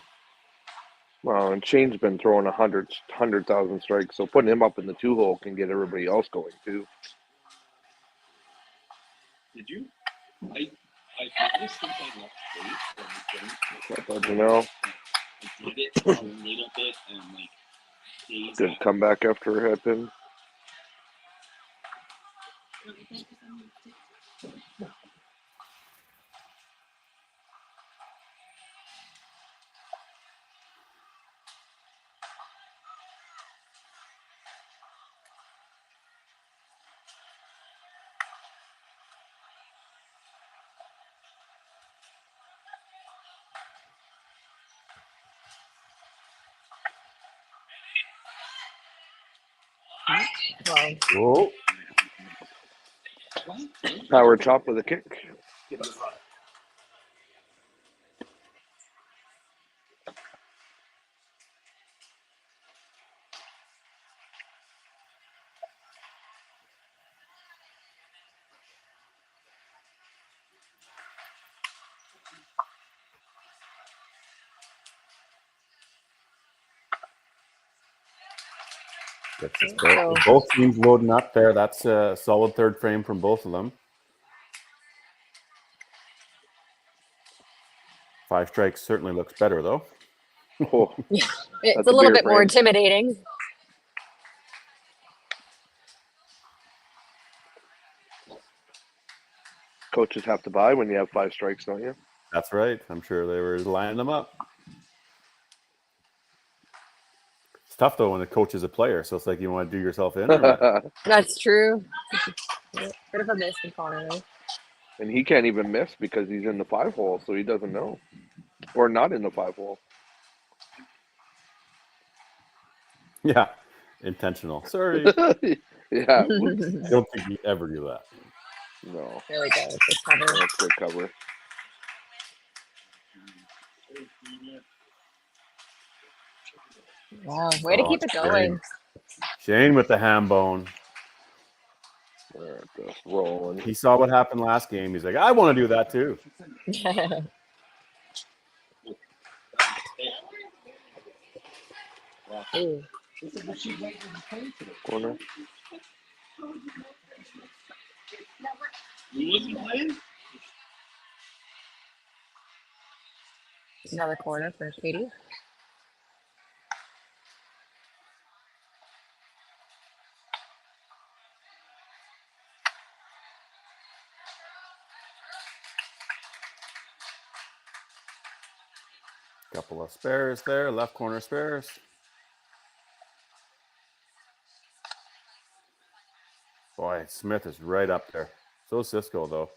Well, and Shane's been throwing 100,000 strikes, so putting him up in the 2-hole can get everybody else going too. Did you? I noticed since I left state, But, you know, I did it a little bit and like days good after. comeback after her hairpin. Whoa. Power chop with a kick. Both teams loading up there. That's a solid third frame from both of them. 5 strikes certainly looks better, though. Oh, It's a little bit more intimidating. Coaches have to buy when you have 5 strikes, don't you? That's right. I'm sure they were lining them up. It's tough, though, when the coach is a player, so it's like you want to do yourself in. Or That's true. Bit of a miss from Connor, though. And he can't even miss because he's in the 5-hole, so he doesn't know. Or not in the 5-hole. Yeah, intentional. Sorry. Yeah. I don't think you ever do that. No. There we go. Good cover. That's good cover. Wow, way to keep it going. Shane with the ham bone. Just rolling. He saw what happened last game. He's like, I want to do that too. Ooh. Corner. Who wasn't playing? Another corner for Katie. Couple of spares there, left corner spares. Boy, Smith is right up there. So is Cisco, though.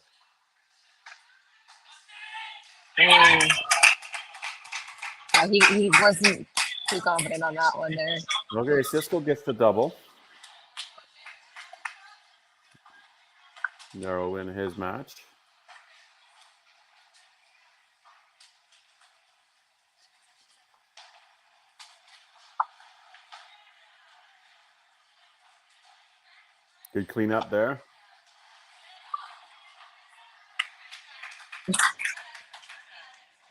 Yeah, he wasn't too confident on that one there. Okay, Cisco gets the double. Narrow in his match. Good cleanup there.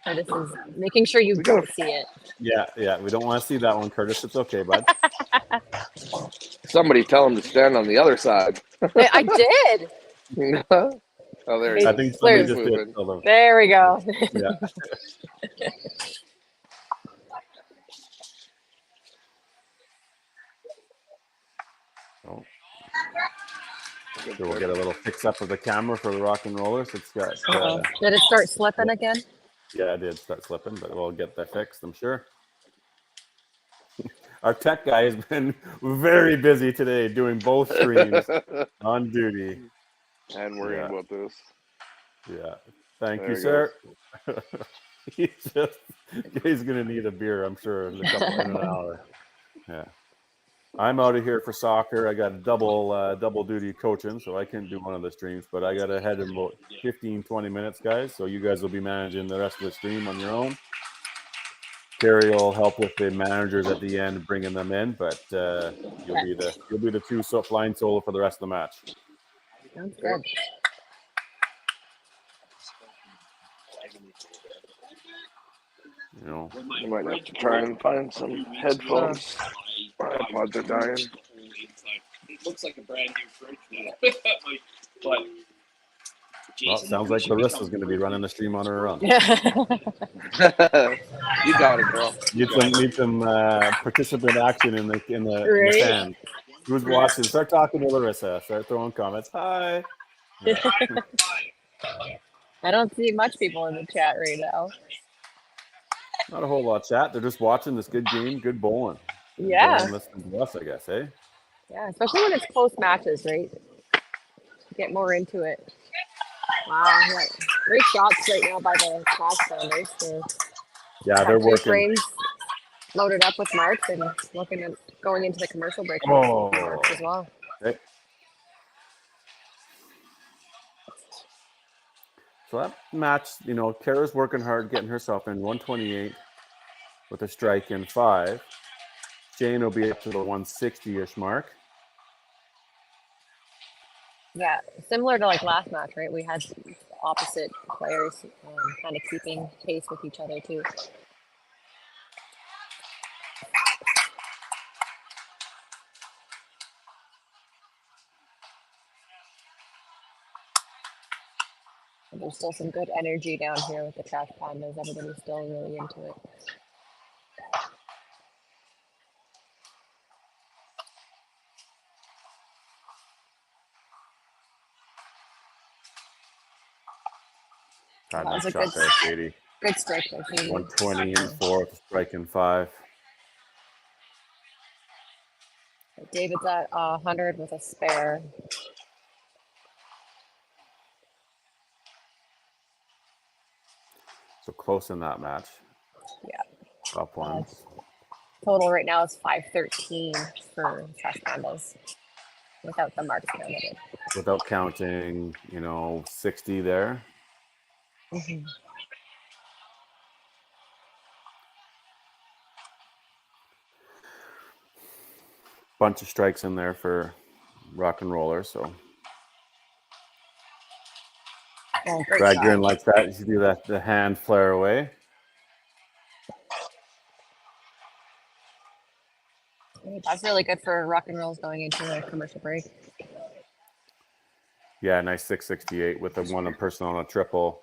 Curtis is making sure you don't see it. Yeah. We don't want to see that one, Curtis. It's okay, bud. Somebody tell him to stand on the other side. I did. Oh, there he is. I think somebody just did. There we go. Yeah. Oh. So we'll get a little fix up of the camera for the rock and rollers. It's got. Did it start slipping again? Yeah, it did start slipping, but we'll get that fixed, I'm sure. Our tech guy has been very busy today doing both streams on duty. And worrying about this. Yeah. Thank There you, he sir. He's going to need a beer, I'm sure, in an hour. Yeah. I'm out of here for soccer. I got double duty coaching, so I couldn't do one of the streams, but I got to head in about 15, 20 minutes, guys. So you guys will be managing the rest of the stream on your own. Carrie will help with the managers at the end, bringing them in, but you'll be the two flying solo for the rest of the match. Sounds good. You know, You might have to try and find some headphones. My iPods are dying. It looks like a brand new fridge now. But well, it sounds like Larissa's going to be running the stream on her own. You got it, girl. Need some participant action in the Right. fan. Who's watching? Start talking to Larissa. Start throwing comments. Hi. Yeah. I don't see much people in the chat right now. Not a whole lot of chat. They're just watching this good game, good bowling. Yeah. And listening to us, I guess, eh? Yeah, especially when it's close matches, right? Get more into it. Wow, yeah. Great shots right now by the Trash Pandas. Yeah, they're Two working. frames loaded up with marks and looking at going into the commercial break Oh. with marks as well. Okay. So that match, you know, Kara's working hard, getting herself in 128 with a strike in 5. Shane will be up to the 160-ish mark. Yeah, similar to like last match, right? We had opposite players kind of keeping pace with each other too. And there's still some good energy down here with the Trash Pandas. Everybody's still really into it. God, That was nice a shot good- there, Katie. Good strike there, Katie. 120 and 4 with a strike in 5. David's at 100 with a spare. So close in that match. Yeah. Top ones. Total right now is 513 for Trash Pandas without the marks counted. Without counting, you know, 60 there. Mm-hmm. Bunch of strikes in there for Rock and Roller. So Oh, great Brad shot. Grin likes that. You see that the hand flare away. That's really good for rock and rolls going into a commercial break. Yeah, nice 668 with the one person on a triple.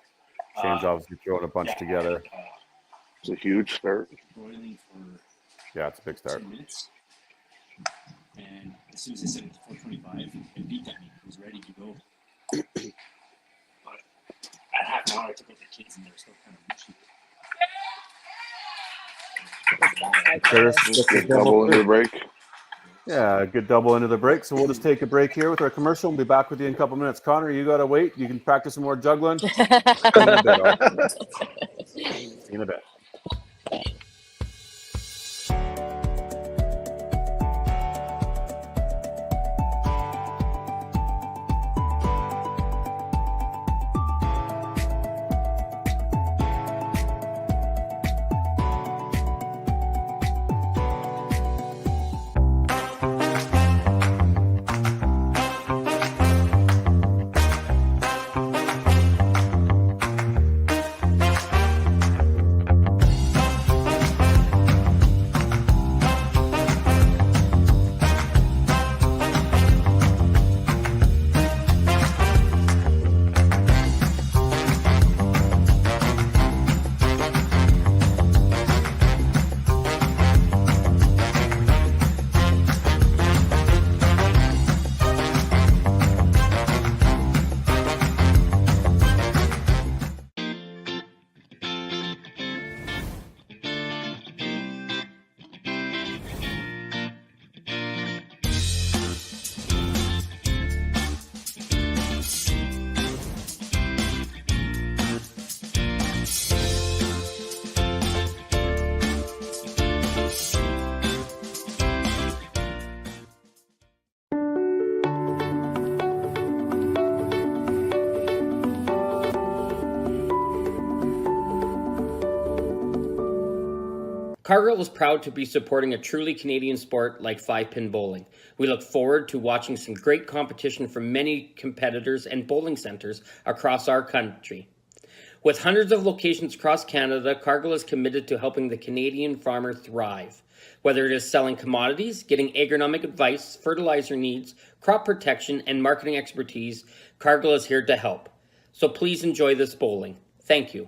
Shane's obviously throwing a bunch together. It's a huge start. Yeah, it's a big start. 2 minutes. And as soon as I said it was 4:25, it beat at me. It was ready to go. But at half an hour, I took out the kids and they were still kind of mushy. Curtis, Just get double into the break. Yeah, a good double into the break. So we'll just take a break here with our commercial. We'll be back with you in a couple minutes. Connor, you got to wait. You can practice some more juggling. See you in a bit. All. See you in a bit. Cargill is proud to be supporting a truly Canadian sport like five-pin bowling. We look forward to watching some great competition from many competitors and bowling centres across our country. With hundreds of locations across Canada, Cargill is committed to helping the Canadian farmer thrive. Whether it is selling commodities, getting agronomic advice, fertilizer needs, crop protection, and marketing expertise, Cargill is here to help. So please enjoy this bowling. Thank you.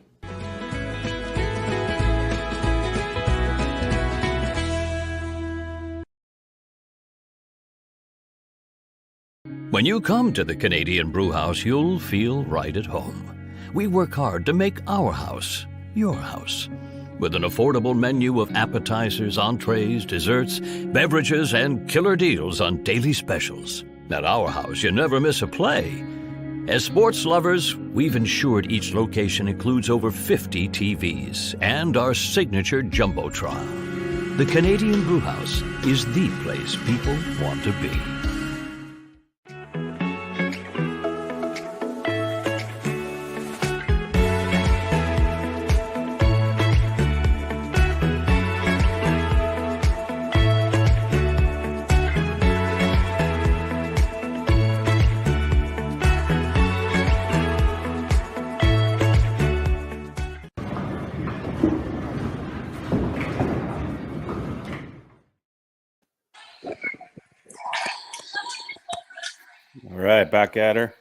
When you come to the Canadian Brewhouse, you'll feel right at home. We work hard to make our house your house. With an affordable menu of appetizers, entrees, desserts, beverages, and killer deals on daily specials. At our house, you never miss a play. As sports lovers, we've ensured each location includes over 50 TVs and our signature Jumbotron. The Canadian Brewhouse is the place people want to be. All right, back at her.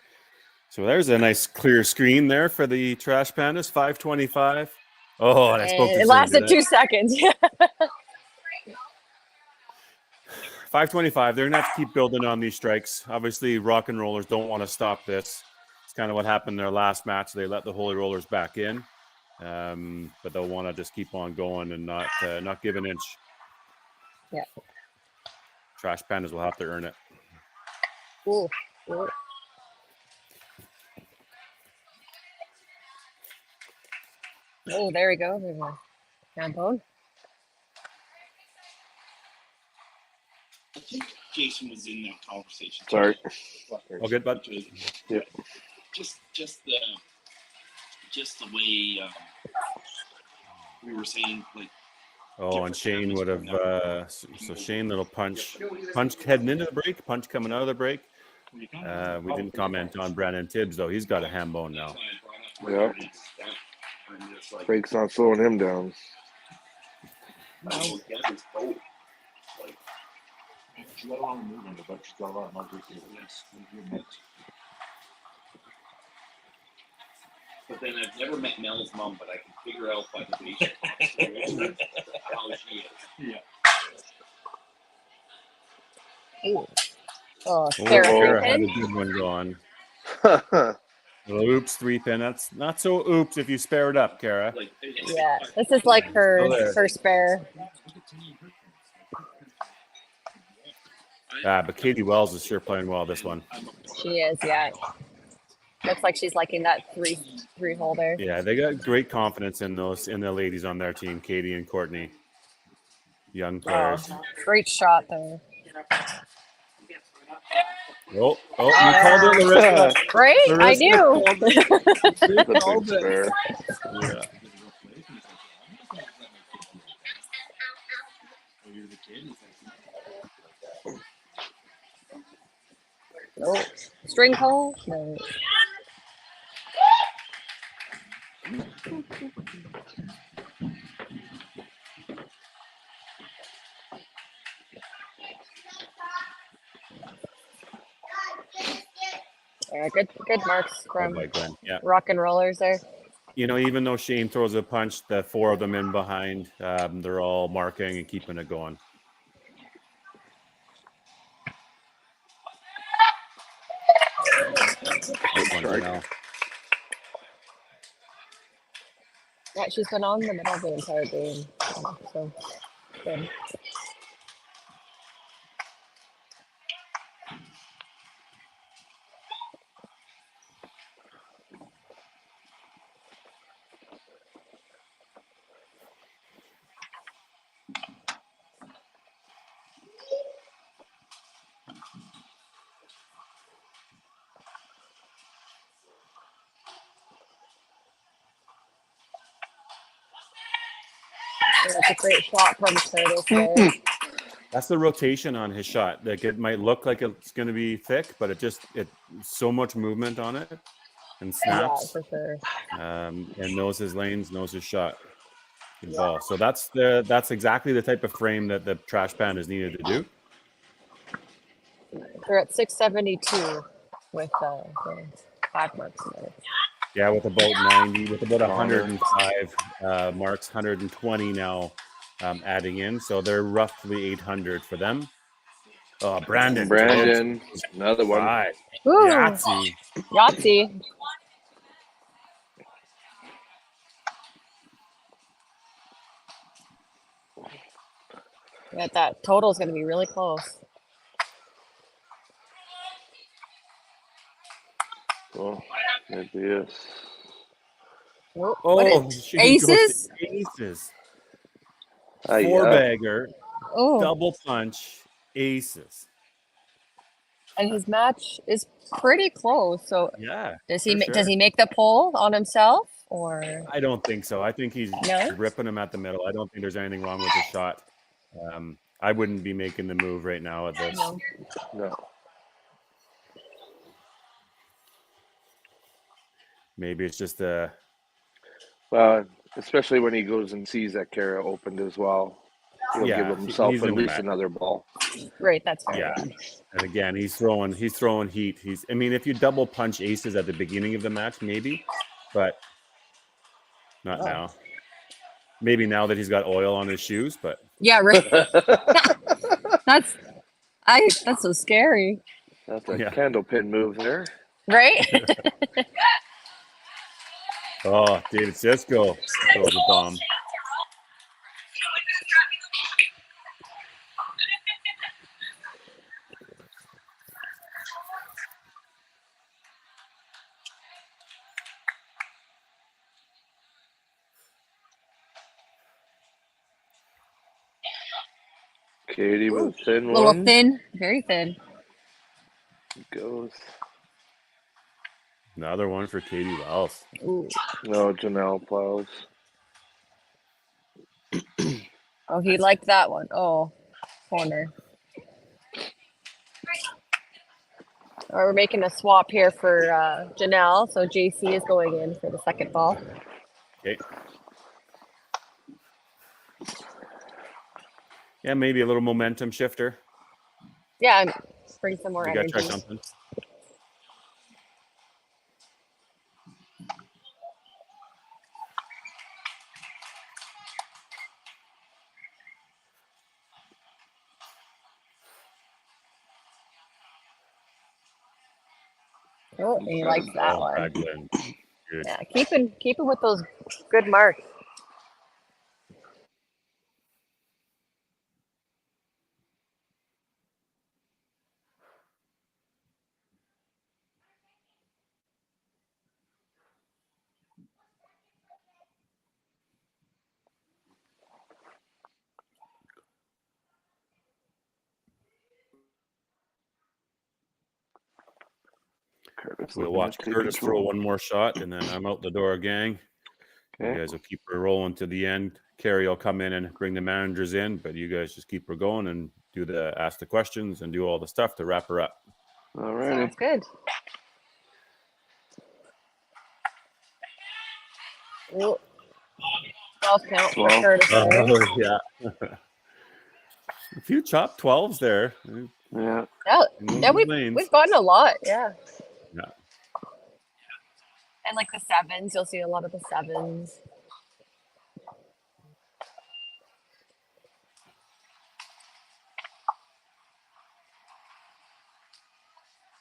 So there's a nice clear screen there for the Trash Pandas, 525. Oh, and I spoke too It soon, lasted did I? 2 seconds. 525. They're going to have to keep building on these strikes. Obviously, Rock and Rollers don't want to stop this. It's kind of what happened in their last match. They let the Holy Rollers back in, but they'll want to just keep on going and not give an inch. Yeah. Trash Pandas will have to earn it. Ooh, ooh. Oh, there we go. There's a tampon. I think Jason was in that conversation. Sorry. All good, bud? Yeah. Just the way we were saying, like. Oh, and Shane would have. So Shane, little punch heading into the break, punch coming out of the break. We didn't comment on Brandon Tibbs though. He's got a ham bone now. Yeah. Break's not slowing him down. But then I've never met Mel's mom, but I can figure out by the way she talks to her how she is. Yeah. Ooh. Oh, Sarah had a pin. good one going. Little oops, 3-pin. That's not so oops if you spare it up, Kara. Yeah, this is like her spare. But Katie Wells is sure playing well this one. She is, yeah. Looks like she's liking that three hole there. Yeah, they got great confidence in the ladies on their team, Katie and Courtney. Young players. Great shot there. Oh, you called it, Larissa. Right? Larissa I knew. Yeah. Oh, string hole? No. Good marks from Rock and Rollers there. You know, even though Shane throws a punch, the 4 of them in behind, they're all marking and keeping it going. Yeah, she's been on the middle of the entire game. So good. That's a great shot from Curtis there. That's the rotation on his shot. Like it might look like it's going to be thick, but it so much movement on it and Yeah, snaps. for sure. And knows his lanes, knows his shot. Good ball. So that's exactly the type of frame that the trash pan is needed to do. They're at 672 with the 5 marks in there. Yeah, with about 90, with about 105 marks, 120 now adding in. So they're roughly 800 for them. Brandon, another one. Woo. Yahtzee. Yahtzee. Yeah, that total is going to be really close. Oh, maybe yes. Oh, aces? Aces. Aye, 4-bagger, Oh, double punch, aces. and his match is pretty close. So Yeah. does he make the pull on himself or? I don't think so. I think he's No? ripping him at the middle. I don't think there's anything wrong with the shot. I wouldn't be making the move right now at this. No. Maybe it's just Well, especially when he goes and sees that Kara opened as well. He'll give himself he's at in the least back. another ball. Right, that's fair. Yeah. And again, he's throwing heat. I mean, if you double punch aces at the beginning of the match, maybe, but not now. Maybe now that he's got oil on his shoes, but Yeah, right. That's so scary. That's a candle pin move there. Right? Oh, David Sisko throws a bomb. Katie with a thin little one. thin, very thin. Goes. Another one for Katie Wells. Ooh. No, Janelle plows. Oh, he liked that one. Oh, corner. We're making a swap here for Janelle. So JC is going in for the second ball. Okay. Yeah, maybe a little momentum shifter. Yeah, bring some more You got to energy. try something. Oh, he likes that one. Good. Yeah, keep it with those good marks. We'll watch Curtis throw one more shot, and then I'm out the door, gang. Okay. You guys will keep her rolling to the end. Carrie will come in and bring the managers in, but you guys just keep her going and ask the questions and do all the stuff to wrap her up. All right. Sounds good. Ooh. 12 count for Curtis. Yeah. A few chopped 12s there. Yeah. Yeah, we've gotten a lot. Yeah. Yeah. And like the 7s, you'll see a lot of the 7s.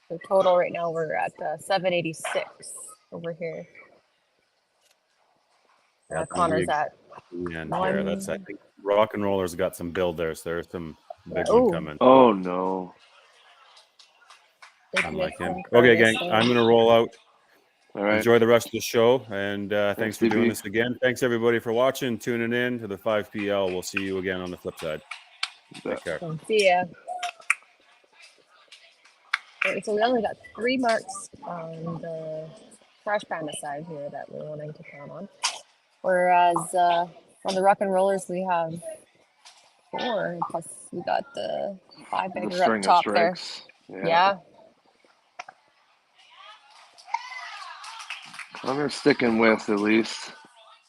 So total right now we're at 786 over here. Connor's at the end there. That's, I think, Rock and Roller's got some build there, so there's some big one coming. Oh no. Unlike him. Okay, gang, I'm gonna roll out. All right. Enjoy the rest of the show, and thanks for doing this again. Thanks everybody for watching, tuning in to the 5PL. We'll see you again on the flip side. Take care. See ya. Okay, so we only got 3 marks on the Trash Panda side here that we're wanting to count on. Whereas On the Rock and Rollers, we have 4, plus we got the 5 The bagger up string of top there. strikes. Yeah. Connor's sticking with at least.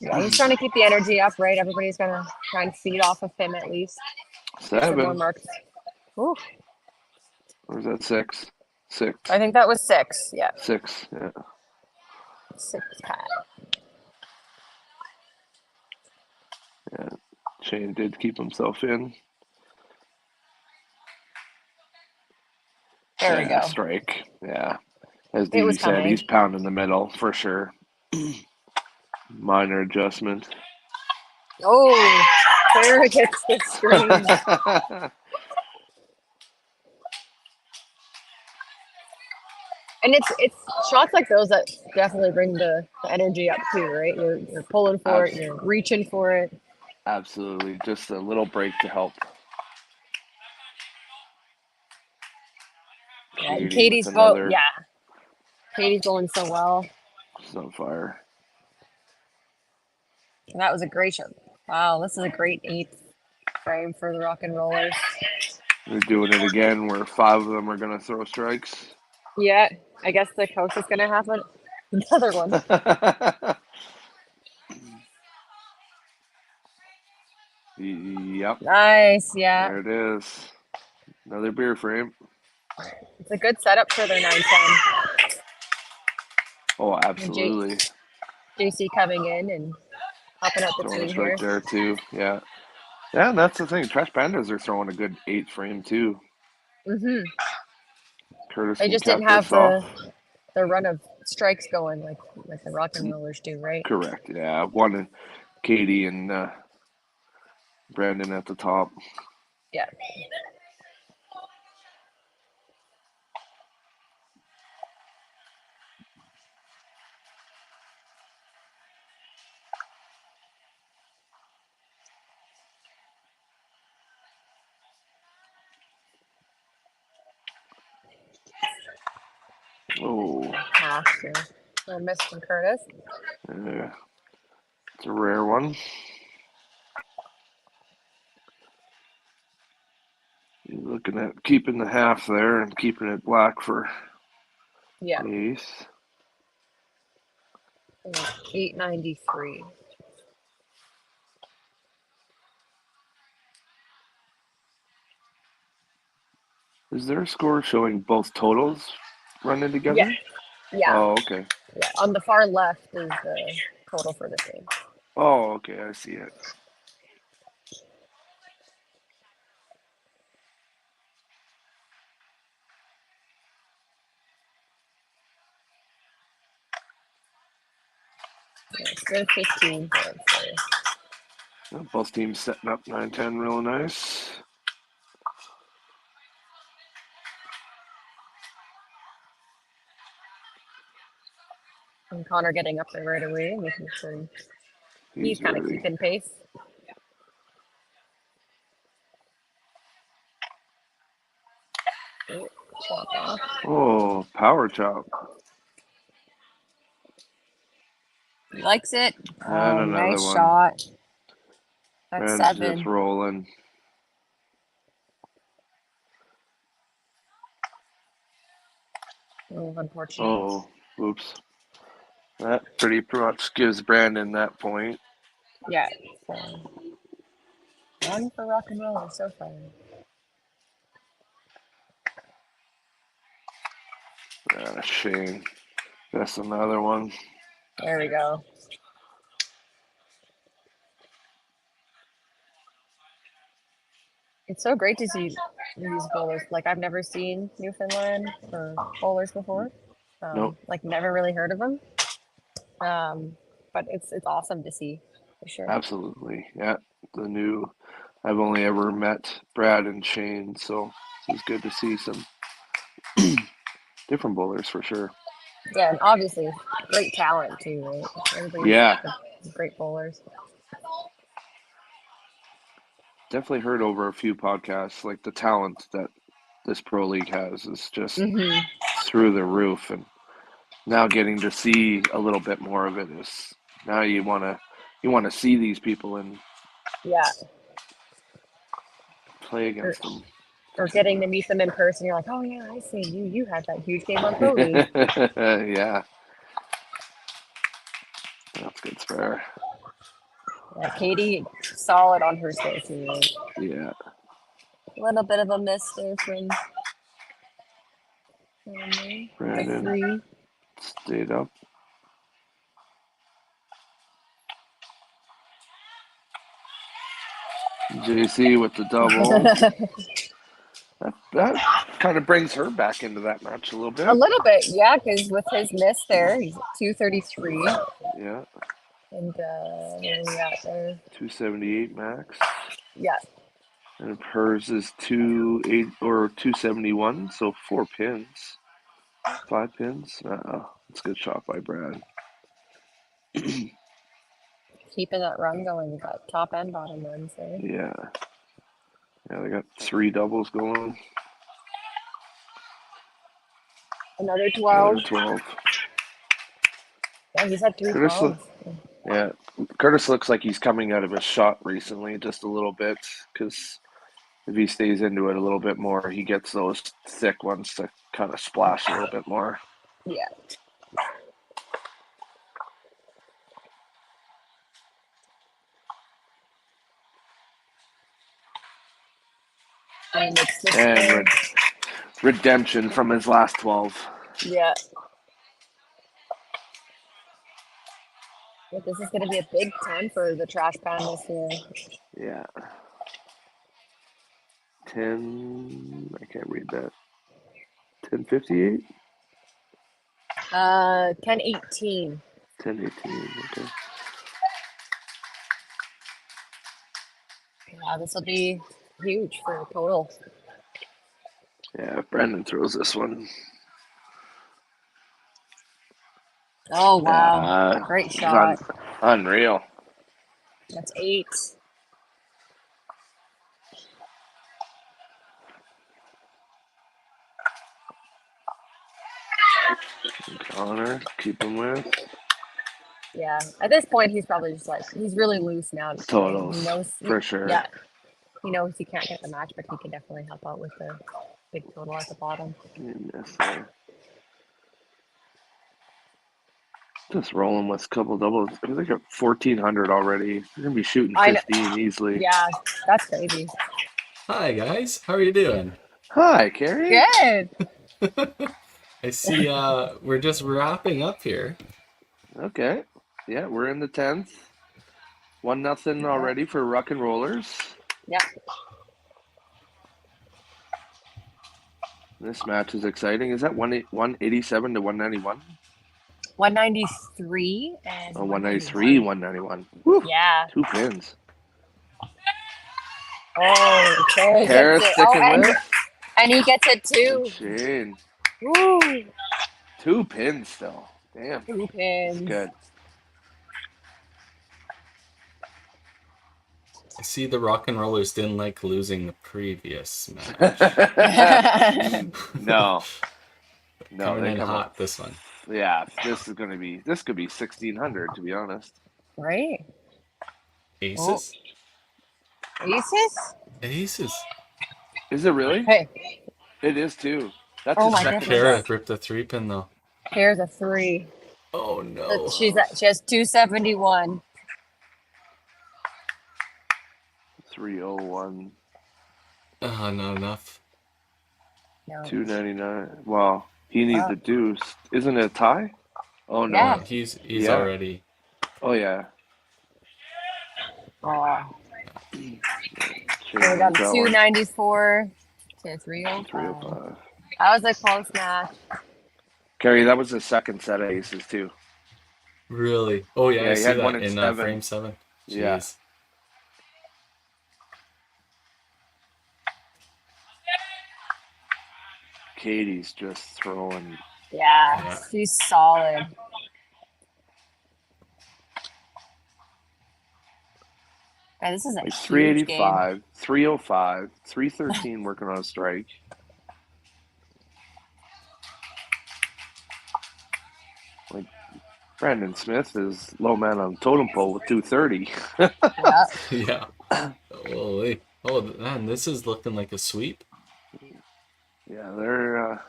Yeah, he's trying to keep the energy up, right? Everybody's going to try and feed off of him at least. Get some more 7. marks. Ooh, Or is that 6? 6. I think that was 6. Yeah, 6. Yeah. 6 pat. Yeah. Shane did keep himself in. There we go. Strike. Yeah. As It was Dee said, coming. he's pounding the middle for sure. Minor adjustment. Oh, there it hits the screen. And it's shots like those that definitely bring the energy up too, right? You're pulling for it, you're reaching for it. Absolutely. Just a little break to help. Yeah, and Katie Katie's with another. Katie's going so well. She's on fire. And that was a great shot. Wow, this is a great 8th frame for the Rock and Rollers. They're doing it again where 5 of them are going to throw strikes. Yeah, I guess the coach is going to have another one. Yep. Nice, yeah. There it is. Another beer frame. It's a good setup for their 9-10. Oh, absolutely. JC coming in and helping out the Throwing a team strike here. there too. Yeah. Yeah, and that's the thing. Trash Pandas are throwing a good 8 frame too. Mm-hmm. Curtis They can just cap didn't have this off. the run of strikes going like the Rock and Rollers do, right? Correct. Yeah. One, Katie and Brandon at the top. Yeah. Oh. A miss from Curtis. Yeah. It's a rare one. You're looking at keeping the half there and keeping it black for the ace. 893. Is there a score showing both totals running together? Yeah. Oh, okay. Yeah. On the far left is the total for this game. Oh, okay. I see it. They're 15 points. Yeah, both teams setting up 9-10 real nice. And Connor getting up there right away, making sure he's kind of ready. keeping pace. Oh, power chop. He likes it. And another nice one. shot. That's Man's 7. just rolling. Oh, unfortunate. Oh, oops. That pretty much gives Brandon that point. Yeah. One for Rock and Roll so far. Shane. That's another one. There we go. It's so great to see these bowlers. Like, I've never seen Newfoundland or bowlers before. Nope. Like, never really heard of them. But it's awesome to see, for sure. Absolutely. Yeah. I've only ever met Brad and Shane, so it's good to see some different bowlers for sure. Yeah, and obviously, great talent too, right? Everybody's great bowlers. Definitely heard over a few podcasts, like the talent that this pro league has is just through the roof, and now getting to see a little bit more of it is now you want to you want to see these people and Yeah. play against them. Or getting to meet them in person. You're like, oh yeah, I see you. You had that huge game on Pro League. Yeah. That's good spare. Yeah, Katie, solid on her station. Yeah. A little bit of a miss there from Brandon three. stayed up. JC with the double. That kind of brings her back into that match a little bit. A little bit, yeah, because with his miss there, he's at 233. Yeah. And what are we at there? 278 max. Yeah. And hers is 28 or 271, so 4 pins. 5 pins. That's a good shot by Brad. Keeping that run going. We got top and bottom runs there. Yeah. Yeah, they got 3 doubles going. Another 12. Another 12. Yeah, he's had 3 Curtis, 12s. yeah, Curtis looks like he's coming out of his shot recently just a little bit, because if he stays into it a little bit more, he gets those thick ones to kind of splash a little bit more. Yeah. And it's this And redemption from his last 12. Yeah. But this is going to be a big 10 for the Trash Pandas here. Yeah. 10, I can't read that. 1058? 10-18. 1018, okay. Yeah, this will be huge for total. Yeah, if Brandon throws this one. Oh, wow. Great shot. Unreal. That's 8. Connor, keep him with. Yeah. At this point, he's probably just like, he's really loose now. Totals, He knows, for sure. Yeah. He knows he can't get the match, but he can definitely help out with the big total at the bottom. Just rolling with a couple doubles. I think at 1,400 already. They're going to be shooting 15 easily. Yeah, that's crazy. Hi, guys. How are you doing? Hi, Carrie. Good. I see we're just wrapping up here. Okay. Yeah, we're in the 10th. 1-0 already for Rock and Rollers. Yeah. This match is exciting. Is that 187 to 191? 193 and 193, 191. Woo. Yeah. 2 pins. Oh, Kara Kara's gets it. sticking with. And he gets it too. Shane. Woo. 2 pins still. Damn. 2 pins. That's good. I see the Rock and Rollers didn't like losing the previous match. No. Coming in hot this one. Yeah, this could be 1,600 to be honest. Right. Aces? Aces? Is it really? Hey. It is too. That's Oh a my second. Kara ripped a 3-pin though. Here's a 3. Oh no. She has 271. 301. Not enough. No. 299. Wow. He needs a deuce. Isn't it a tie? Oh no. Yeah. He's already. Oh yeah. Oh. We're down 294 to 305. 305. That was a close match. Carrie, that was the second set of aces too. Really? Oh yeah, I he see had that one in in 7. frame 7. Jeez. Yeah. Katie's just throwing. Yeah, she's solid. Man, this is a Like huge 385, game. 305, 313 working on a strike. Like Brandon Smith is low man on totem pole with 230. Yeah. Yeah. Holy. Oh, man, this is looking like a sweep. Yeah, they're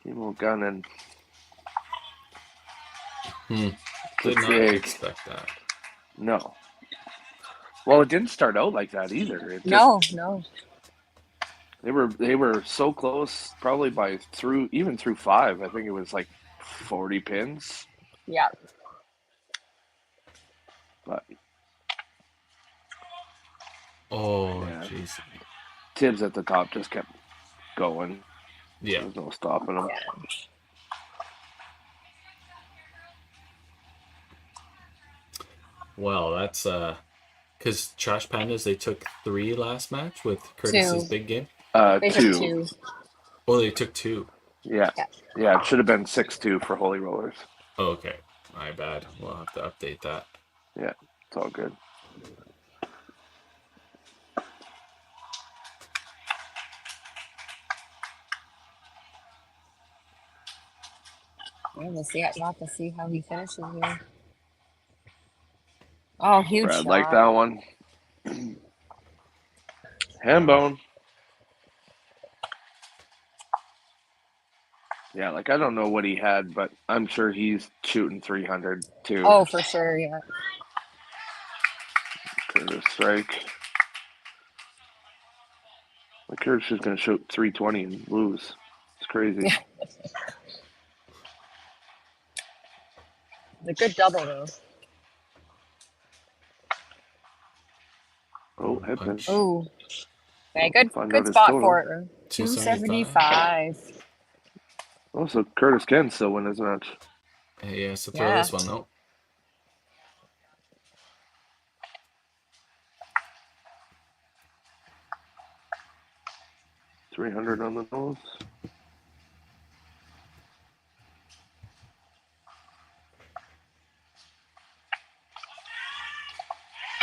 Emo gunning. Did not big. expect that. No. Well, it didn't start out like that either. It just, No. They were so close, probably even through 5. I think it was like 40 pins. Yeah. But Oh, Yeah. jeez. Tibbs at the top just kept going. Yeah. There's no stopping him. Well, that's because Trash Pandas, they took 3 last match with Curtis's 2. big game. They 2. took 2. Oh, they took 2. Yeah. Yeah. Yeah, it should have been 6-2 for Holy Rollers. Oh, okay. My bad. We'll have to update that. Yeah, it's all good. We'll have to see how he finishes here. Oh, huge Brad shot. like that one. Hambone. Yeah, like I don't know what he had, but I'm sure he's shooting 300 too. Oh, for sure, yeah. Curtis strike. Like Curtis is going to shoot 320 and lose. It's crazy. Yeah. It's a good double though. Oh, head pinch. Oh, okay, good Find out good his spot total. for it. 275. Oh, so Curtis can still win his match. He has to throw Yeah. this one out. $300 on the nose.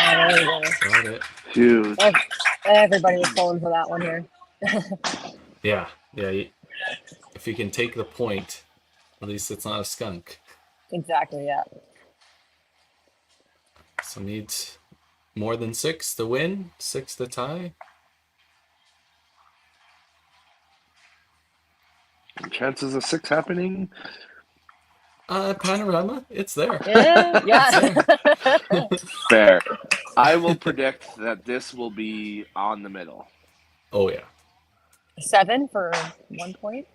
Oh, there you go. Got it. Huge. Everybody was pulling for that one here. Yeah. If you can take the point, at least it's not a skunk. Exactly, yeah. So needs more than 6 to win, 6 to tie. And chances of 6 happening? Panorama, it's there. Yeah. Fair. I will predict that this will be on the middle. Oh yeah. 7 for 1 point.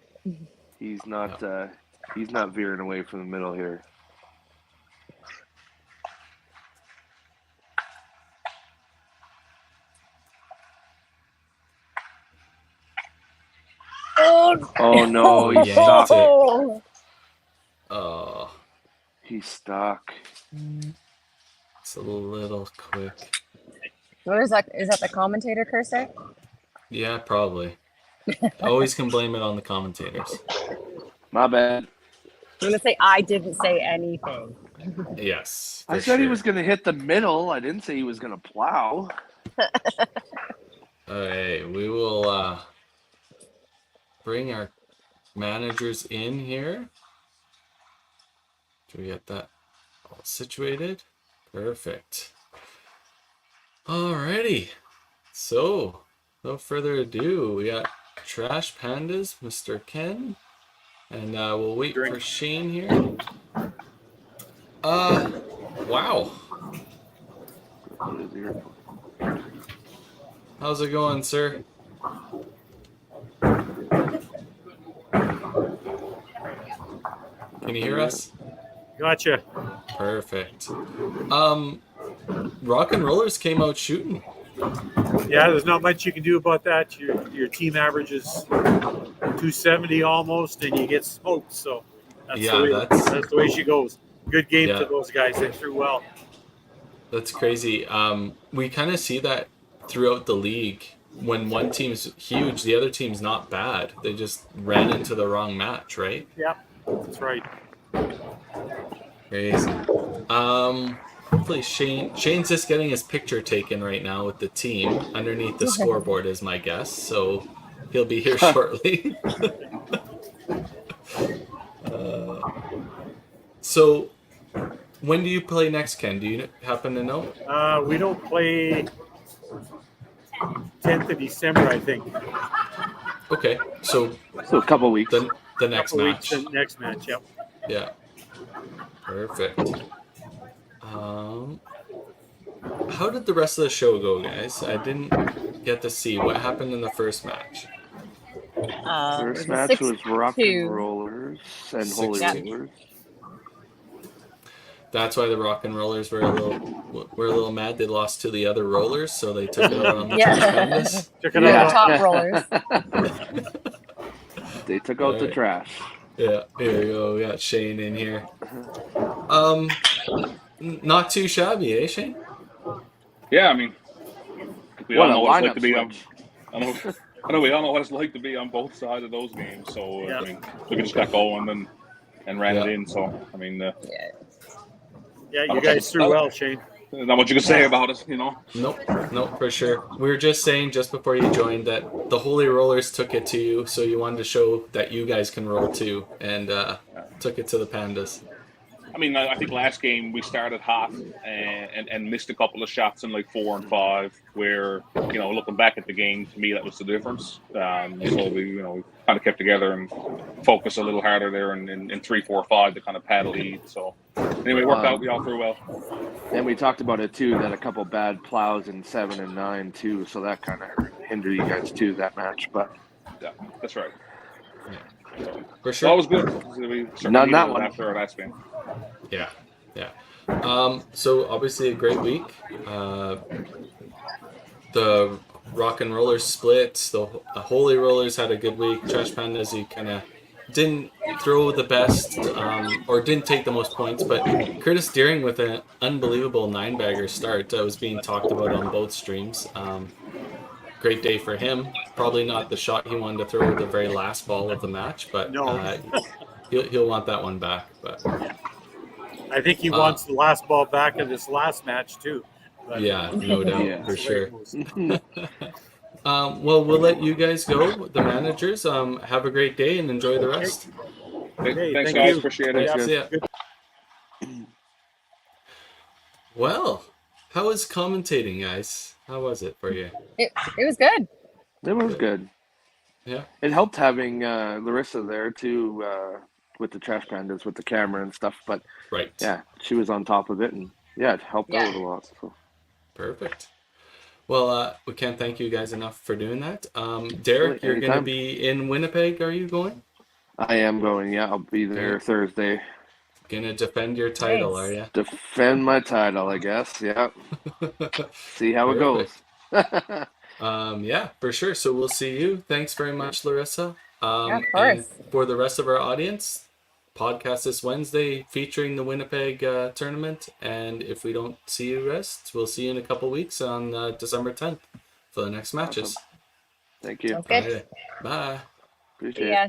He's not veering away from the middle here. Oh no, he's yanked stuck. it. Oh, He's stuck. it's a little quick. What is that? Is that the commentator cursor? Yeah, probably. Always can blame it on the commentators. My bad. I'm gonna say I didn't say anything. Yes. I for said he sure. was going to hit the middle. I didn't say he was going to plow. Okay, we will bring our managers in here. Do we get that all situated? Perfect. Alrighty. So, no further ado, we got Trash Pandas, Mr. Ken, and we'll wait for Shane here. Wow. How's it going, sir? Can you hear us? Gotcha. Perfect. Rock and Rollers came out shooting. Yeah, there's not much you can do about that. Your team averages 270 almost, and you get smoked. So that's the way she goes. Good game to those guys. They threw well. That's crazy. We kind of see that throughout the league. When one team's huge, the other team's not bad. They just ran into the wrong match, right? Yeah, that's right. Crazy. Hopefully Shane's just getting his picture taken right now with the team underneath the scoreboard is my guess. So he'll be here shortly. So, when do you play next, Ken? Do you happen to know? We don't play 10th of December, I think. Okay, so So a couple weeks. the next Couple match. weeks, the next match, yep. Yeah. Perfect. How did the rest of the show go, guys? I didn't get to see what happened in the first match. First match was Rock and 6-2. Rollers and Holy 6-2. Rollers. That's why the Rock and Rollers were a little mad. They lost to the other rollers, so they took it out on the Yeah. Trash Pandas. Took it Yeah. out. Top rollers. They took out the Alright. trash. Yeah, here we go. We got Shane in here. Not too shabby, eh, Shane? Yeah, I mean, we What all a know what it's like lineup to be on. switch. I know we all know what it's like to be on both sides of those games. So Yeah. I mean, we just got going and ran it Yeah. in. So I mean, Yeah, you guys threw well, Shane. not much you can say about it, you know. Nope, for sure. We were just saying just before you joined that the Holy Rollers took it to you, so you wanted to show that you guys can roll too, and took it to the Pandas. I mean, I think last game we started hot and missed a couple of shots in like 4 and 5. Where looking back at the game, to me that was the difference. So we kind of kept together and focused a little harder there in 3, 4, 5 to kind of pad a lead. So anyway, it worked out. We all threw well. And we talked about it too, that a couple bad plows in 7 and 9 too, so that kind of hindered you guys too, that match. But Yeah, that's right. For So that was good. We certainly Not needed that it one. after our last game. Yeah. So obviously a great week. The Rock and Rollers split. The Holy Rollers had a good week. Trash Pandas, he kind of didn't throw the best or didn't take the most points, but Curtis Deering with an unbelievable 9-bagger start was being talked about on both streams. Great day for him. Probably not the shot he wanted to throw the very last ball of the match, but No. he'll want that one back. But I think he wants the last ball back in this last match too. But yeah, no doubt, Yeah. for sure. Well, we'll let you guys go, the managers. Have a great day and enjoy the rest. Okay, Thanks, thank guys. you. Appreciate it. Yeah. See ya. Good. Well, how was commentating, guys? How was it for you? It was good. it was good. Yeah. It helped having Larissa there too, with the Trash Pandas, with the camera and stuff. But Right. yeah, she was on top of it, and yeah, it helped Yeah. out a lot. So. Perfect. Well, we can't thank you guys enough for doing that. Derek, you're going to Anytime. be in Winnipeg. Are you going? I am going. Yeah, I'll be there Thursday. Going to defend your title, Nice. are you? Defend my title, I guess. Yeah. See how it goes. Yeah, for sure. So we'll see you. Thanks very much, Larissa. Yeah, of And course. for the rest of our audience, podcast this Wednesday featuring the Winnipeg tournament. And if we don't see you guys, we'll see you in a couple weeks on December 10th for the next matches. Awesome. Thank you. Sounds good. Alrighty. Bye. Appreciate it. Yeah.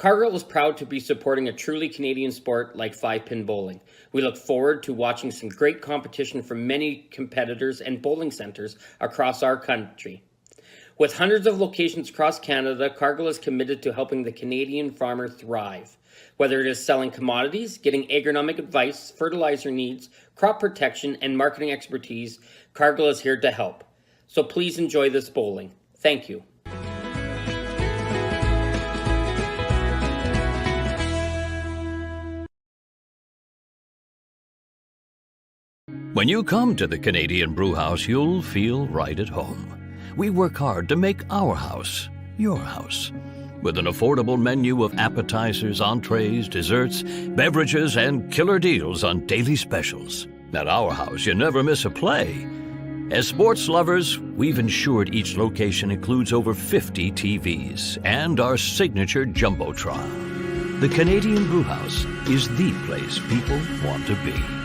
Cargill is proud to be supporting a truly Canadian sport like 5-pin bowling. We look forward to watching some great competition from many competitors and bowling centres across our country. With hundreds of locations across Canada, Cargill is committed to helping the Canadian farmer thrive. Whether it is selling commodities, getting agronomic advice, fertilizer needs, crop protection, and marketing expertise, Cargill is here to help. So please enjoy this bowling. Thank you. When you come to the Canadian Brewhouse, you'll feel right at home. We work hard to make our house your house. With an affordable menu of appetizers, entrees, desserts, beverages, and killer deals on daily specials. At our house, you never miss a play. As sports lovers, we've ensured each location includes over 50 TVs and our signature Jumbotron. The Canadian Brewhouse is the place people want to be.